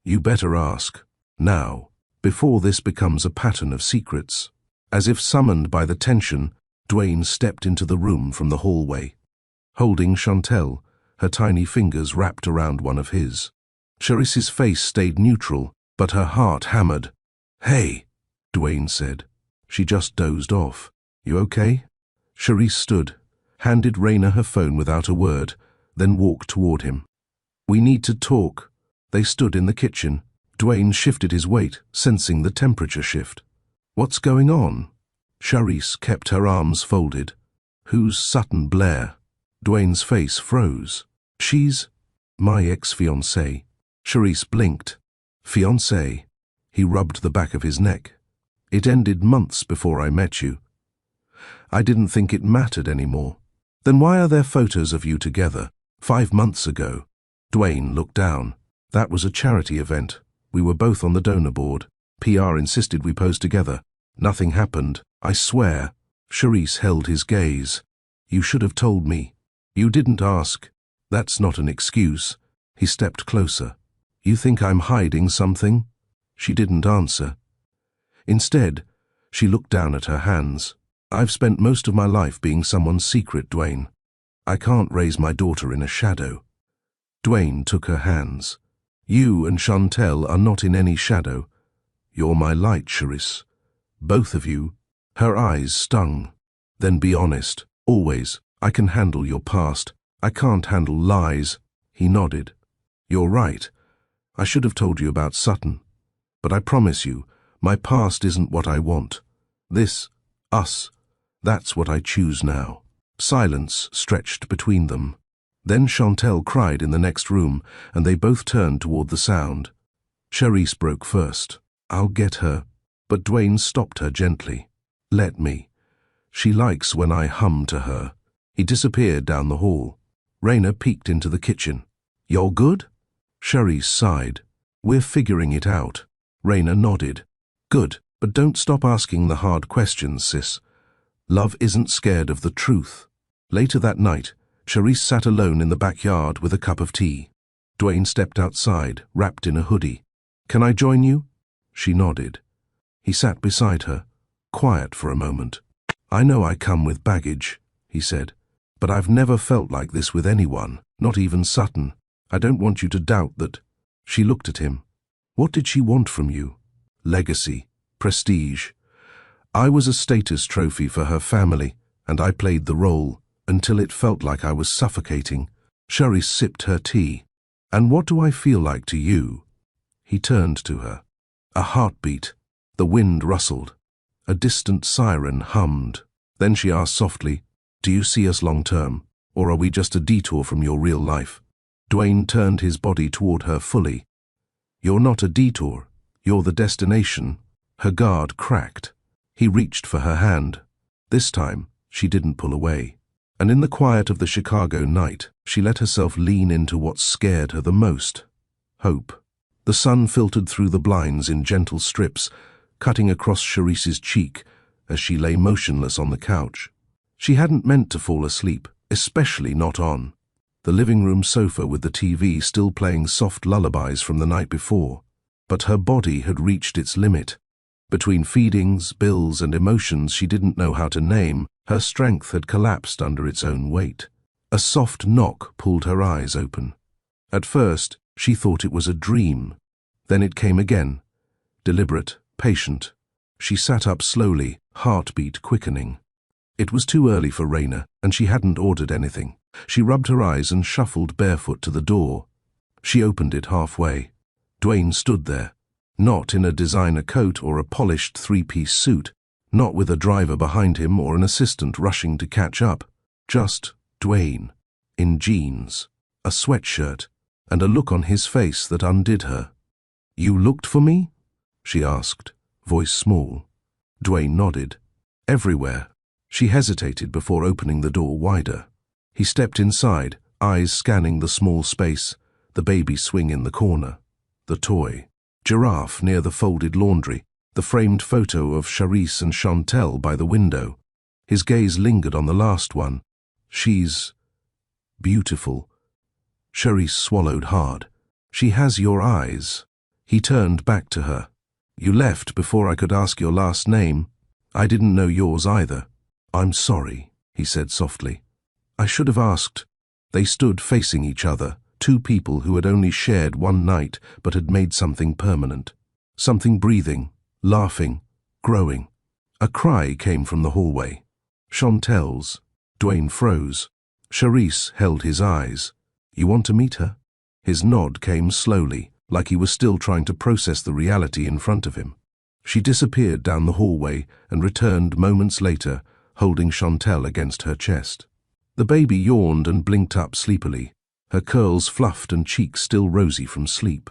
You better ask. Now, before this becomes a pattern of secrets. As if summoned by the tension, Dwayne stepped into the room from the hallway. Holding Chantel, her tiny fingers wrapped around one of his. Charisse's face stayed neutral, but her heart hammered. Hey, Dwayne said. She just dozed off. You okay? Charisse stood, handed Raina her phone without a word, then walked toward him. "We need to talk." They stood in the kitchen. Dwayne shifted his weight, sensing the temperature shift. "What's going on?" Charisse kept her arms folded. "Who's Sutton Blair?" Dwayne's face froze. "She's my ex-fiancée." Charisse blinked. "Fiancée?" He rubbed the back of his neck. "It ended months before I met you. I didn't think it mattered anymore." "Then why are there photos of you together? 5 months ago." Dwayne looked down. "That was a charity event. We were both on the donor board. PR insisted we pose together. Nothing happened, I swear." Charisse held his gaze. "You should have told me." "You didn't ask." "That's not an excuse." He stepped closer. "You think I'm hiding something?" She didn't answer. Instead, she looked down at her hands. "I've spent most of my life being someone's secret, Dwayne. I can't raise my daughter in a shadow." Dwayne took her hands. "You and Chantel are not in any shadow. You're my light, Charisse. Both of you." Her eyes stung. "Then be honest. Always. I can handle your past. I can't handle lies." He nodded. "You're right. I should have told you about Sutton. But I promise you, my past isn't what I want. This, us, that's what I choose now." Silence stretched between them. Then Chantel cried in the next room, and they both turned toward the sound. Charisse broke first. "I'll get her." But Dwayne stopped her gently. "Let me. She likes when I hum to her." He disappeared down the hall. Raina peeked into the kitchen. "You're good?" Charisse sighed. "We're figuring it out." Raina nodded. "Good, but don't stop asking the hard questions, sis. Love isn't scared of the truth." Later that night, Charisse sat alone in the backyard with a cup of tea. Dwayne stepped outside, wrapped in a hoodie. "Can I join you?" She nodded. He sat beside her, quiet for a moment. "I know I come with baggage," he said, "but I've never felt like this with anyone, not even Sutton. I don't want you to doubt that." She looked at him. "What did she want from you?" "Legacy, prestige. I was a status trophy for her family, and I played the role until it felt like I was suffocating." Charisse sipped her tea. "And what do I feel like to you?" He turned to her. A heartbeat. The wind rustled. A distant siren hummed. Then she asked softly, "Do you see us long-term, or are we just a detour from your real life?" Dwayne turned his body toward her fully. "You're not a detour. You're the destination." Her guard cracked. He reached for her hand. This time, she didn't pull away. And in the quiet of the Chicago night, she let herself lean into what scared her the most: hope. The sun filtered through the blinds in gentle strips, cutting across Charisse's cheek as she lay motionless on the couch. She hadn't meant to fall asleep, especially not on the living room sofa with the TV still playing soft lullabies from the night before. But her body had reached its limit. Between feedings, bills, and emotions she didn't know how to name, her strength had collapsed under its own weight. A soft knock pulled her eyes open. At first, she thought it was a dream. Then it came again, deliberate, patient. She sat up slowly, heartbeat quickening. It was too early for Raina, and she hadn't ordered anything. She rubbed her eyes and shuffled barefoot to the door. She opened it halfway. Dwayne stood there, not in a designer coat or a polished three-piece suit, not with a driver behind him or an assistant rushing to catch up. Just Dwayne, in jeans, a sweatshirt, and a look on his face that undid her. "You looked for me?" she asked, voice small. Dwayne nodded. "Everywhere." She hesitated before opening the door wider. He stepped inside, eyes scanning the small space, the baby swing in the corner, the toy, giraffe near the folded laundry, the framed photo of Charisse and Chantel by the window. His gaze lingered on the last one. "She's beautiful." Charisse swallowed hard. "She has your eyes." He turned back to her. "You left before I could ask your last name. I didn't know yours either." "I'm sorry," he said softly. "I should have asked." They stood facing each other, two people who had only shared one night but had made something permanent. Something breathing, laughing, growing. A cry came from the hallway. Chantel's. Dwayne froze. Charisse held his eyes. You want to meet her? His nod came slowly, like he was still trying to process the reality in front of him. She disappeared down the hallway and returned moments later, holding Chantel against her chest. The baby yawned and blinked up sleepily, her curls fluffed and cheeks still rosy from sleep.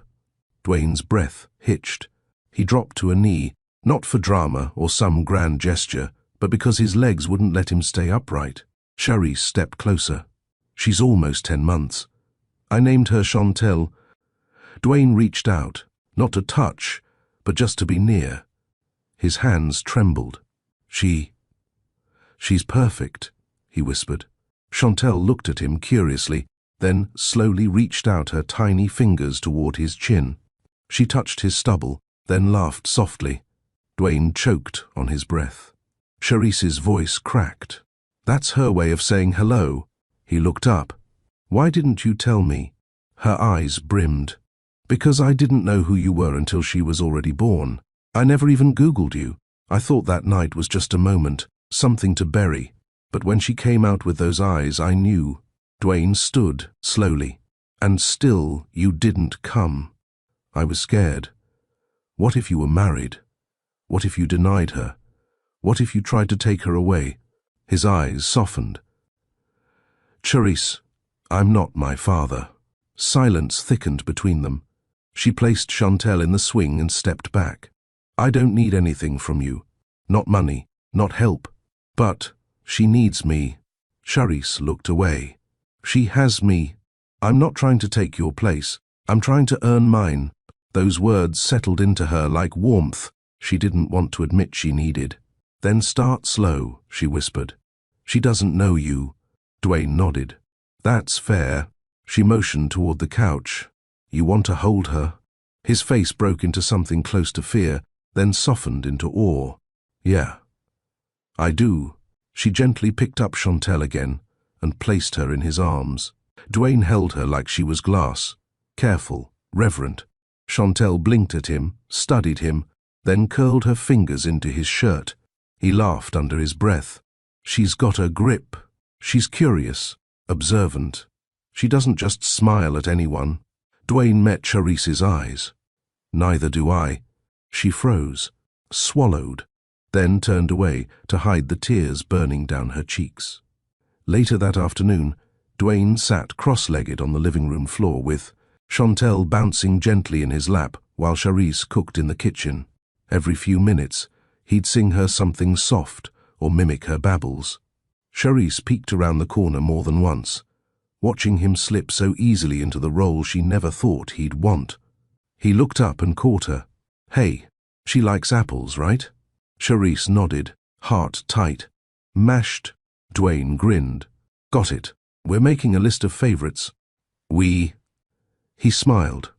Dwayne's breath hitched. He dropped to a knee, not for drama or some grand gesture, but because his legs wouldn't let him stay upright. Charisse stepped closer. She's almost 10 months. I named her Chantel. Dwayne reached out, not to touch, but just to be near. His hands trembled. She's perfect, he whispered. Chantel looked at him curiously, then slowly reached out her tiny fingers toward his chin. She touched his stubble, then laughed softly. Dwayne choked on his breath. Charisse's voice cracked. That's her way of saying hello. He looked up. Why didn't you tell me? Her eyes brimmed. Because I didn't know who you were until she was already born. I never even Googled you. I thought that night was just a moment, something to bury. But when she came out with those eyes, I knew. Dwayne stood slowly. And still you didn't come. I was scared. What if you were married? What if you denied her? What if you tried to take her away? His eyes softened. Charisse, I'm not my father. Silence thickened between them. She placed Chantel in the swing and stepped back. I don't need anything from you. Not money, not help. But she needs me. Charisse looked away. She has me. I'm not trying to take your place. I'm trying to earn mine. Those words settled into her like warmth she didn't want to admit she needed. Then start slow, she whispered. She doesn't know you. Dwayne nodded. That's fair. She motioned toward the couch. You want to hold her? His face broke into something close to fear, then softened into awe. Yeah. I do. She gently picked up Chantel again and placed her in his arms. Dwayne held her like she was glass, careful, reverent. Chantel blinked at him, studied him, then curled her fingers into his shirt. He laughed under his breath. She's got a grip. She's curious, observant. She doesn't just smile at anyone. Dwayne met Charisse's eyes. Neither do I. She froze, swallowed, then turned away to hide the tears burning down her cheeks. Later that afternoon, Dwayne sat cross-legged on the living room floor with Chantel bouncing gently in his lap while Charisse cooked in the kitchen. Every few minutes, he'd sing her something soft or mimic her babbles. Charisse peeked around the corner more than once, watching him slip so easily into the role she never thought he'd want. He looked up and caught her. Hey, she likes apples, right? Charisse nodded, heart tight. Mashed. Dwayne grinned. Got it. We're making a list of favorites. He smiled.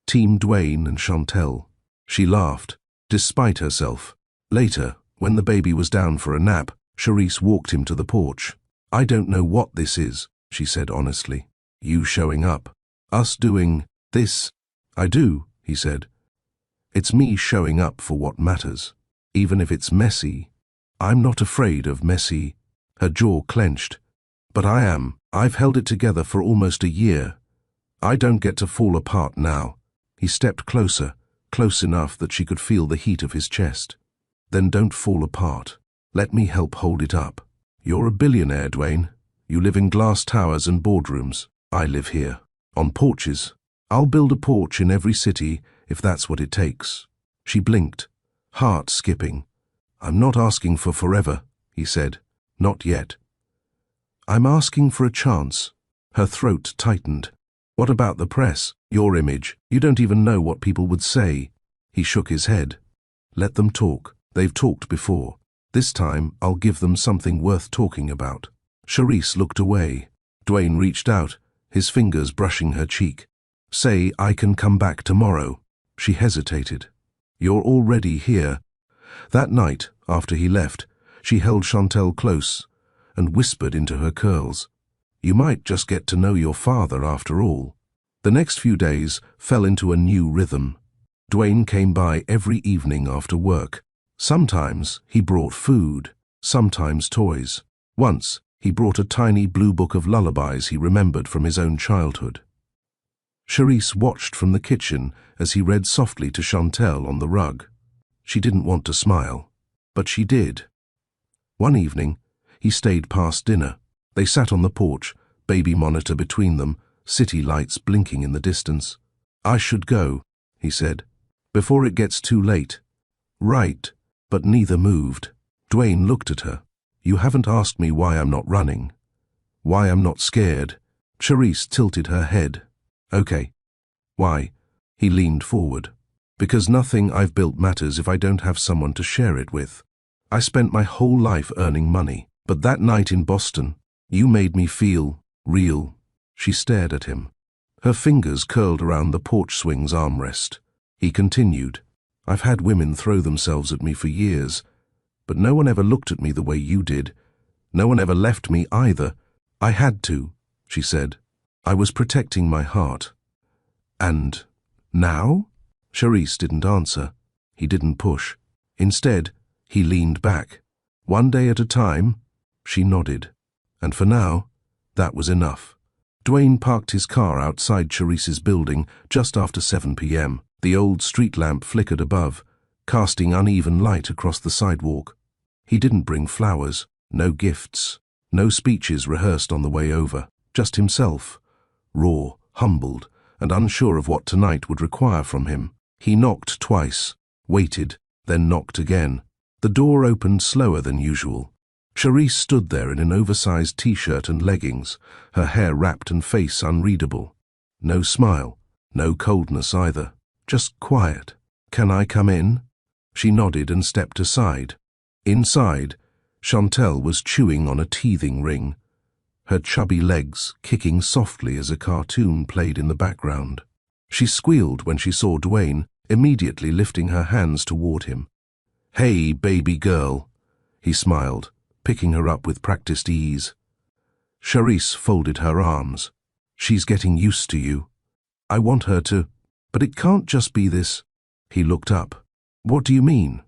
Team Dwayne and Chantel. She laughed, despite herself. Later, when the baby was down for a nap, Charisse walked him to the porch. I don't know what this is, she said honestly. You showing up. Us doing this. I do, he said. It's me showing up for what matters. Even if it's messy. I'm not afraid of messy. Her jaw clenched. But I am. I've held it together for almost a year. I don't get to fall apart now. He stepped closer, close enough that she could feel the heat of his chest. Then don't fall apart. Let me help hold it up. You're a billionaire, Dwayne. You live in glass towers and boardrooms. I live here. On porches. I'll build a porch in every city if that's what it takes. She blinked, heart skipping. I'm not asking for forever, he said. Not yet. I'm asking for a chance. Her throat tightened. What about the press? Your image? You don't even know what people would say. He shook his head. Let them talk. They've talked before. This time, I'll give them something worth talking about. Charisse looked away. Dwayne reached out, his fingers brushing her cheek. Say I can come back tomorrow. She hesitated. You're already here. That night, after he left, she held Chantel close and whispered into her curls. You might just get to know your father after all. The next few days fell into a new rhythm. Dwayne came by every evening after work. Sometimes he brought food, sometimes toys. Once He brought a tiny blue book of lullabies he remembered from his own childhood. Charisse watched from the kitchen as he read softly to Chantel on the rug. She didn't want to smile, but she did. One evening, he stayed past dinner. They sat on the porch, baby monitor between them, city lights blinking in the distance. "I should go," he said, "before it gets too late." "Right," but neither moved. Dwayne looked at her. "You haven't asked me why I'm not running. Why I'm not scared." Charisse tilted her head. "Okay. Why?" He leaned forward. "Because nothing I've built matters if I don't have someone to share it with. I spent my whole life earning money, but that night in Boston, you made me feel real." She stared at him. Her fingers curled around the porch swing's armrest. He continued, "I've had women throw themselves at me for years, but no one ever looked at me the way you did. No one ever left me either. I had to," she said. "I was protecting my heart." "And now?" Charisse didn't answer. He didn't push. Instead, he leaned back. "One day at a time?" She nodded. And for now, that was enough. Dwayne parked his car outside Charisse's building just after 7 p.m. The old street lamp flickered above, casting uneven light across the sidewalk. He didn't bring flowers, no gifts, no speeches rehearsed on the way over, just himself, raw, humbled, and unsure of what tonight would require from him. He knocked twice, waited, then knocked again. The door opened slower than usual. Charisse stood there in an oversized t-shirt and leggings, her hair wrapped and face unreadable. No smile, no coldness either, just quiet. "Can I come in?" She nodded and stepped aside. Inside, Chantel was chewing on a teething ring, her chubby legs kicking softly as a cartoon played in the background. She squealed when she saw Dwayne, immediately lifting her hands toward him. "Hey, baby girl," he smiled, picking her up with practiced ease. Charisse folded her arms. "She's getting used to you. I want her to, but it can't just be this." He looked up. "What do you mean?"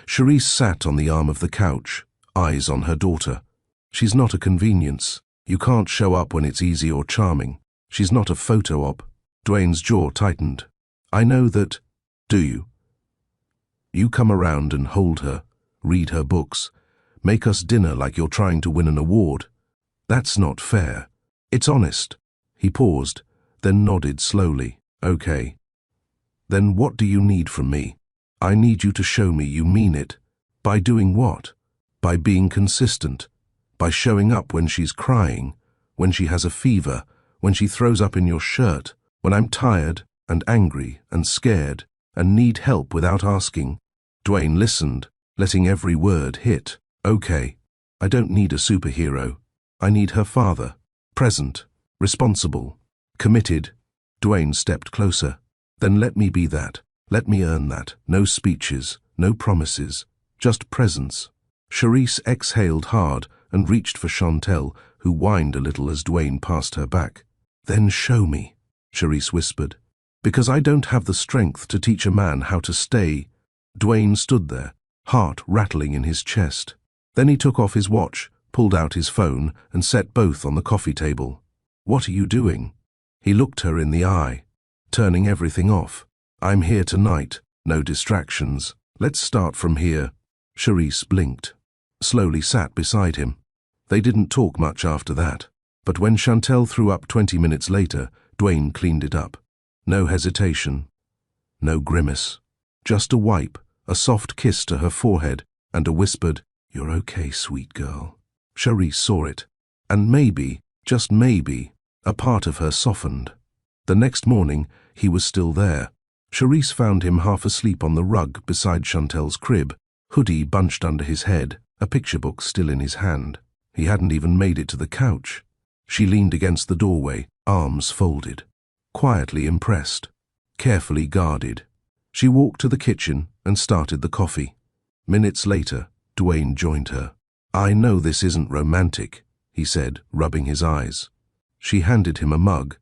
Charisse sat on the arm of the couch, eyes on her daughter. "She's not a convenience. You can't show up when it's easy or charming. She's not a photo op." Dwayne's jaw tightened. "I know that. Do you? You come around and hold her, read her books, make us dinner like you're trying to win an award. That's not fair. It's honest." He paused, then nodded slowly. "Okay. Then what do you need from me?" "I need you to show me you mean it." "By doing what?" "By being consistent. By showing up when she's crying, when she has a fever, when she throws up in your shirt, when I'm tired and angry and scared and need help without asking." Dwayne listened, letting every word hit. "Okay. I don't need a superhero. I need her father. Present, responsible, committed." Dwayne stepped closer. "Then let me be that. Let me earn that. No speeches, no promises, just presence." Charisse exhaled hard and reached for Chantel, who whined a little as Dwayne passed her back. "Then show me," Charisse whispered. "Because I don't have the strength to teach a man how to stay." Dwayne stood there, heart rattling in his chest. Then he took off his watch, pulled out his phone, and set both on the coffee table. "What are you doing?" He looked her in the eye, turning everything off. "I'm here tonight. No distractions. Let's start from here." Charisse blinked, slowly sat beside him. They didn't talk much after that, but when Chantel threw up 20 minutes later, Dwayne cleaned it up. No hesitation, no grimace, just a wipe, a soft kiss to her forehead, and a whispered, "You're okay, sweet girl." Charisse saw it, and maybe, just maybe, a part of her softened. The next morning, he was still there. Charisse found him half asleep on the rug beside Chantel's crib, hoodie bunched under his head, a picture book still in his hand. He hadn't even made it to the couch. She leaned against the doorway, arms folded, quietly impressed, carefully guarded. She walked to the kitchen and started the coffee. Minutes later, Dwayne joined her. "I know this isn't romantic," he said, rubbing his eyes. She handed him a mug.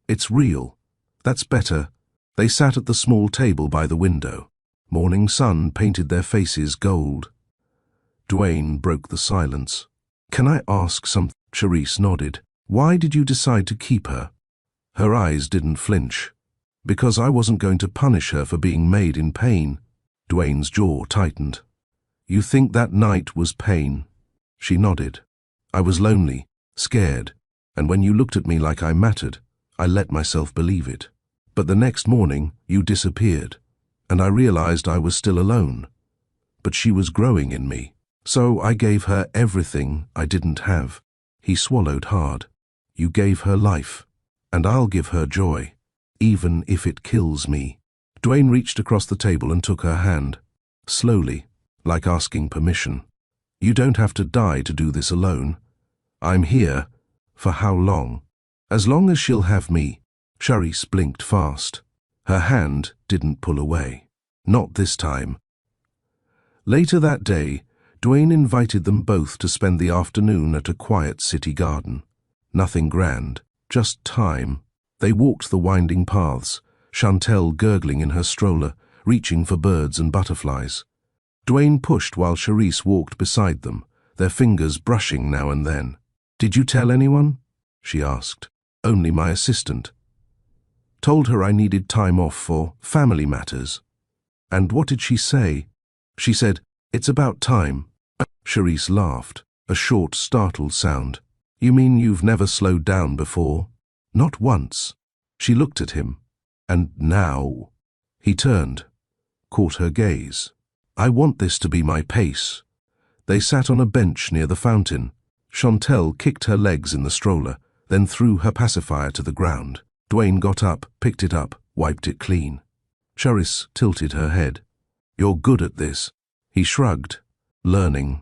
"It's real. That's better." They sat at the small table by the window. Morning sun painted their faces gold. Dwayne broke the silence. "Can I ask something?" Charisse nodded. Why did you decide to keep her? Her eyes didn't flinch. Because I wasn't going to punish her for being made in pain. Dwayne's jaw tightened. You think that night was pain? She nodded. I was lonely, scared, and when you looked at me like I mattered, I let myself believe it. But the next morning, you disappeared, and I realized I was still alone. But she was growing in me, so I gave her everything I didn't have. He swallowed hard. You gave her life, and I'll give her joy, even if it kills me. Dwayne reached across the table and took her hand, slowly, like asking permission. You don't have to die to do this alone. I'm here. For how long? As long as she'll have me. Charisse blinked fast. Her hand didn't pull away. Not this time. Later that day, Dwayne invited them both to spend the afternoon at a quiet city garden. Nothing grand, just time. They walked the winding paths, Chantel gurgling in her stroller, reaching for birds and butterflies. Dwayne pushed while Charisse walked beside them, their fingers brushing now and then. Did you tell anyone? She asked. Only my assistant. Told her I needed time off for family matters. And what did she say? She said, it's about time. Charisse laughed, a short, startled sound. You mean you've never slowed down before? Not once. She looked at him. And now? He turned, caught her gaze. I want this to be my pace. They sat on a bench near the fountain. Chantel kicked her legs in the stroller, then threw her pacifier to the ground. Dwayne got up, picked it up, wiped it clean. Charisse tilted her head. You're good at this. He shrugged. Learning.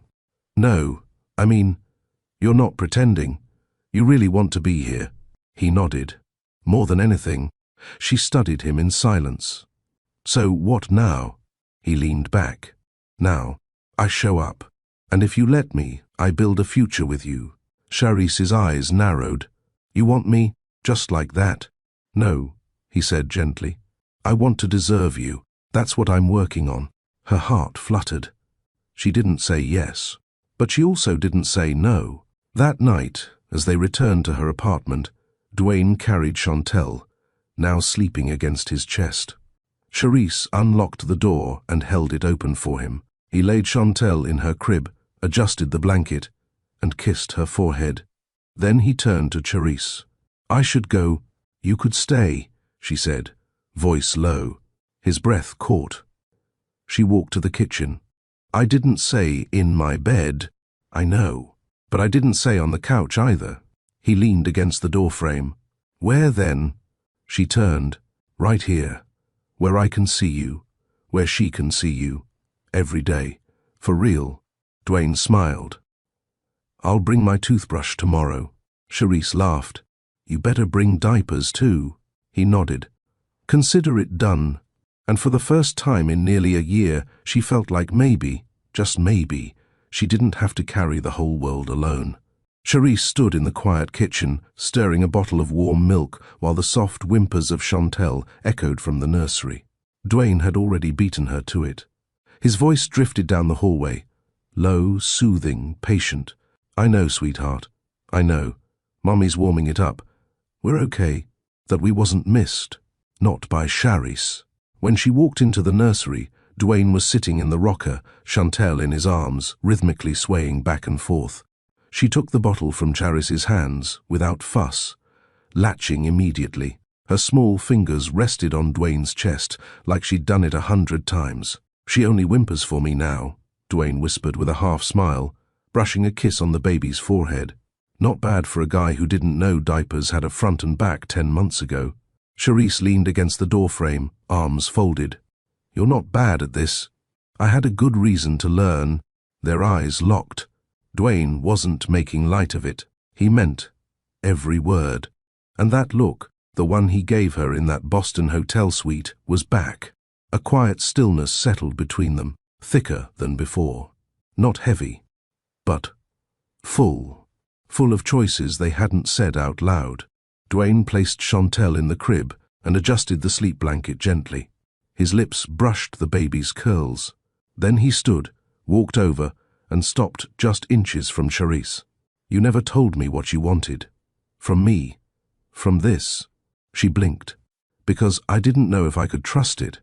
No, I mean, you're not pretending. You really want to be here. He nodded. More than anything, she studied him in silence. So what now? He leaned back. Now, I show up. And if you let me, I build a future with you. Charisse's eyes narrowed. You want me just like that? No, he said gently. I want to deserve you. That's what I'm working on. Her heart fluttered. She didn't say yes, but she also didn't say no. That night, as they returned to her apartment, Dwayne carried Chantel, now sleeping against his chest. Charisse unlocked the door and held it open for him. He laid Chantel in her crib, adjusted the blanket, and kissed her forehead. Then he turned to Charisse. I should go. You could stay, she said, voice low. His breath caught. She walked to the kitchen. I didn't say in my bed. I know. But I didn't say on the couch either. He leaned against the doorframe. Where then? She turned. Right here. Where I can see you. Where she can see you. Every day. For real. Dwayne smiled. I'll bring my toothbrush tomorrow. Charisse laughed. You better bring diapers too. He nodded. Consider it done. And for the first time in nearly a year, she felt like maybe, just maybe, she didn't have to carry the whole world alone. Charisse stood in the quiet kitchen, stirring a bottle of warm milk while the soft whimpers of Chantel echoed from the nursery. Dwayne had already beaten her to it. His voice drifted down the hallway. Low, soothing, patient. I know, sweetheart. I know. Mommy's warming it up. We're okay. That we wasn't missed. Not by Charisse. When she walked into the nursery, Dwayne was sitting in the rocker, Chantel in his arms, rhythmically swaying back and forth. She took the bottle from Charisse's hands, without fuss, latching immediately. Her small fingers rested on Dwayne's chest, like she'd done it 100 times. She only whimpers for me now, Dwayne whispered with a half-smile, brushing a kiss on the baby's forehead. Not bad for a guy who didn't know diapers had a front and back 10 months ago. Charisse leaned against the doorframe, arms folded. You're not bad at this. I had a good reason to learn. Their eyes locked. Dwayne wasn't making light of it. He meant every word. And that look, the one he gave her in that Boston hotel suite, was back. A quiet stillness settled between them, thicker than before. Not heavy, but full. Full of choices they hadn't said out loud. Dwayne placed Chantel in the crib and adjusted the sleep blanket gently. His lips brushed the baby's curls. Then he stood, walked over, and stopped just inches from Charisse. You never told me what you wanted. From me. From this. She blinked. Because I didn't know if I could trust it.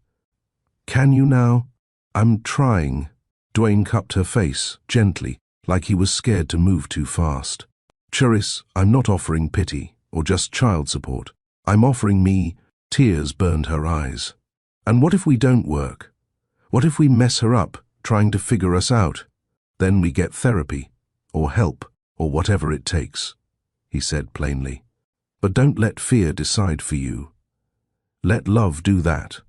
Can you now? I'm trying. Dwayne cupped her face, gently, like he was scared to move too fast. Charisse, I'm not offering pity, or just child support. I'm offering me. Tears burned her eyes. And what if we don't work? What if we mess her up, trying to figure us out? Then we get therapy, or help, or whatever it takes, he said plainly. But don't let fear decide for you. Let love do that.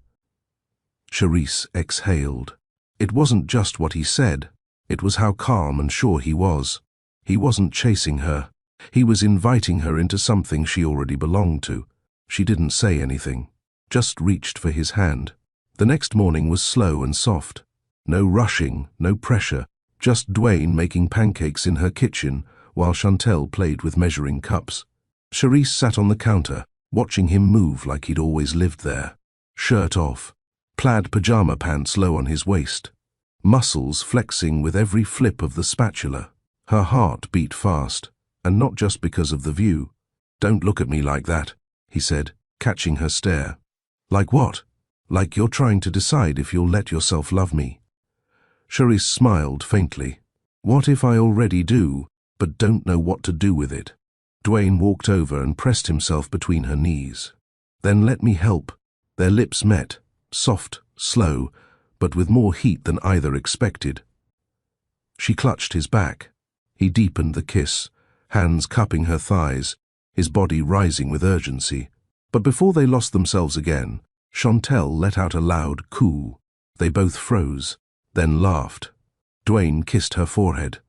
Charisse exhaled. It wasn't just what he said, it was how calm and sure he was. He wasn't chasing her. He was inviting her into something she already belonged to. She didn't say anything, just reached for his hand. The next morning was slow and soft. No rushing, no pressure, just Dwayne making pancakes in her kitchen while Chantel played with measuring cups. Charisse sat on the counter, watching him move like he'd always lived there. Shirt off, plaid pajama pants low on his waist, muscles flexing with every flip of the spatula. Her heart beat fast, and not just because of the view. Don't look at me like that, he said, catching her stare. Like what? Like you're trying to decide if you'll let yourself love me. Charisse smiled faintly. What if I already do, but don't know what to do with it? Dwayne walked over and pressed himself between her knees. Then let me help. Their lips met, soft, slow, but with more heat than either expected. She clutched his back. He deepened the kiss, hands cupping her thighs, his body rising with urgency. But before they lost themselves again, Chantel let out a loud coo. They both froze, then laughed. Dwayne kissed her forehead.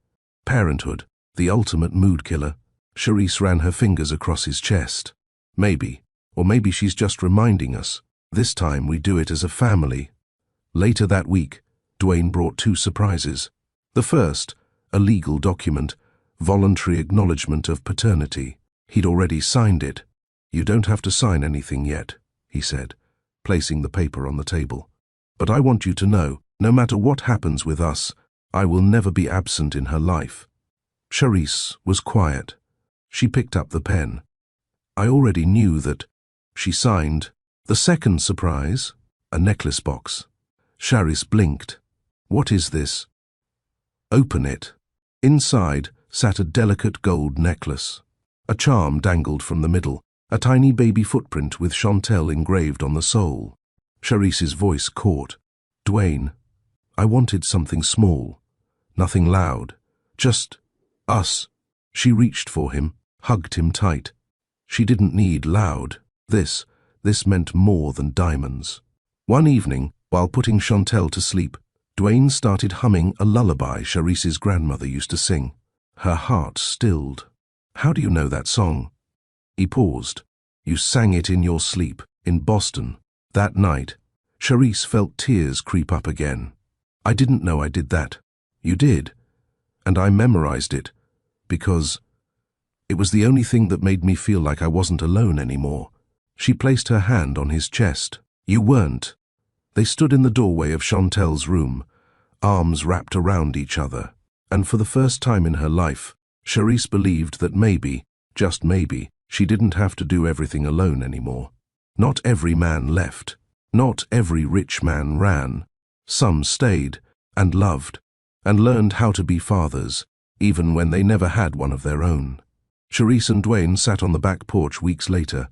Parenthood, the ultimate mood killer. Charisse ran her fingers across his chest. Maybe, or maybe she's just reminding us. This time we do it as a family. Later that week, Dwayne brought 2 surprises. The first, a legal document, voluntary acknowledgement of paternity. He'd already signed it. You don't have to sign anything yet, he said, placing the paper on the table. But I want you to know, no matter what happens with us, I will never be absent in her life. Charisse was quiet. She picked up the pen. I already knew that. She signed. The second surprise, a necklace box. Charisse blinked. What is this? Open it. Inside sat a delicate gold necklace. A charm dangled from the middle, a tiny baby footprint with Chantel engraved on the sole. Charisse's voice caught. Dwayne, I wanted something small, nothing loud, just us. She reached for him, hugged him tight. She didn't need loud. This meant more than diamonds. One evening, while putting Chantel to sleep, Dwayne started humming a lullaby Charisse's grandmother used to sing. Her heart stilled. How do you know that song? He paused. You sang it in your sleep, in Boston. That night, Charisse felt tears creep up again. I didn't know I did that. You did. And I memorized it, because it was the only thing that made me feel like I wasn't alone anymore. She placed her hand on his chest. You weren't. They stood in the doorway of Chantel's room, arms wrapped around each other. And for the first time in her life, Charisse believed that maybe, just maybe, she didn't have to do everything alone anymore. Not every man left. Not every rich man ran. Some stayed, and loved, and learned how to be fathers, even when they never had one of their own. Charisse and Dwayne sat on the back porch weeks later,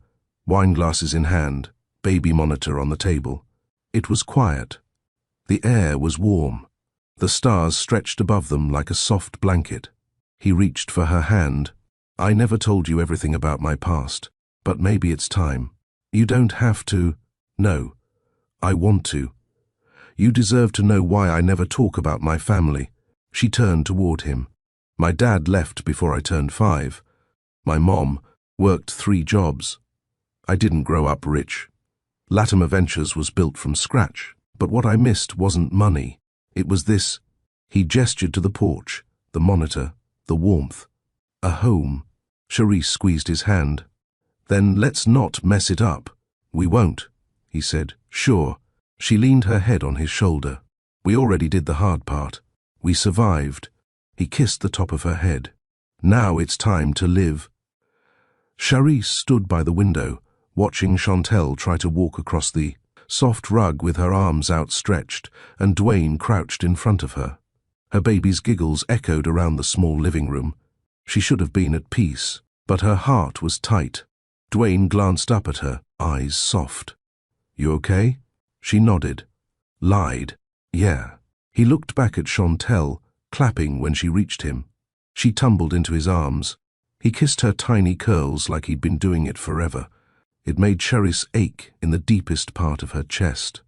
wine glasses in hand, baby monitor on the table. It was quiet. The air was warm. The stars stretched above them like a soft blanket. He reached for her hand. I never told you everything about my past, but maybe it's time. You don't have to. No, I want to. You deserve to know why I never talk about my family. She turned toward him. My dad left before I turned 5. My mom worked 3 jobs. I didn't grow up rich. Latimer Ventures was built from scratch, but what I missed wasn't money. It was this. He gestured to the porch, the monitor, the warmth. A home. Charisse squeezed his hand. Then let's not mess it up. We won't, he said. Sure. She leaned her head on his shoulder. We already did the hard part. We survived. He kissed the top of her head. Now it's time to live. Charisse stood by the window, watching Chantel try to walk across the soft rug with her arms outstretched, and Dwayne crouched in front of her. Her baby's giggles echoed around the small living room. She should have been at peace, but her heart was tight. Dwayne glanced up at her, eyes soft. "You okay?" She nodded. Lied. "Yeah." He looked back at Chantel, clapping when she reached him. She tumbled into his arms. He kissed her tiny curls like he'd been doing it forever. It made Charisse ache in the deepest part of her chest.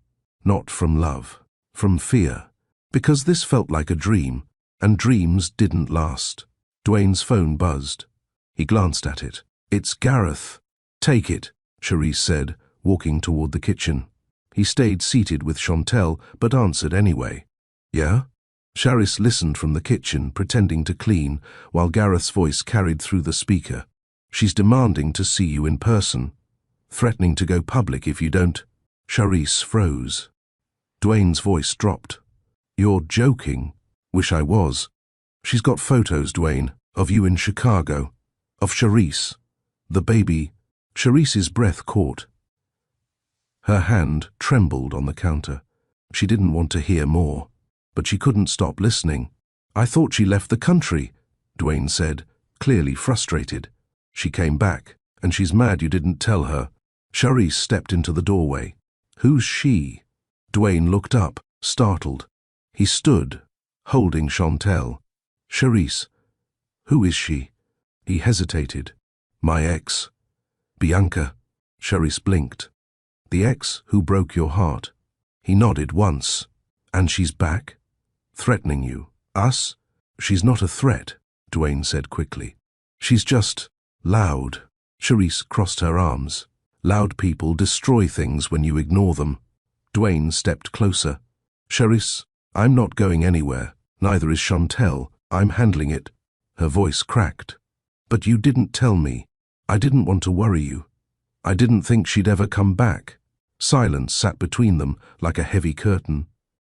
Not from love, from fear. Because this felt like a dream, and dreams didn't last. Dwayne's phone buzzed. He glanced at it. "It's Gareth." "Take it," Charisse said, walking toward the kitchen. He stayed seated with Chantel, but answered anyway. "Yeah?" Charisse listened from the kitchen, pretending to clean, while Gareth's voice carried through the speaker. "She's demanding to see you in person. Threatening to go public if you don't." Charisse froze. Dwayne's voice dropped. "You're joking." "Wish I was." "She's got photos, Dwayne, of you in Chicago. Of Charisse. The baby." Charisse's breath caught. Her hand trembled on the counter. She didn't want to hear more, but she couldn't stop listening. "I thought she left the country," Dwayne said, clearly frustrated. "She came back, and she's mad you didn't tell her." Charisse stepped into the doorway. "Who's she?" Dwayne looked up, startled. He stood, holding Chantel. "Charisse, who is she?" He hesitated. "My ex. Bianca." Charisse blinked. "The ex who broke your heart." He nodded once. "And she's back? Threatening you? Us?" "She's not a threat," Dwayne said quickly. "She's just loud." Charisse crossed her arms. "Loud people destroy things when you ignore them." Dwayne stepped closer. "Charisse, I'm not going anywhere. Neither is Chantel. I'm handling it." Her voice cracked. "But you didn't tell me. I didn't want to worry you. I didn't think she'd ever come back." Silence sat between them like a heavy curtain.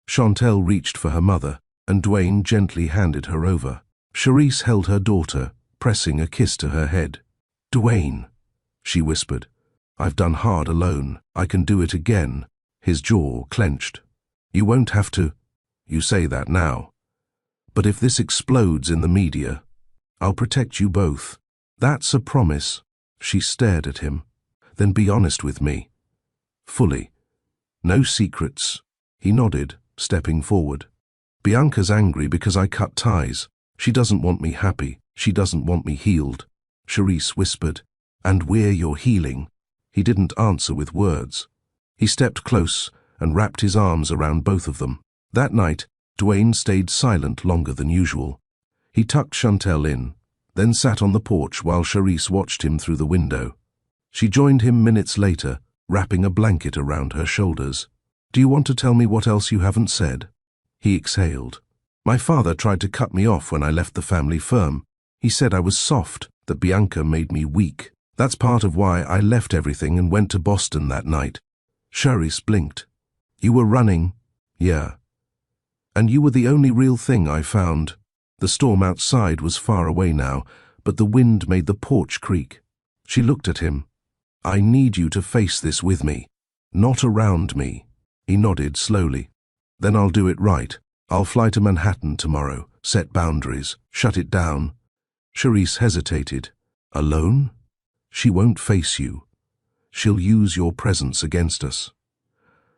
Chantel reached for her mother, and Dwayne gently handed her over. Charisse held her daughter, pressing a kiss to her head. "Dwayne," she whispered, "I've done hard alone. I can do it again." His jaw clenched. "You won't have to." "You say that now. But if this explodes in the media, I'll protect you both." "That's a promise." She stared at him. "Then be honest with me. Fully. No secrets." He nodded, stepping forward. "Bianca's angry because I cut ties. She doesn't want me happy. She doesn't want me healed." Charisse whispered. "And we're your healing." He didn't answer with words. He stepped close and wrapped his arms around both of them. That night, Dwayne stayed silent longer than usual. He tucked Chantel in, then sat on the porch while Charisse watched him through the window. She joined him minutes later, wrapping a blanket around her shoulders. "Do you want to tell me what else you haven't said?" He exhaled. "My father tried to cut me off when I left the family firm. He said I was soft, that Bianca made me weak. That's part of why I left everything and went to Boston that night." Charisse blinked. "You were running?" "Yeah. And you were the only real thing I found." The storm outside was far away now, but the wind made the porch creak. She looked at him. "I need you to face this with me, not around me." He nodded slowly. "Then I'll do it right. I'll fly to Manhattan tomorrow, set boundaries, shut it down." Charisse hesitated. "Alone?" "She won't face you. She'll use your presence against us."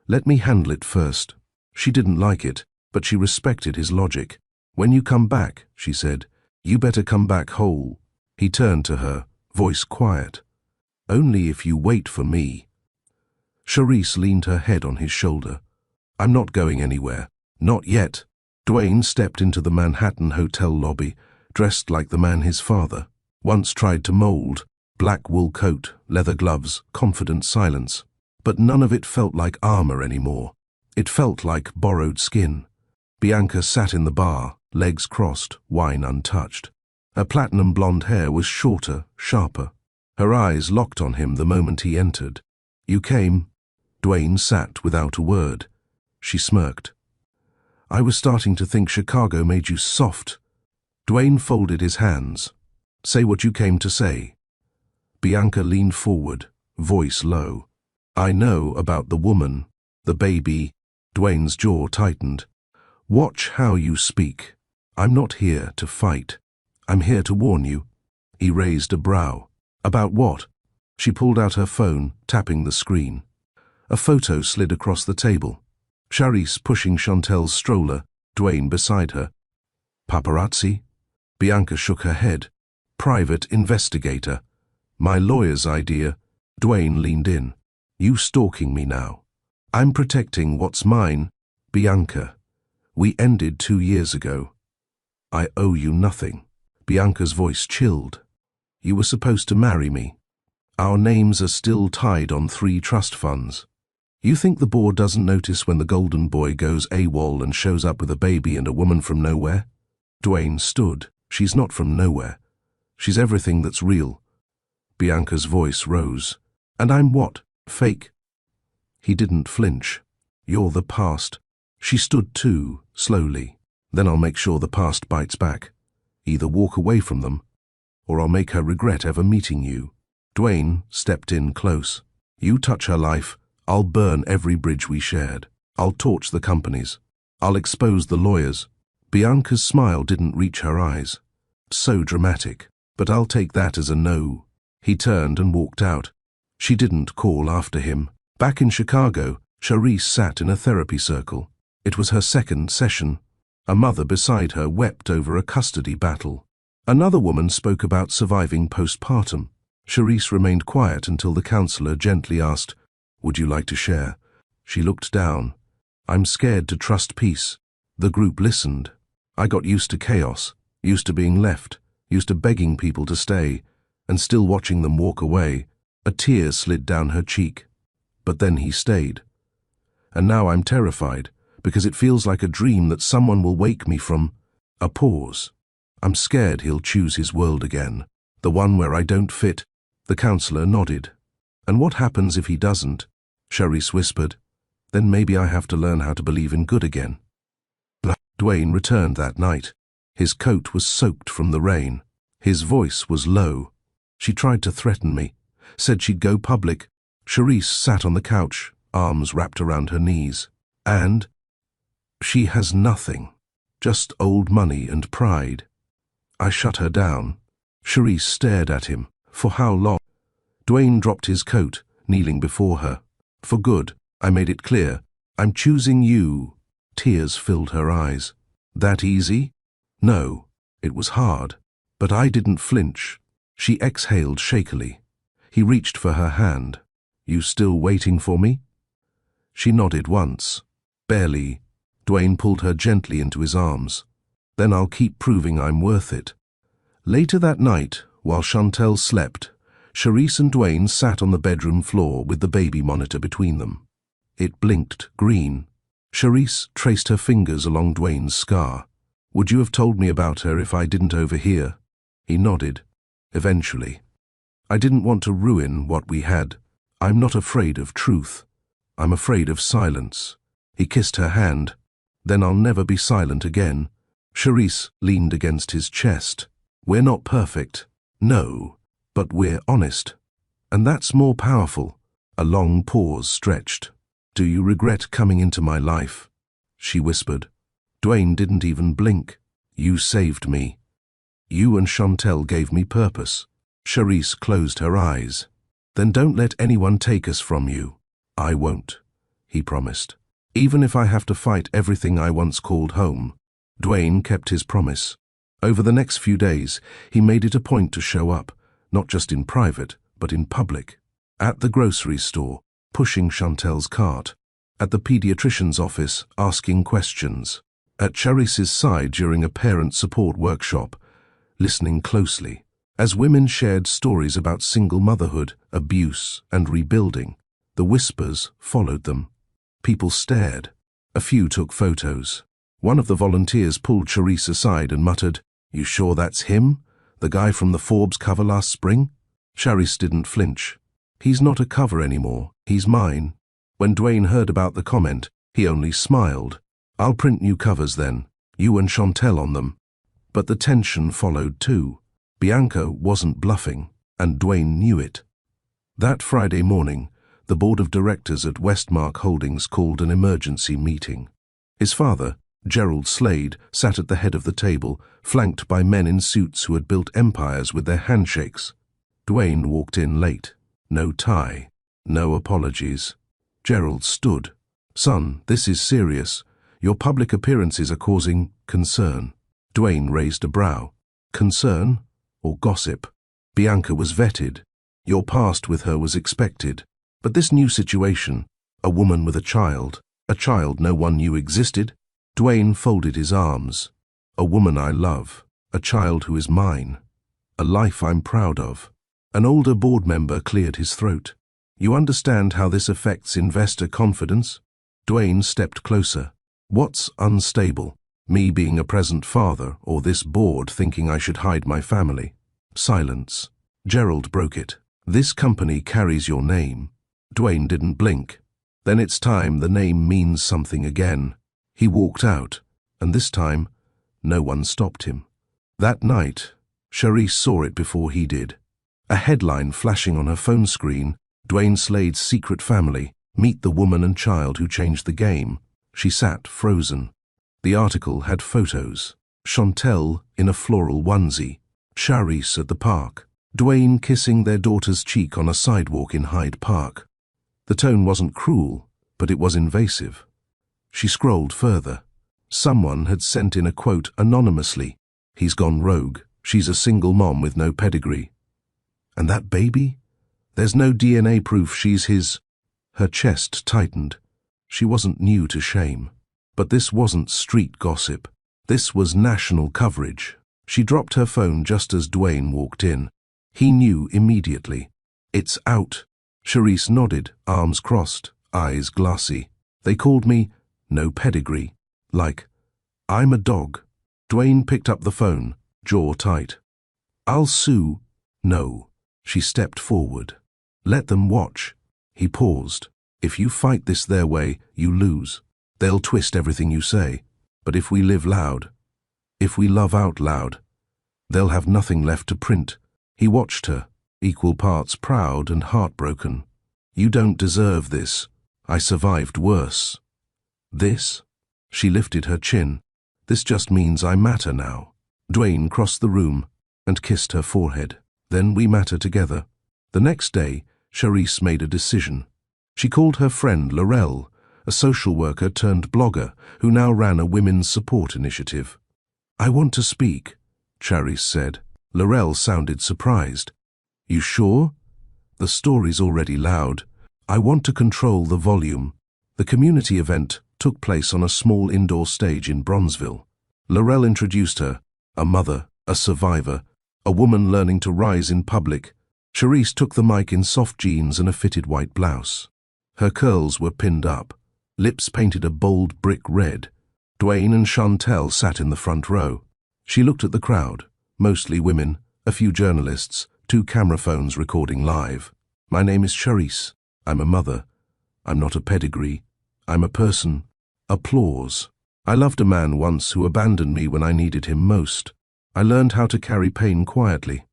"Let me handle it first." She didn't like it, but she respected his logic. "When you come back," she said, "you better come back whole." He turned to her, voice quiet. "Only if you wait for me." Charisse leaned her head on his shoulder. "I'm not going anywhere. Not yet." Dwayne stepped into the Manhattan hotel lobby, dressed like the man his father once tried to mold. Black wool coat, leather gloves, confident silence. But none of it felt like armor anymore. It felt like borrowed skin. Bianca sat in the bar, legs crossed, wine untouched. Her platinum blonde hair was shorter, sharper. Her eyes locked on him the moment he entered. "You came?" Dwayne sat without a word. She smirked. "I was starting to think Chicago made you soft." Dwayne folded his hands. Say what you came to say. Bianca leaned forward, voice low. I know about the woman, the baby. Dwayne's jaw tightened. Watch how you speak. I'm not here to fight. I'm here to warn you. He raised a brow. About what? She pulled out her phone, tapping the screen. A photo slid across the table. Charisse pushing Chantel's stroller, Dwayne beside her. Paparazzi? Bianca shook her head. Private investigator. My lawyer's idea. Dwayne leaned in. You stalking me now. I'm protecting what's mine. Bianca. We ended 2 years ago. I owe you nothing. Bianca's voice chilled. You were supposed to marry me. Our names are still tied on 3 trust funds. You think the board doesn't notice when the golden boy goes AWOL and shows up with a baby and a woman from nowhere? Dwayne stood. She's not from nowhere. She's everything that's real. Bianca's voice rose. And I'm what? Fake? He didn't flinch. You're the past. She stood too, slowly. Then I'll make sure the past bites back. Either walk away from them, or I'll make her regret ever meeting you. Dwayne stepped in close. You touch her life, I'll burn every bridge we shared. I'll torch the companies. I'll expose the lawyers. Bianca's smile didn't reach her eyes. So dramatic, but I'll take that as a no. He turned and walked out. She didn't call after him. Back in Chicago, Charisse sat in a therapy circle. It was her second session. A mother beside her wept over a custody battle. Another woman spoke about surviving postpartum. Charisse remained quiet until the counselor gently asked, Would you like to share? She looked down. I'm scared to trust peace. The group listened. I got used to chaos, used to being left, used to begging people to stay, and still watching them walk away. A tear slid down her cheek. But then he stayed. And now I'm terrified, because it feels like a dream that someone will wake me from. A pause. I'm scared he'll choose his world again, the one where I don't fit. The counselor nodded. And what happens if he doesn't? Charisse whispered. Then maybe I have to learn how to believe in good again. Dwayne returned that night. His coat was soaked from the rain. His voice was low. She tried to threaten me, said she'd go public. Charisse sat on the couch, arms wrapped around her knees. And she has nothing, just old money and pride. I shut her down. Charisse stared at him. For how long? Dwayne dropped his coat, kneeling before her. For good, I made it clear. I'm choosing you. Tears filled her eyes. That easy? No, it was hard. But I didn't flinch. She exhaled shakily. He reached for her hand. You still waiting for me? She nodded once. Barely. Dwayne pulled her gently into his arms. Then I'll keep proving I'm worth it. Later that night, while Chantel slept, Charisse and Dwayne sat on the bedroom floor with the baby monitor between them. It blinked green. Charisse traced her fingers along Dwayne's scar. Would you have told me about her if I didn't overhear? He nodded. Eventually. I didn't want to ruin what we had. I'm not afraid of truth. I'm afraid of silence. He kissed her hand. Then I'll never be silent again. Charisse leaned against his chest. We're not perfect. No, but we're honest. And that's more powerful. A long pause stretched. Do you regret coming into my life? She whispered. Dwayne didn't even blink. You saved me. You and Chantel gave me purpose. Charisse closed her eyes. Then don't let anyone take us from you. I won't, he promised. Even if I have to fight everything I once called home. Dwayne kept his promise. Over the next few days, he made it a point to show up, not just in private, but in public. At the grocery store, pushing Chantel's cart. At the pediatrician's office, asking questions. At Charisse's side during a parent support workshop, listening closely. As women shared stories about single motherhood, abuse, and rebuilding, the whispers followed them. People stared. A few took photos. One of the volunteers pulled Charisse aside and muttered, You sure that's him? The guy from the Forbes cover last spring? Charisse didn't flinch. He's not a cover anymore. He's mine. When Dwayne heard about the comment, he only smiled. I'll print new covers then. You and Chantel on them. But the tension followed too. Bianca wasn't bluffing, and Dwayne knew it. That Friday morning, the board of directors at Westmark Holdings called an emergency meeting. His father, Gerald Slade, sat at the head of the table, flanked by men in suits who had built empires with their handshakes. Dwayne walked in late. No tie, no apologies. Gerald stood. "Son, this is serious. Your public appearances are causing concern." Dwayne raised a brow. Concern or gossip? Bianca was vetted. Your past with her was expected. But this new situation, a woman with a child no one knew existed? Dwayne folded his arms. "A woman I love, a child who is mine, a life I'm proud of." An older board member cleared his throat. "You understand how this affects investor confidence?" Dwayne stepped closer. "What's unstable? Me being a present father, or this board thinking I should hide my family?" Silence. Gerald broke it. "This company carries your name." Dwayne didn't blink. "Then it's time the name means something again." He walked out, and this time, no one stopped him. That night, Charisse saw it before he did. A headline flashing on her phone screen, "Dwayne Slade's secret family, meet the woman and child who changed the game." She sat frozen. The article had photos. Chantel in a floral onesie, Charisse at the park, Dwayne kissing their daughter's cheek on a sidewalk in Hyde Park. The tone wasn't cruel, but it was invasive. She scrolled further. Someone had sent in a quote anonymously. "He's gone rogue. She's a single mom with no pedigree." "And that baby? There's no DNA proof she's his." Her chest tightened. She wasn't new to shame. But this wasn't street gossip. This was national coverage. She dropped her phone just as Dwayne walked in. He knew immediately. "It's out." Charisse nodded, arms crossed, eyes glassy. "They called me no pedigree. Like, I'm a dog." Dwayne picked up the phone, jaw tight. "I'll sue." "No." She stepped forward. "Let them watch." He paused. "If you fight this their way, you lose. They'll twist everything you say. But if we live loud, if we love out loud, they'll have nothing left to print." He watched her, equal parts proud and heartbroken. "You don't deserve this. I survived worse." "This?" She lifted her chin. "This just means I matter now." Dwayne crossed the room and kissed her forehead. "Then we matter together." The next day, Charisse made a decision. She called her friend Laurel, a social worker turned blogger who now ran a women's support initiative. "I want to speak," Charisse said. Laurel sounded surprised. "You sure? The story's already loud. I want to control the volume." The community event took place on a small indoor stage in Bronzeville. Laurel introduced her, a mother, a survivor, a woman learning to rise in public. Charisse took the mic in soft jeans and a fitted white blouse. Her curls were pinned up, lips painted a bold brick red. Dwayne and Chantel sat in the front row. She looked at the crowd, mostly women, a few journalists, 2 camera phones recording live. "My name is Charisse. I'm a mother. I'm not a pedigree. I'm a person." Applause. "I loved a man once who abandoned me when I needed him most. I learned how to carry pain quietly.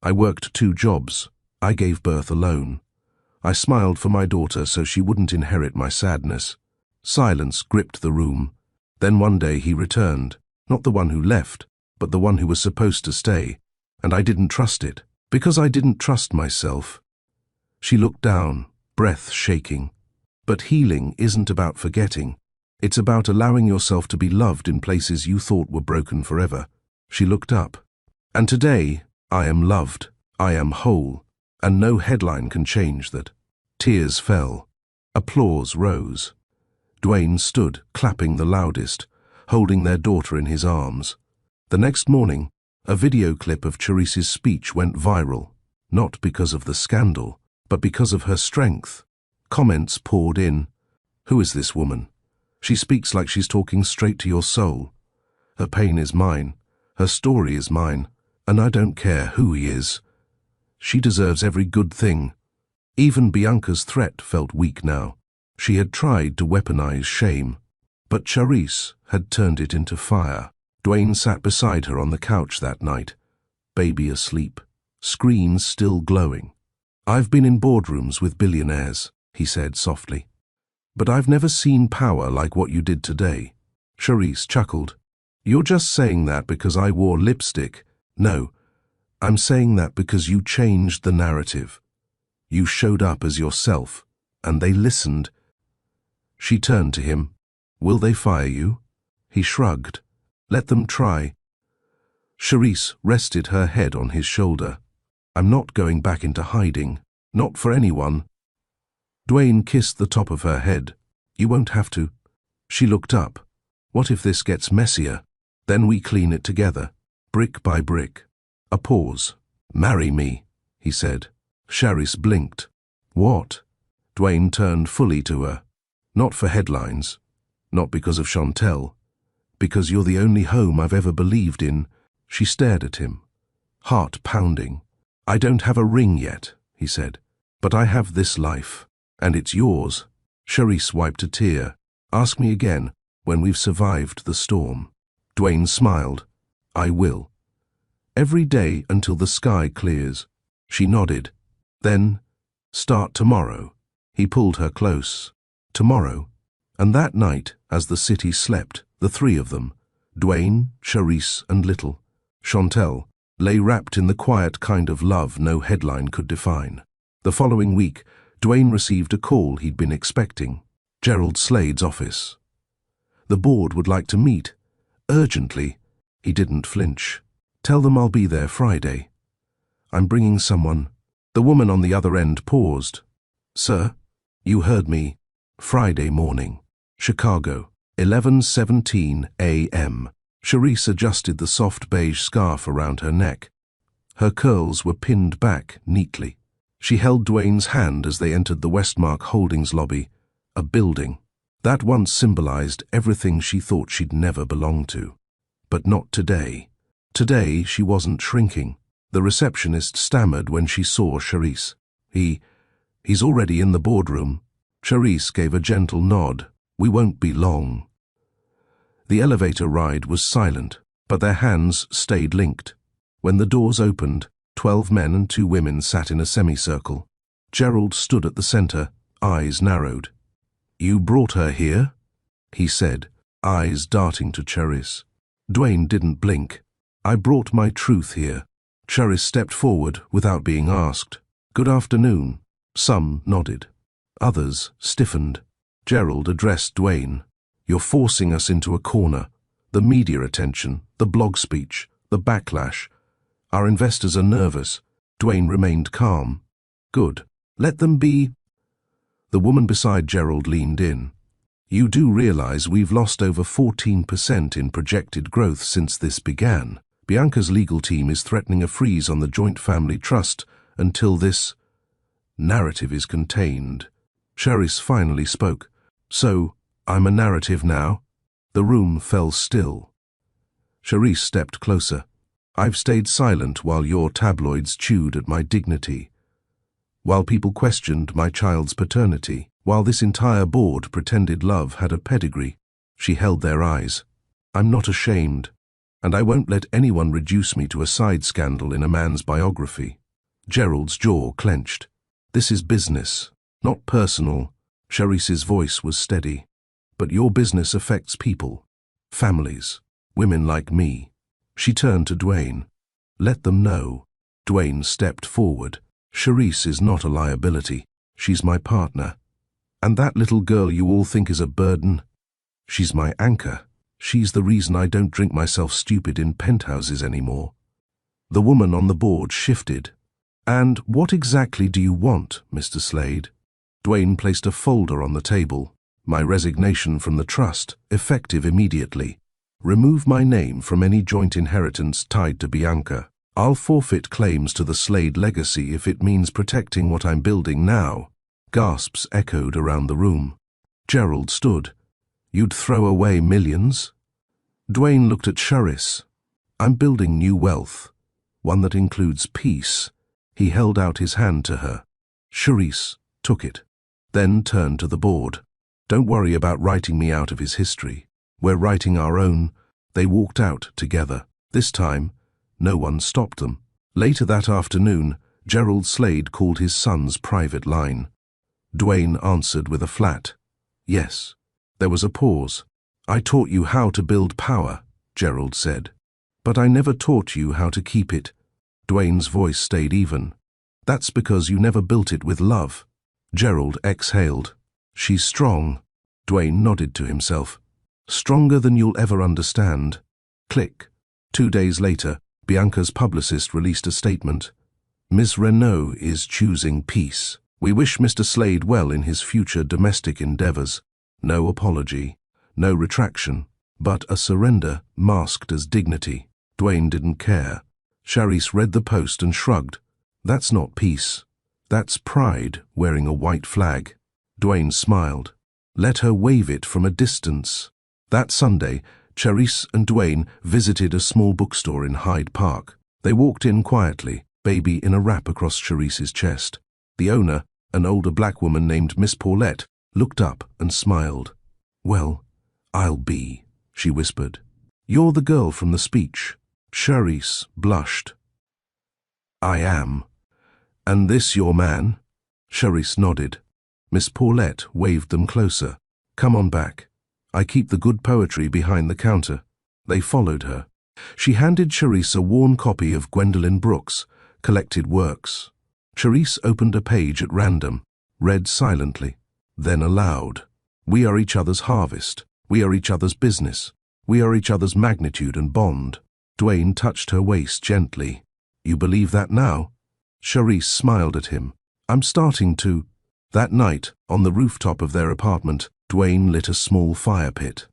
I worked 2 jobs. I gave birth alone. I smiled for my daughter so she wouldn't inherit my sadness." Silence gripped the room. Then one day he returned, not the one who left, but the one who was supposed to stay, and I didn't trust it, because I didn't trust myself. She looked down, breath shaking. But healing isn't about forgetting. It's about allowing yourself to be loved in places you thought were broken forever. She looked up. "And today, I am loved. I am whole. And no headline can change that." Tears fell. Applause rose. Dwayne stood, clapping the loudest, holding their daughter in his arms. The next morning, a video clip of Charisse's speech went viral, not because of the scandal, but because of her strength. Comments poured in. "Who is this woman? She speaks like she's talking straight to your soul. Her pain is mine. Her story is mine. And I don't care who he is. She deserves every good thing." Even Bianca's threat felt weak now. She had tried to weaponize shame, but Charisse had turned it into fire. Dwayne sat beside her on the couch that night. baby asleep, screens still glowing. "I've been in boardrooms with billionaires," he said softly. "But I've never seen power like what you did today." Charisse chuckled. "You're just saying that because I wore lipstick." "No, I'm saying that because you changed the narrative. You showed up as yourself, and they listened." She turned to him. "Will they fire you?" He shrugged. "Let them try." Charisse rested her head on his shoulder. "I'm not going back into hiding. Not for anyone." Dwayne kissed the top of her head. "You won't have to." She looked up. "What if this gets messier? Then we clean it together, brick by brick." A pause. "Marry me," he said. Charisse blinked. "What?" Dwayne turned fully to her. "Not for headlines. Not because of Chantel. Because you're the only home I've ever believed in." She stared at him, heart pounding. "I don't have a ring yet," he said, "but I have this life, and it's yours." Charisse wiped a tear. "Ask me again when we've survived the storm." Dwayne smiled. "I will. Every day until the sky clears." She nodded. "Then, start tomorrow." He pulled her close. "Tomorrow." And that night, as the city slept, the three of them, Dwayne, Charisse, and little Chantel, lay wrapped in the quiet kind of love no headline could define. The following week, Dwayne received a call he'd been expecting. Gerald Slade's office. "The board would like to meet. Urgently." He didn't flinch. "Tell them I'll be there Friday. I'm bringing someone." The woman on the other end paused. "Sir, you heard me. Friday morning. Chicago, 11:17 a.m. Charisse adjusted the soft beige scarf around her neck. Her curls were pinned back neatly. She held Dwayne's hand as they entered the Westmark Holdings lobby, a building that once symbolized everything she thought she'd never belong to. But not today. Today she wasn't shrinking. The receptionist stammered when she saw Charisse. He's already in the boardroom." Charisse gave a gentle nod. "We won't be long." The elevator ride was silent, but their hands stayed linked. When the doors opened, 12 men and 2 women sat in a semicircle. Gerald stood at the center, eyes narrowed. "You brought her here?" he said, eyes darting to Charisse. Dwayne didn't blink. "I brought my truth here." Charisse stepped forward without being asked. "Good afternoon." Some nodded. Others stiffened. Gerald addressed Dwayne. "You're forcing us into a corner. The media attention, the blog speech, the backlash. Our investors are nervous." Dwayne remained calm. "Good. Let them be." The woman beside Gerald leaned in. "You do realize we've lost over 14% in projected growth since this began. Bianca's legal team is threatening a freeze on the joint family trust until this narrative is contained." Charisse finally spoke. "So, I'm a narrative now?" The room fell still. Charisse stepped closer. "I've stayed silent while your tabloids chewed at my dignity, while people questioned my child's paternity, while this entire board pretended love had a pedigree." She held their eyes. "I'm not ashamed, and I won't let anyone reduce me to a side scandal in a man's biography." Gerald's jaw clenched. "This is business, not personal." Charisse's voice was steady. "But your business affects people, families, women like me." She turned to Dwayne. "Let them know." Dwayne stepped forward. "Charisse is not a liability. She's my partner. And that little girl you all think is a burden? She's my anchor. She's the reason I don't drink myself stupid in penthouses anymore." The woman on the board shifted. "And what exactly do you want, Mr. Slade?" Dwayne placed a folder on the table. "My resignation from the trust, effective immediately. Remove my name from any joint inheritance tied to Bianca. I'll forfeit claims to the Slade legacy if it means protecting what I'm building now." Gasps echoed around the room. Gerald stood. "You'd throw away millions?" Dwayne looked at Charisse. "I'm building new wealth, one that includes peace." He held out his hand to her. Charisse took it, then turned to the board. "Don't worry about writing me out of his history. We're writing our own." They walked out together. This time, no one stopped them. Later that afternoon, Gerald Slade called his son's private line. Dwayne answered with a flat yes. There was a pause. "I taught you how to build power," Gerald said. "But I never taught you how to keep it." Dwayne's voice stayed even. "That's because you never built it with love." Gerald exhaled. "She's strong." Dwayne nodded to himself. "Stronger than you'll ever understand." Click. 2 days later, Bianca's publicist released a statement. "Ms. Renault is choosing peace. We wish Mr. Slade well in his future domestic endeavors. No apology, no retraction, but a surrender masked as dignity." Dwayne didn't care. Charisse read the post and shrugged. "That's not peace. That's pride wearing a white flag." Dwayne smiled. "Let her wave it from a distance." That Sunday, Charisse and Dwayne visited a small bookstore in Hyde Park. They walked in quietly, baby in a wrap across Charisse's chest. The owner, an older black woman named Miss Paulette, looked up and smiled. "Well, I'll be," she whispered. "You're the girl from the speech." Charisse blushed. "I am. And this your man?" Charisse nodded. Miss Paulette waved them closer. "Come on back. I keep the good poetry behind the counter." They followed her. She handed Charisse a worn copy of Gwendolyn Brooks' collected works. Charisse opened a page at random, read silently, then aloud. "We are each other's harvest. We are each other's business. We are each other's magnitude and bond." Dwayne touched her waist gently. "You believe that now?" Charisse smiled at him. "I'm starting to." That night, on the rooftop of their apartment, Dwayne lit a small fire pit.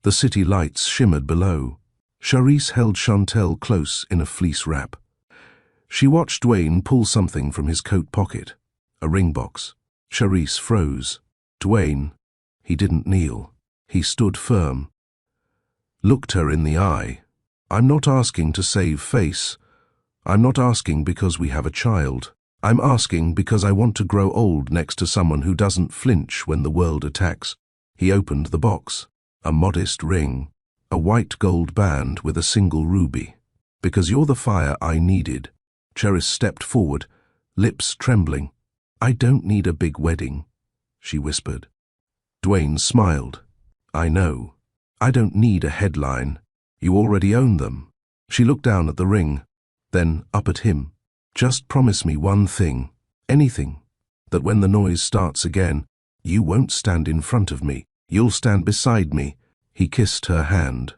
The city lights shimmered below. Charisse held Chantel close in a fleece wrap. She watched Dwayne pull something from his coat pocket, a ring box. Charisse froze. Dwayne, he didn't kneel. He stood firm. Looked her in the eye. "I'm not asking to save face. I'm not asking because we have a child. I'm asking because I want to grow old next to someone who doesn't flinch when the world attacks." He opened the box. A modest ring. A white gold band with a single ruby. "Because you're the fire I needed." Charisse stepped forward, lips trembling. "I don't need a big wedding," she whispered. Dwayne smiled. "I know. I don't need a headline. You already own them." She looked down at the ring, then up at him. "Just promise me one thing, anything, that when the noise starts again, you won't stand in front of me. You'll stand beside me." He kissed her hand.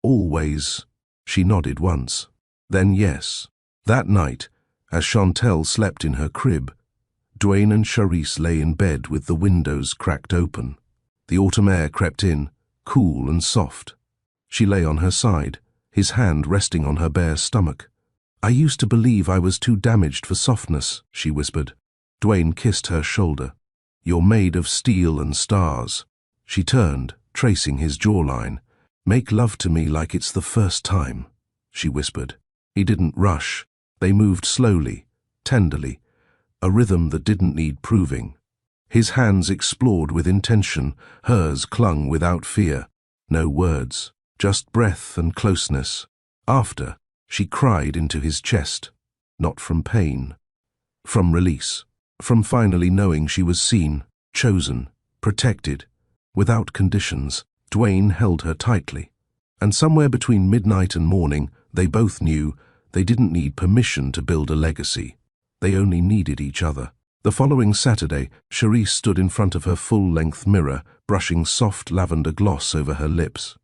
"Always." She nodded once. Then yes. That night, as Chantel slept in her crib, Dwayne and Charisse lay in bed with the windows cracked open. The autumn air crept in, cool and soft. She lay on her side, his hand resting on her bare stomach. "I used to believe I was too damaged for softness," she whispered. Dwayne kissed her shoulder. "You're made of steel and stars." She turned, tracing his jawline. "Make love to me like it's the first time," she whispered. He didn't rush. They moved slowly, tenderly, a rhythm that didn't need proving. His hands explored with intention, hers clung without fear. No words, just breath and closeness. After, she cried into his chest, not from pain, from release, from finally knowing she was seen, chosen, protected, without conditions. Dwayne held her tightly. And somewhere between midnight and morning, they both knew they didn't need permission to build a legacy. They only needed each other. The following Saturday, Charisse stood in front of her full-length mirror, brushing soft lavender gloss over her lips.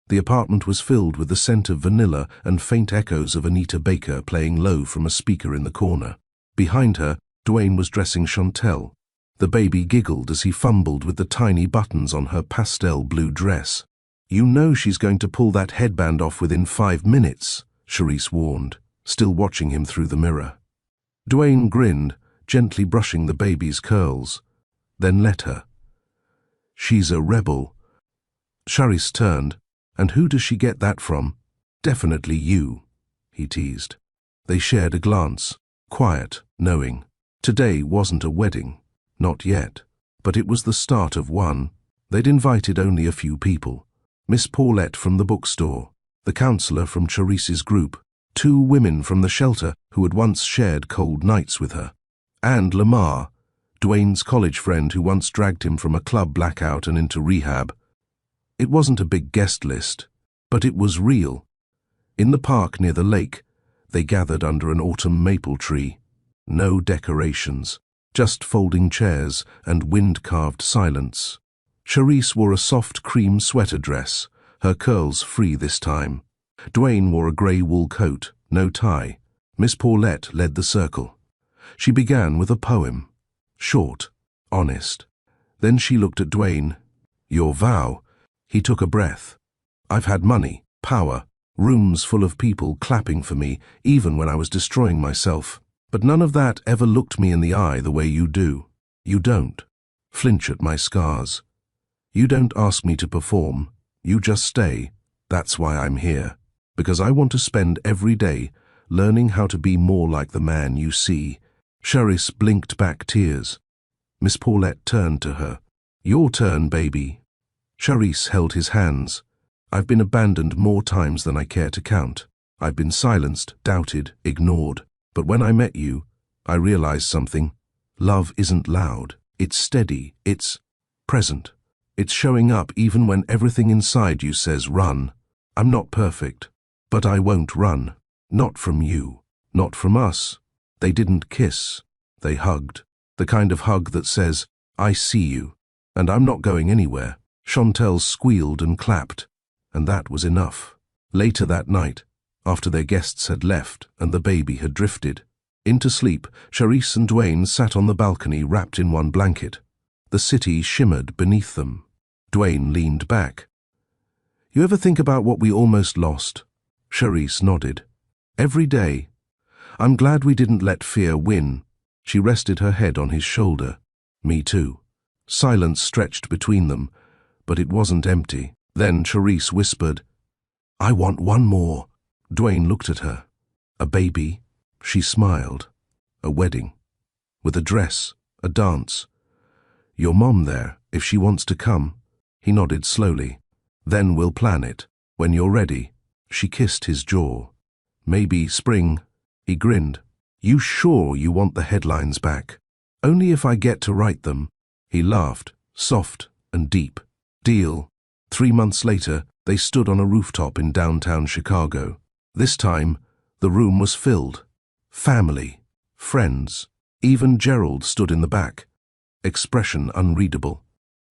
The apartment was filled with the scent of vanilla and faint echoes of Anita Baker playing low from a speaker in the corner. Behind her, Dwayne was dressing Chantel. The baby giggled as he fumbled with the tiny buttons on her pastel blue dress. "You know she's going to pull that headband off within 5 minutes, Charisse warned, still watching him through the mirror. Dwayne grinned, gently brushing the baby's curls. Then let her. "She's a rebel." Charisse turned. "And who does she get that from?" "Definitely you," he teased. They shared a glance, quiet, knowing. Today wasn't a wedding. Not yet. But it was the start of one. They'd invited only a few people. Miss Paulette from the bookstore, the counselor from Charisse's group, 2 women from the shelter who had once shared cold nights with her, and Lamar, Dwayne's college friend who once dragged him from a club blackout and into rehab. It wasn't a big guest list, but it was real. In the park near the lake, they gathered under an autumn maple tree. No decorations, just folding chairs and wind-carved silence. Charisse wore a soft cream sweater dress, her curls free this time. Dwayne wore a grey wool coat, no tie. Miss Paulette led the circle. She began with a poem. Short, honest. Then she looked at Dwayne. "Your vow." He took a breath. "I've had money, power, rooms full of people clapping for me, even when I was destroying myself. But none of that ever looked me in the eye the way you do. You don't flinch at my scars. You don't ask me to perform. You just stay. That's why I'm here. Because I want to spend every day learning how to be more like the man you see." Charisse blinked back tears. Miss Paulette turned to her. "Your turn, baby." Charisse held his hands. "I've been abandoned more times than I care to count. I've been silenced, doubted, ignored. But when I met you, I realized something. Love isn't loud. It's steady. It's present. It's showing up even when everything inside you says run. I'm not perfect, but I won't run. Not from you. Not from us." They didn't kiss. They hugged. The kind of hug that says, "I see you, and I'm not going anywhere." Chantel squealed and clapped, and that was enough. Later that night, after their guests had left and the baby had drifted into sleep, Charisse and Dwayne sat on the balcony wrapped in one blanket. The city shimmered beneath them. Dwayne leaned back. "You ever think about what we almost lost?" Charisse nodded. "Every day. I'm glad we didn't let fear win." She rested her head on his shoulder. "Me too." Silence stretched between them, but it wasn't empty. Then Charisse whispered, "I want one more." Dwayne looked at her. "A baby?" She smiled. "A wedding. With a dress, a dance. Your mom there, if she wants to come." He nodded slowly. "Then we'll plan it. When you're ready." She kissed his jaw. "Maybe spring." He grinned. "You sure you want the headlines back?" "Only if I get to write them." He laughed, soft and deep. "Deal." 3 months later, they stood on a rooftop in downtown Chicago. This time, the room was filled. Family, friends, even Gerald stood in the back, expression unreadable.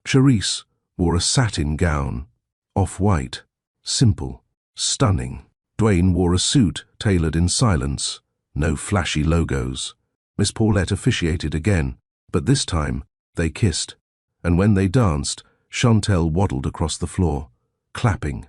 Charisse wore a satin gown, off-white, simple, stunning. Dwayne wore a suit tailored in silence, no flashy logos. Miss Paulette officiated again, but this time they kissed, and when they danced, Chantel waddled across the floor, clapping.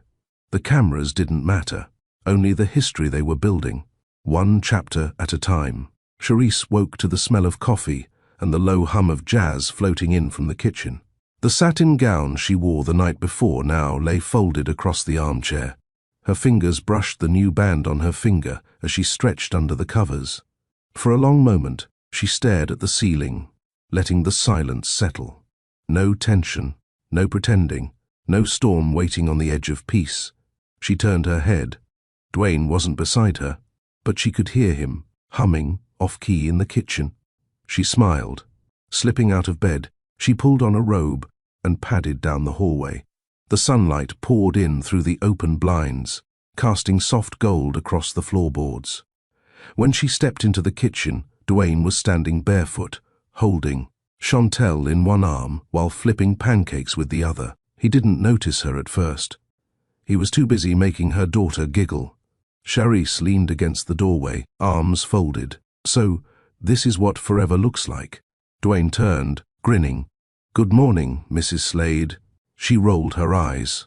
The cameras didn't matter, only the history they were building, one chapter at a time. Charisse woke to the smell of coffee and the low hum of jazz floating in from the kitchen. The satin gown she wore the night before now lay folded across the armchair. Her fingers brushed the new band on her finger as she stretched under the covers. For a long moment, she stared at the ceiling, letting the silence settle. No tension, no pretending, no storm waiting on the edge of peace. She turned her head. Dwayne wasn't beside her, but she could hear him, humming, off-key in the kitchen. She smiled. Slipping out of bed, she pulled on a robe and padded down the hallway. The sunlight poured in through the open blinds, casting soft gold across the floorboards. When she stepped into the kitchen, Dwayne was standing barefoot, holding Chantel in one arm while flipping pancakes with the other. He didn't notice her at first. He was too busy making her daughter giggle. Charisse leaned against the doorway, arms folded. "So, this is what forever looks like." Dwayne turned, grinning. "Good morning, Mrs. Slade." She rolled her eyes.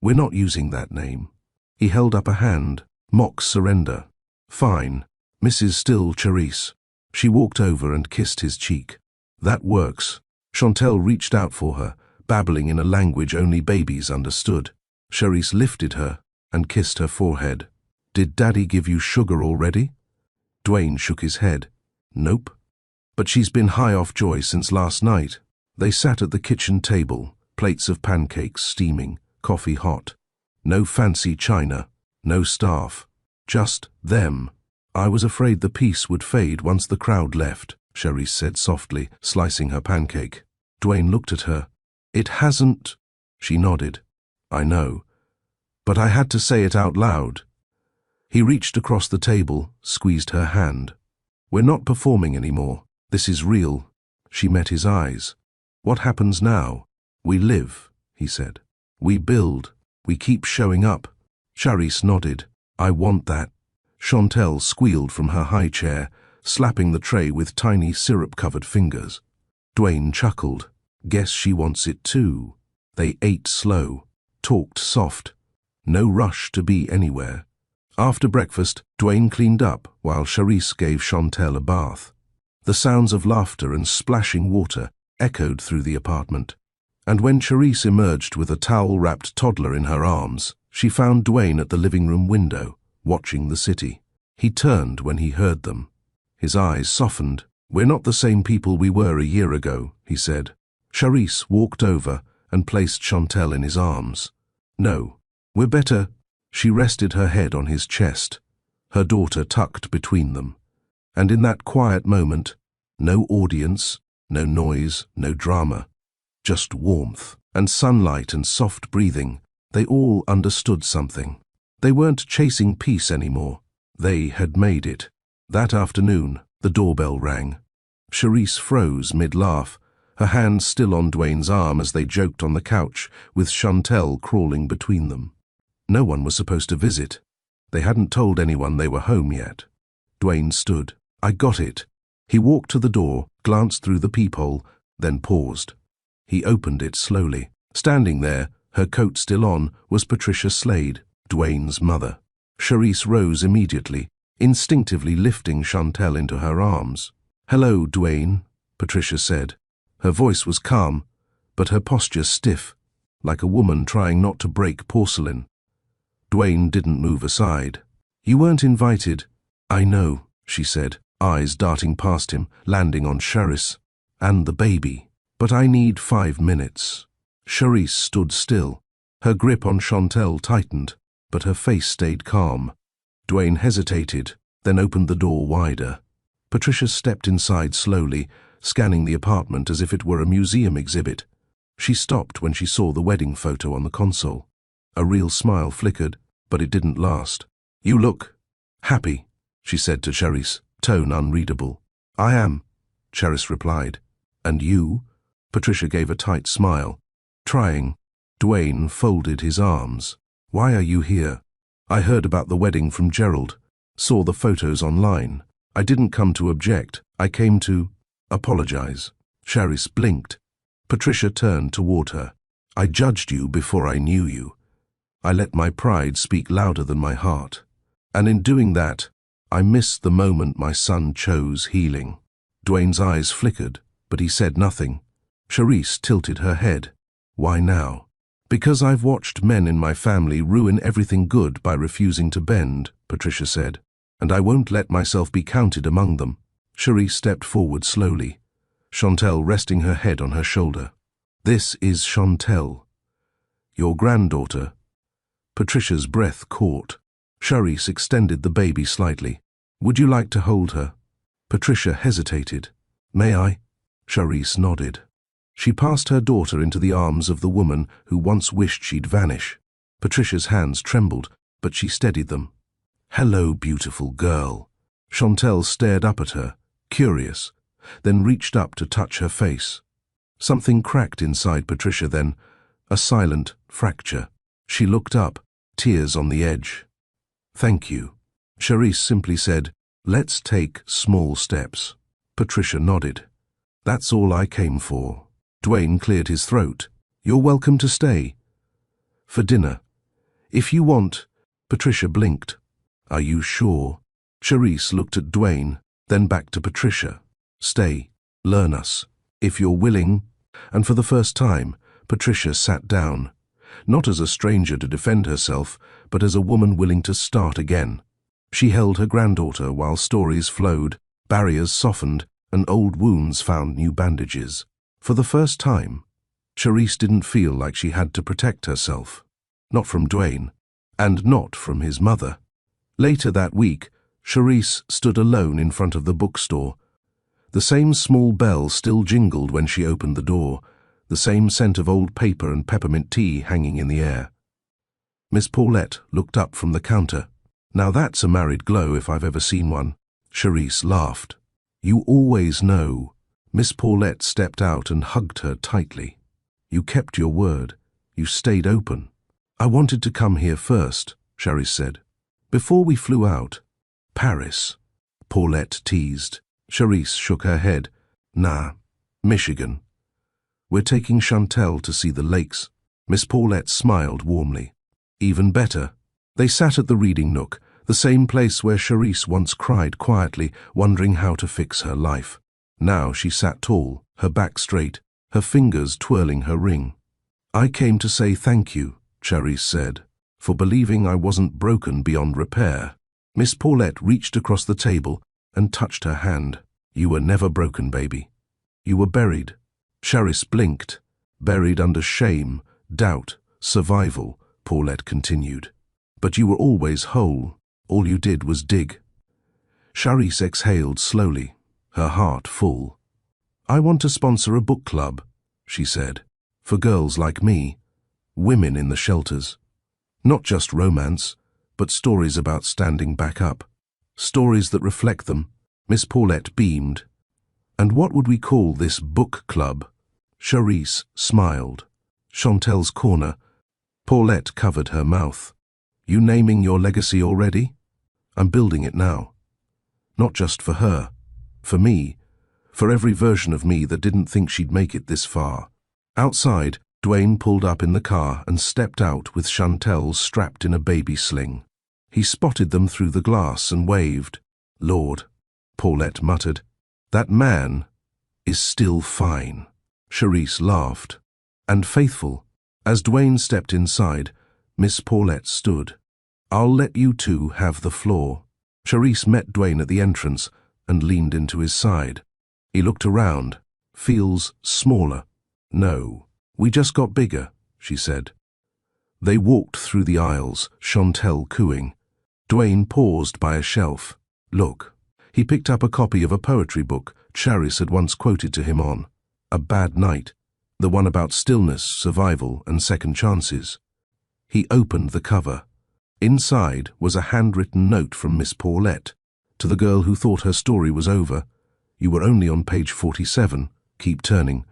"We're not using that name." He held up a hand, mock surrender. "Fine, Mrs. Still Charisse." She walked over and kissed his cheek. "That works." Chantel reached out for her, babbling in a language only babies understood. Charisse lifted her and kissed her forehead. "Did Daddy give you sugar already?" Dwayne shook his head. "Nope. But she's been high off joy since last night." They sat at the kitchen table, plates of pancakes steaming, coffee hot. No fancy china, no staff, Just them. I was afraid the peace would fade once the crowd left, Charisse said softly, slicing her pancake. Dwayne looked at her. It hasn't. She nodded. I know. But I had to say it out loud. He reached across the table, squeezed her hand. We're not performing anymore. This is real. She met his eyes. What happens now? We live, he said. We build. We keep showing up. Charisse nodded. I want that. Chantel squealed from her high chair, slapping the tray with tiny syrup-covered fingers. Dwayne chuckled. Guess she wants it too. They ate slow, talked soft. No rush to be anywhere. After breakfast, Dwayne cleaned up while Charisse gave Chantel a bath. The sounds of laughter and splashing water echoed through the apartment. And when Charisse emerged with a towel-wrapped toddler in her arms, she found Dwayne at the living room window, watching the city. He turned when he heard them. His eyes softened. We're not the same people we were a year ago, he said. Charisse walked over and placed Chantel in his arms. No, we're better. She rested her head on his chest, her daughter tucked between them. And in that quiet moment, no audience, no noise, no drama, just warmth and sunlight and soft breathing. They all understood something. They weren't chasing peace anymore. They had made it. That afternoon, the doorbell rang. Charisse froze mid-laugh, her hand still on Dwayne's arm as they joked on the couch, with Chantel crawling between them. No one was supposed to visit. They hadn't told anyone they were home yet. Dwayne stood. I got it. He walked to the door, glanced through the peephole, then paused. He opened it slowly. Standing there, her coat still on, was Patricia Slade, Dwayne's mother. Charisse rose immediately, instinctively lifting Chantel into her arms. Hello, Dwayne, Patricia said. Her voice was calm, but her posture stiff, like a woman trying not to break porcelain. Dwayne didn't move aside. You weren't invited. I know, she said, eyes darting past him, landing on Charisse. And the baby. But I need 5 minutes. Charisse stood still. Her grip on Chantel tightened, but her face stayed calm. Dwayne hesitated, then opened the door wider. Patricia stepped inside slowly, scanning the apartment as if it were a museum exhibit. She stopped when she saw the wedding photo on the console. A real smile flickered, but it didn't last. You look happy, she said to Charisse, tone unreadable. I am, Charisse replied. And you? Patricia gave a tight smile. Trying. Dwayne folded his arms. Why are you here? I heard about the wedding from Gerald. Saw the photos online. I didn't come to object. I came to apologize. Charisse blinked. Patricia turned toward her. I judged you before I knew you. I let my pride speak louder than my heart. And in doing that, I missed the moment my son chose healing. Dwayne's eyes flickered, but he said nothing. Charisse tilted her head. Why now? Because I've watched men in my family ruin everything good by refusing to bend, Patricia said, and I won't let myself be counted among them. Charisse stepped forward slowly, Chantel resting her head on her shoulder. This is Chantel, your granddaughter. Patricia's breath caught. Charisse extended the baby slightly. Would you like to hold her? Patricia hesitated. May I? Charisse nodded. She passed her daughter into the arms of the woman who once wished she'd vanish. Patricia's hands trembled, but she steadied them. Hello, beautiful girl. Chantel stared up at her, curious, then reached up to touch her face. Something cracked inside Patricia then, a silent fracture. She looked up, tears on the edge. Thank you. Charisse simply said, let's take small steps. Patricia nodded. That's all I came for. Dwayne cleared his throat. You're welcome to stay. For dinner. If you want. Patricia blinked. Are you sure? Charisse looked at Dwayne, then back to Patricia. Stay. Learn us. If you're willing. And for the first time, Patricia sat down. Not as a stranger to defend herself, but as a woman willing to start again. She held her granddaughter while stories flowed, barriers softened, and old wounds found new bandages. For the first time, Charisse didn't feel like she had to protect herself. Not from Dwayne, and not from his mother. Later that week, Charisse stood alone in front of the bookstore. The same small bell still jingled when she opened the door, the same scent of old paper and peppermint tea hanging in the air. Miss Paulette looked up from the counter. "Now that's a married glow if I've ever seen one." Charisse laughed. "You always know." Miss Paulette stepped out and hugged her tightly. "You kept your word. You stayed open." "I wanted to come here first," Charisse said. "Before we flew out." "Paris," Paulette teased. Charisse shook her head. "Nah, Michigan. We're taking Chantel to see the lakes." Miss Paulette smiled warmly. "Even better." They sat at the reading nook, the same place where Charisse once cried quietly, wondering how to fix her life. Now she sat tall, her back straight, her fingers twirling her ring. "I came to say thank you," Charisse said, "for believing I wasn't broken beyond repair." Miss Paulette reached across the table and touched her hand. "You were never broken, baby. You were buried." Charisse blinked. "Buried under shame, doubt, survival," Paulette continued. "But you were always whole. All you did was dig." Charisse exhaled slowly, her heart full. "I want to sponsor a book club," she said, "for girls like me, women in the shelters. Not just romance, but stories about standing back up. Stories that reflect them." Miss Paulette beamed. "And what would we call this book club?" Charisse smiled. "Chantel's Corner." Paulette covered her mouth. "You naming your legacy already?" "I'm building it now. Not just for her. For me. For every version of me that didn't think she'd make it this far." Outside, Dwayne pulled up in the car and stepped out with Chantel strapped in a baby sling. He spotted them through the glass and waved. "Lord," Paulette muttered, "that man is still fine." Charisse laughed. "And faithful." As Dwayne stepped inside, Miss Paulette stood. "I'll let you two have the floor." Charisse met Dwayne at the entrance and leaned into his side. He looked around. "Feels smaller." "No, we just got bigger," she said. They walked through the aisles, Chantel cooing. Dwayne paused by a shelf. "Look." He picked up a copy of a poetry book Charisse had once quoted to him on A Bad Night, the one about stillness, survival, and second chances. He opened the cover. Inside was a handwritten note from Miss Paulette. To the girl who thought her story was over. "You were only on page 47. Keep turning.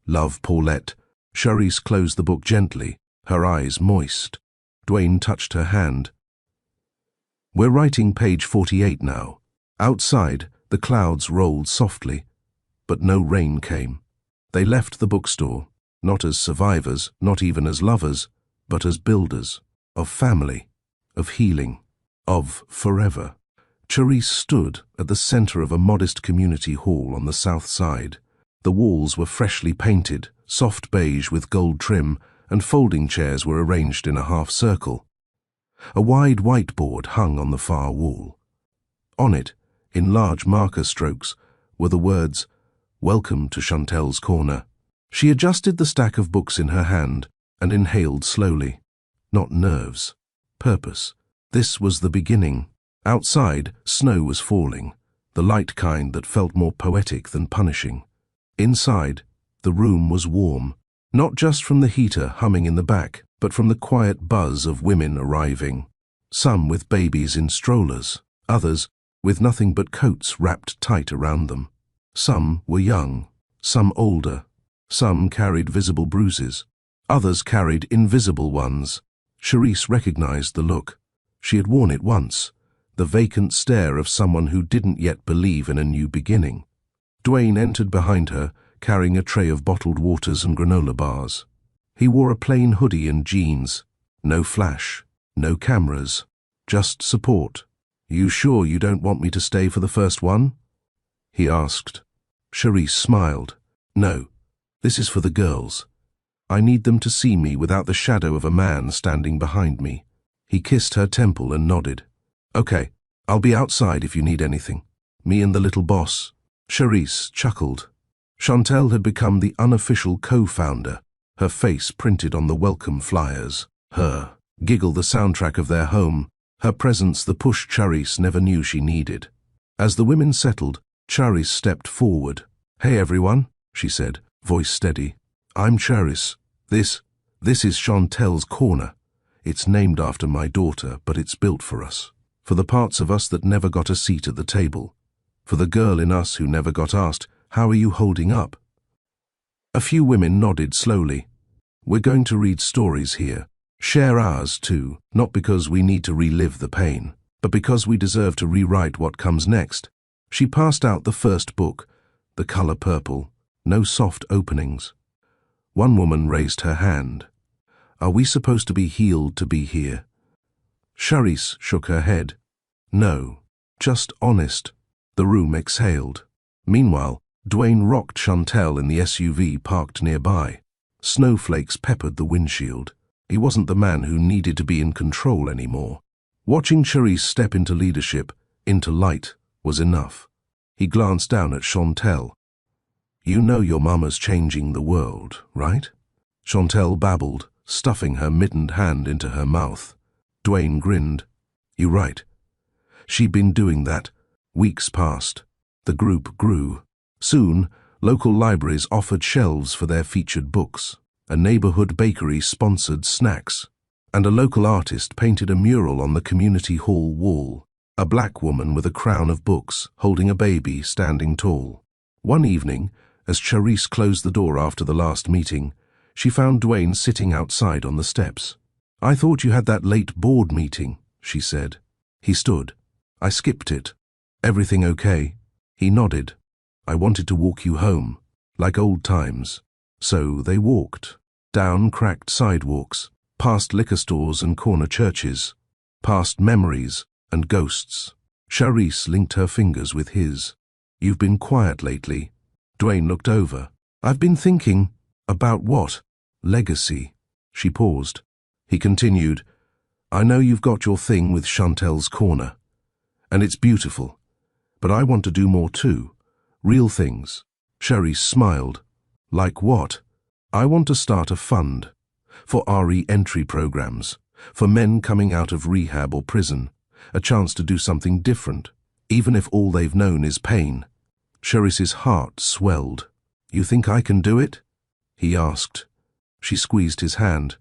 Love, Paulette." Charisse closed the book gently, her eyes moist. Dwayne touched her hand. "We're writing page 48 now." Outside, the clouds rolled softly, but no rain came. They left the bookstore, not as survivors, not even as lovers, but as builders, of family, of healing, of forever. Charisse stood at the center of a modest community hall on the south side. The walls were freshly painted, soft beige with gold trim, and folding chairs were arranged in a half circle. A wide whiteboard hung on the far wall. On it, in large marker strokes, were the words, "Welcome to Chantel's Corner." She adjusted the stack of books in her hand and inhaled slowly. Not nerves, purpose. This was the beginning. Outside, snow was falling, the light kind that felt more poetic than punishing. Inside, the room was warm, not just from the heater humming in the back, but from the quiet buzz of women arriving. Some with babies in strollers, others with nothing but coats wrapped tight around them. Some were young, some older, some carried visible bruises, others carried invisible ones. Charisse recognized the look. She had worn it once, the vacant stare of someone who didn't yet believe in a new beginning. Dwayne entered behind her, carrying a tray of bottled waters and granola bars. He wore a plain hoodie and jeans. No flash, no cameras, just support. "You sure you don't want me to stay for the first one?" he asked. Charisse smiled. "No, this is for the girls. I need them to see me without the shadow of a man standing behind me." He kissed her temple and nodded. "Okay, I'll be outside if you need anything. Me and the little boss." Charisse chuckled. Chantel had become the unofficial co-founder, her face printed on the welcome flyers. Her giggle the soundtrack of their home, Her presence the push Charisse never knew she needed. As the women settled, Charisse stepped forward. "Hey everyone," she said, voice steady. "I'm Charisse. This is Chantel's corner. It's named after my daughter, but it's built for us. For the parts of us that never got a seat at the table. For the girl in us who never got asked, 'How are you holding up?'" A few women nodded slowly. "We're going to read stories here. Share ours too, not because we need to relive the pain, but because we deserve to rewrite what comes next." She passed out the first book, The Color Purple. No soft openings. One woman raised her hand. "Are we supposed to be healed to be here?" Charisse shook her head. "No, just honest." The room exhaled. Meanwhile, Dwayne rocked Chantel in the SUV parked nearby. Snowflakes peppered the windshield. He wasn't the man who needed to be in control anymore. Watching Charisse step into leadership, into light, was enough. He glanced down at Chantel. "You know your mama's changing the world, right?" Chantel babbled, stuffing her mittened hand into her mouth. Dwayne grinned. "You right. She'd been doing that." Weeks passed. The group grew. Soon, local libraries offered shelves for their featured books. A neighborhood bakery sponsored snacks. And a local artist painted a mural on the community hall wall. A black woman with a crown of books, holding a baby standing tall. One evening, as Charisse closed the door after the last meeting, she found Dwayne sitting outside on the steps. "I thought you had that late board meeting," she said. He stood. "I skipped it. Everything okay?" He nodded. "I wanted to walk you home, like old times." So they walked, down cracked sidewalks, past liquor stores and corner churches, past memories and ghosts. Charisse linked her fingers with his. "You've been quiet lately." Dwayne looked over. "I've been thinking." "About what?" "Legacy." She paused. He continued, "I know you've got your thing with Chantel's corner, and it's beautiful, but I want to do more too. Real things." Charisse smiled. "Like what?" "I want to start a fund for re-entry programs, for men coming out of rehab or prison, a chance to do something different, even if all they've known is pain." Charisse's heart swelled. "You think I can do it?" he asked. She squeezed his hand.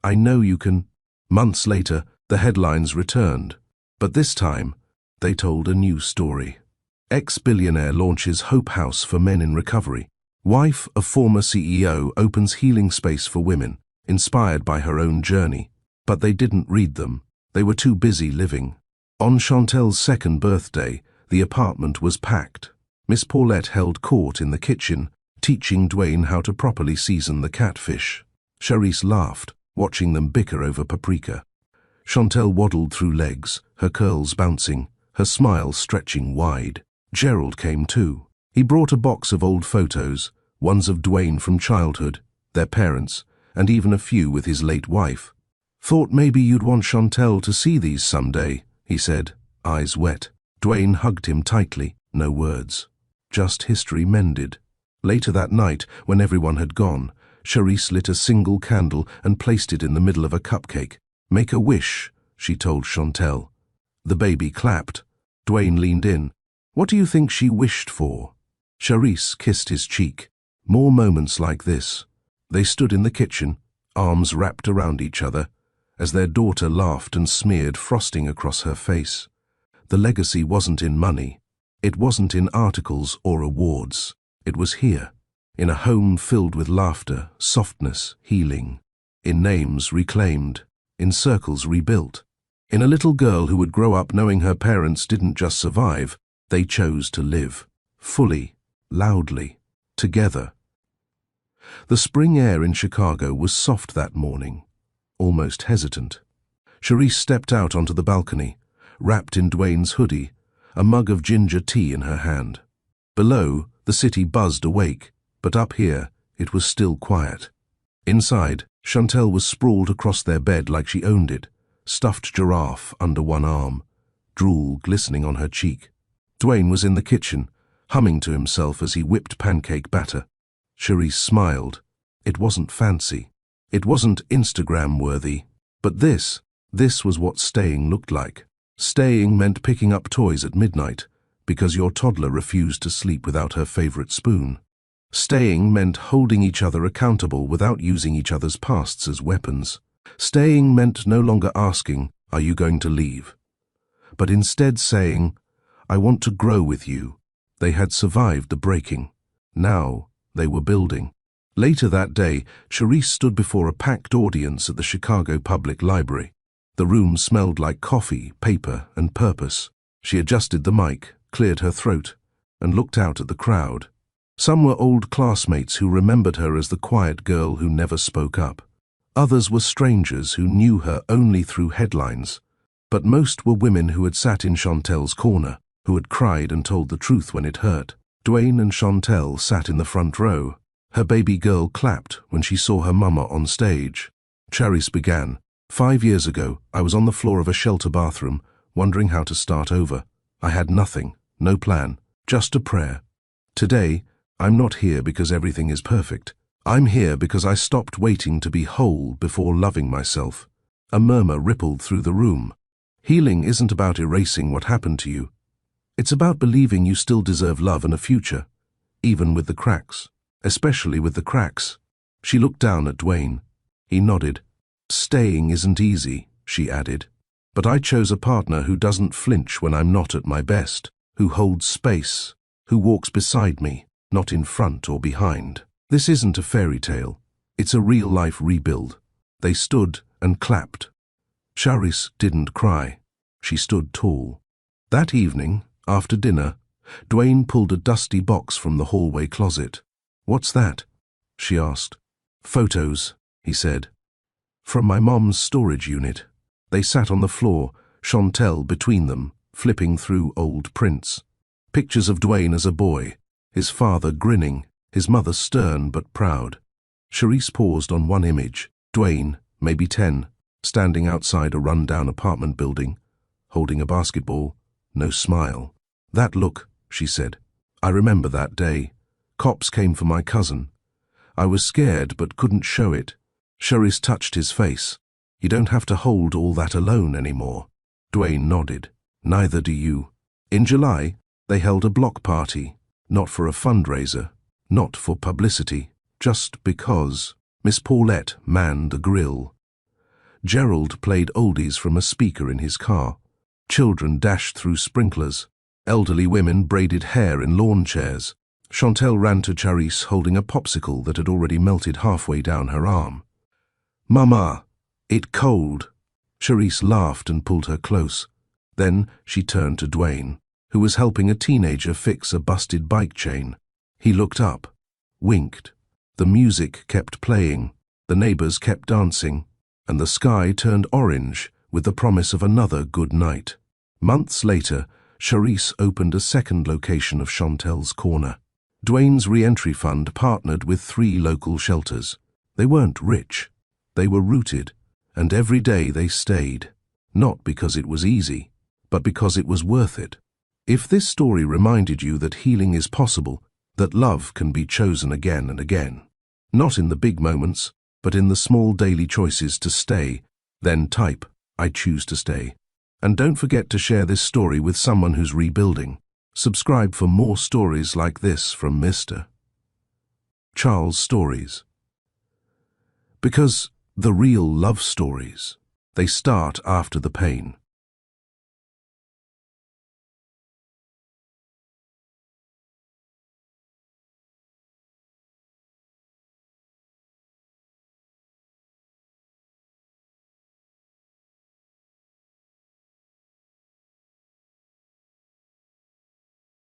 "I know you can." Months later, the headlines returned, but this time, they told a new story. Ex-billionaire launches Hope House for men in recovery. Wife of former CEO opens healing space for women, inspired by her own journey. But they didn't read them. They were too busy living. On Chantel's second birthday, the apartment was packed. Miss Paulette held court in the kitchen, teaching Dwayne how to properly season the catfish. Charisse laughed, watching them bicker over paprika. Chantel waddled through legs, her curls bouncing, her smile stretching wide. Gerald came too. He brought a box of old photos, ones of Dwayne from childhood, their parents, and even a few with his late wife. "Thought maybe you'd want Chantel to see these someday," he said, eyes wet. Dwayne hugged him tightly, no words. Just history mended. Later that night, when everyone had gone, Charisse lit a single candle and placed it in the middle of a cupcake. "Make a wish," she told Chantel. The baby clapped. Dwayne leaned in. "What do you think she wished for?" Charisse kissed his cheek. More moments like this. They stood in the kitchen, arms wrapped around each other, as their daughter laughed and smeared frosting across her face. The legacy wasn't in money. It wasn't in articles or awards. It was here, in a home filled with laughter, softness, healing, in names reclaimed, in circles rebuilt, in a little girl who would grow up knowing her parents didn't just survive, they chose to live, fully, loudly, together. The spring air in Chicago was soft that morning, almost hesitant. Charisse stepped out onto the balcony, wrapped in Dwayne's hoodie, a mug of ginger tea in her hand. Below, the city buzzed awake, but up here, it was still quiet. Inside, Chantel was sprawled across their bed like she owned it, stuffed giraffe under one arm, drool glistening on her cheek. Dwayne was in the kitchen, humming to himself as he whipped pancake batter. Charisse smiled. It wasn't fancy. It wasn't Instagram-worthy. But this, This was what staying looked like. Staying meant picking up toys at midnight because your toddler refused to sleep without her favorite spoon. Staying meant holding each other accountable without using each other's pasts as weapons. Staying meant no longer asking, "Are you going to leave?" but instead saying, "I want to grow with you." They had survived the breaking. Now they were building. Later that day, Charisse stood before a packed audience at the Chicago Public Library. The room smelled like coffee, paper, and purpose. She adjusted the mic, cleared her throat, and looked out at the crowd. Some were old classmates who remembered her as the quiet girl who never spoke up. Others were strangers who knew her only through headlines. But most were women who had sat in Chantel's corner, who had cried and told the truth when it hurt. Dwayne and Chantel sat in the front row. Her baby girl clapped when she saw her mama on stage. Charisse began. 5 years ago, I was on the floor of a shelter bathroom, wondering how to start over. I had nothing, no plan, just a prayer. Today, I'm not here because everything is perfect. I'm here because I stopped waiting to be whole before loving myself. A murmur rippled through the room. Healing isn't about erasing what happened to you. It's about believing you still deserve love and a future, even with the cracks, especially with the cracks. She looked down at Dwayne. He nodded. Staying isn't easy, she added, but I chose a partner who doesn't flinch when I'm not at my best, who holds space, who walks beside me, not in front or behind. This isn't a fairy tale. It's a real-life rebuild. They stood and clapped. Charisse didn't cry. She stood tall. That evening, after dinner, Dwayne pulled a dusty box from the hallway closet. "What's that?" she asked. "Photos," he said. "From my mom's storage unit." They sat on the floor, Chantel between them, flipping through old prints. Pictures of Dwayne as a boy, his father grinning, his mother stern but proud. Charisse paused on one image. Dwayne, maybe 10, standing outside a run-down apartment building, holding a basketball, no smile. "That look," she said. "I remember that day. Cops came for my cousin. I was scared but couldn't show it." Charisse touched his face. "You don't have to hold all that alone anymore." Dwayne nodded. "Neither do you." In July, they held a block party, not for a fundraiser, not for publicity, just because. Miss Paulette manned the grill. Gerald played oldies from a speaker in his car. Children dashed through sprinklers. Elderly women braided hair in lawn chairs. Chantel ran to Charisse holding a popsicle that had already melted halfway down her arm. "Mama, it cold." Charisse laughed and pulled her close. Then she turned to Dwayne, who was helping a teenager fix a busted bike chain. He looked up, winked. The music kept playing, the neighbors kept dancing, and the sky turned orange with the promise of another good night. Months later, Charisse opened a second location of Chantel's corner. Dwayne's re-entry fund partnered with 3 local shelters. They weren't rich. They were rooted, and every day they stayed, not because it was easy, but because it was worth it. If this story reminded you that healing is possible, that love can be chosen again and again, not in the big moments, but in the small daily choices to stay, then type, "I choose to stay." And don't forget to share this story with someone who's rebuilding. Subscribe for more stories like this from Mr. Charles Stories. Because the real love stories, they start after the pain.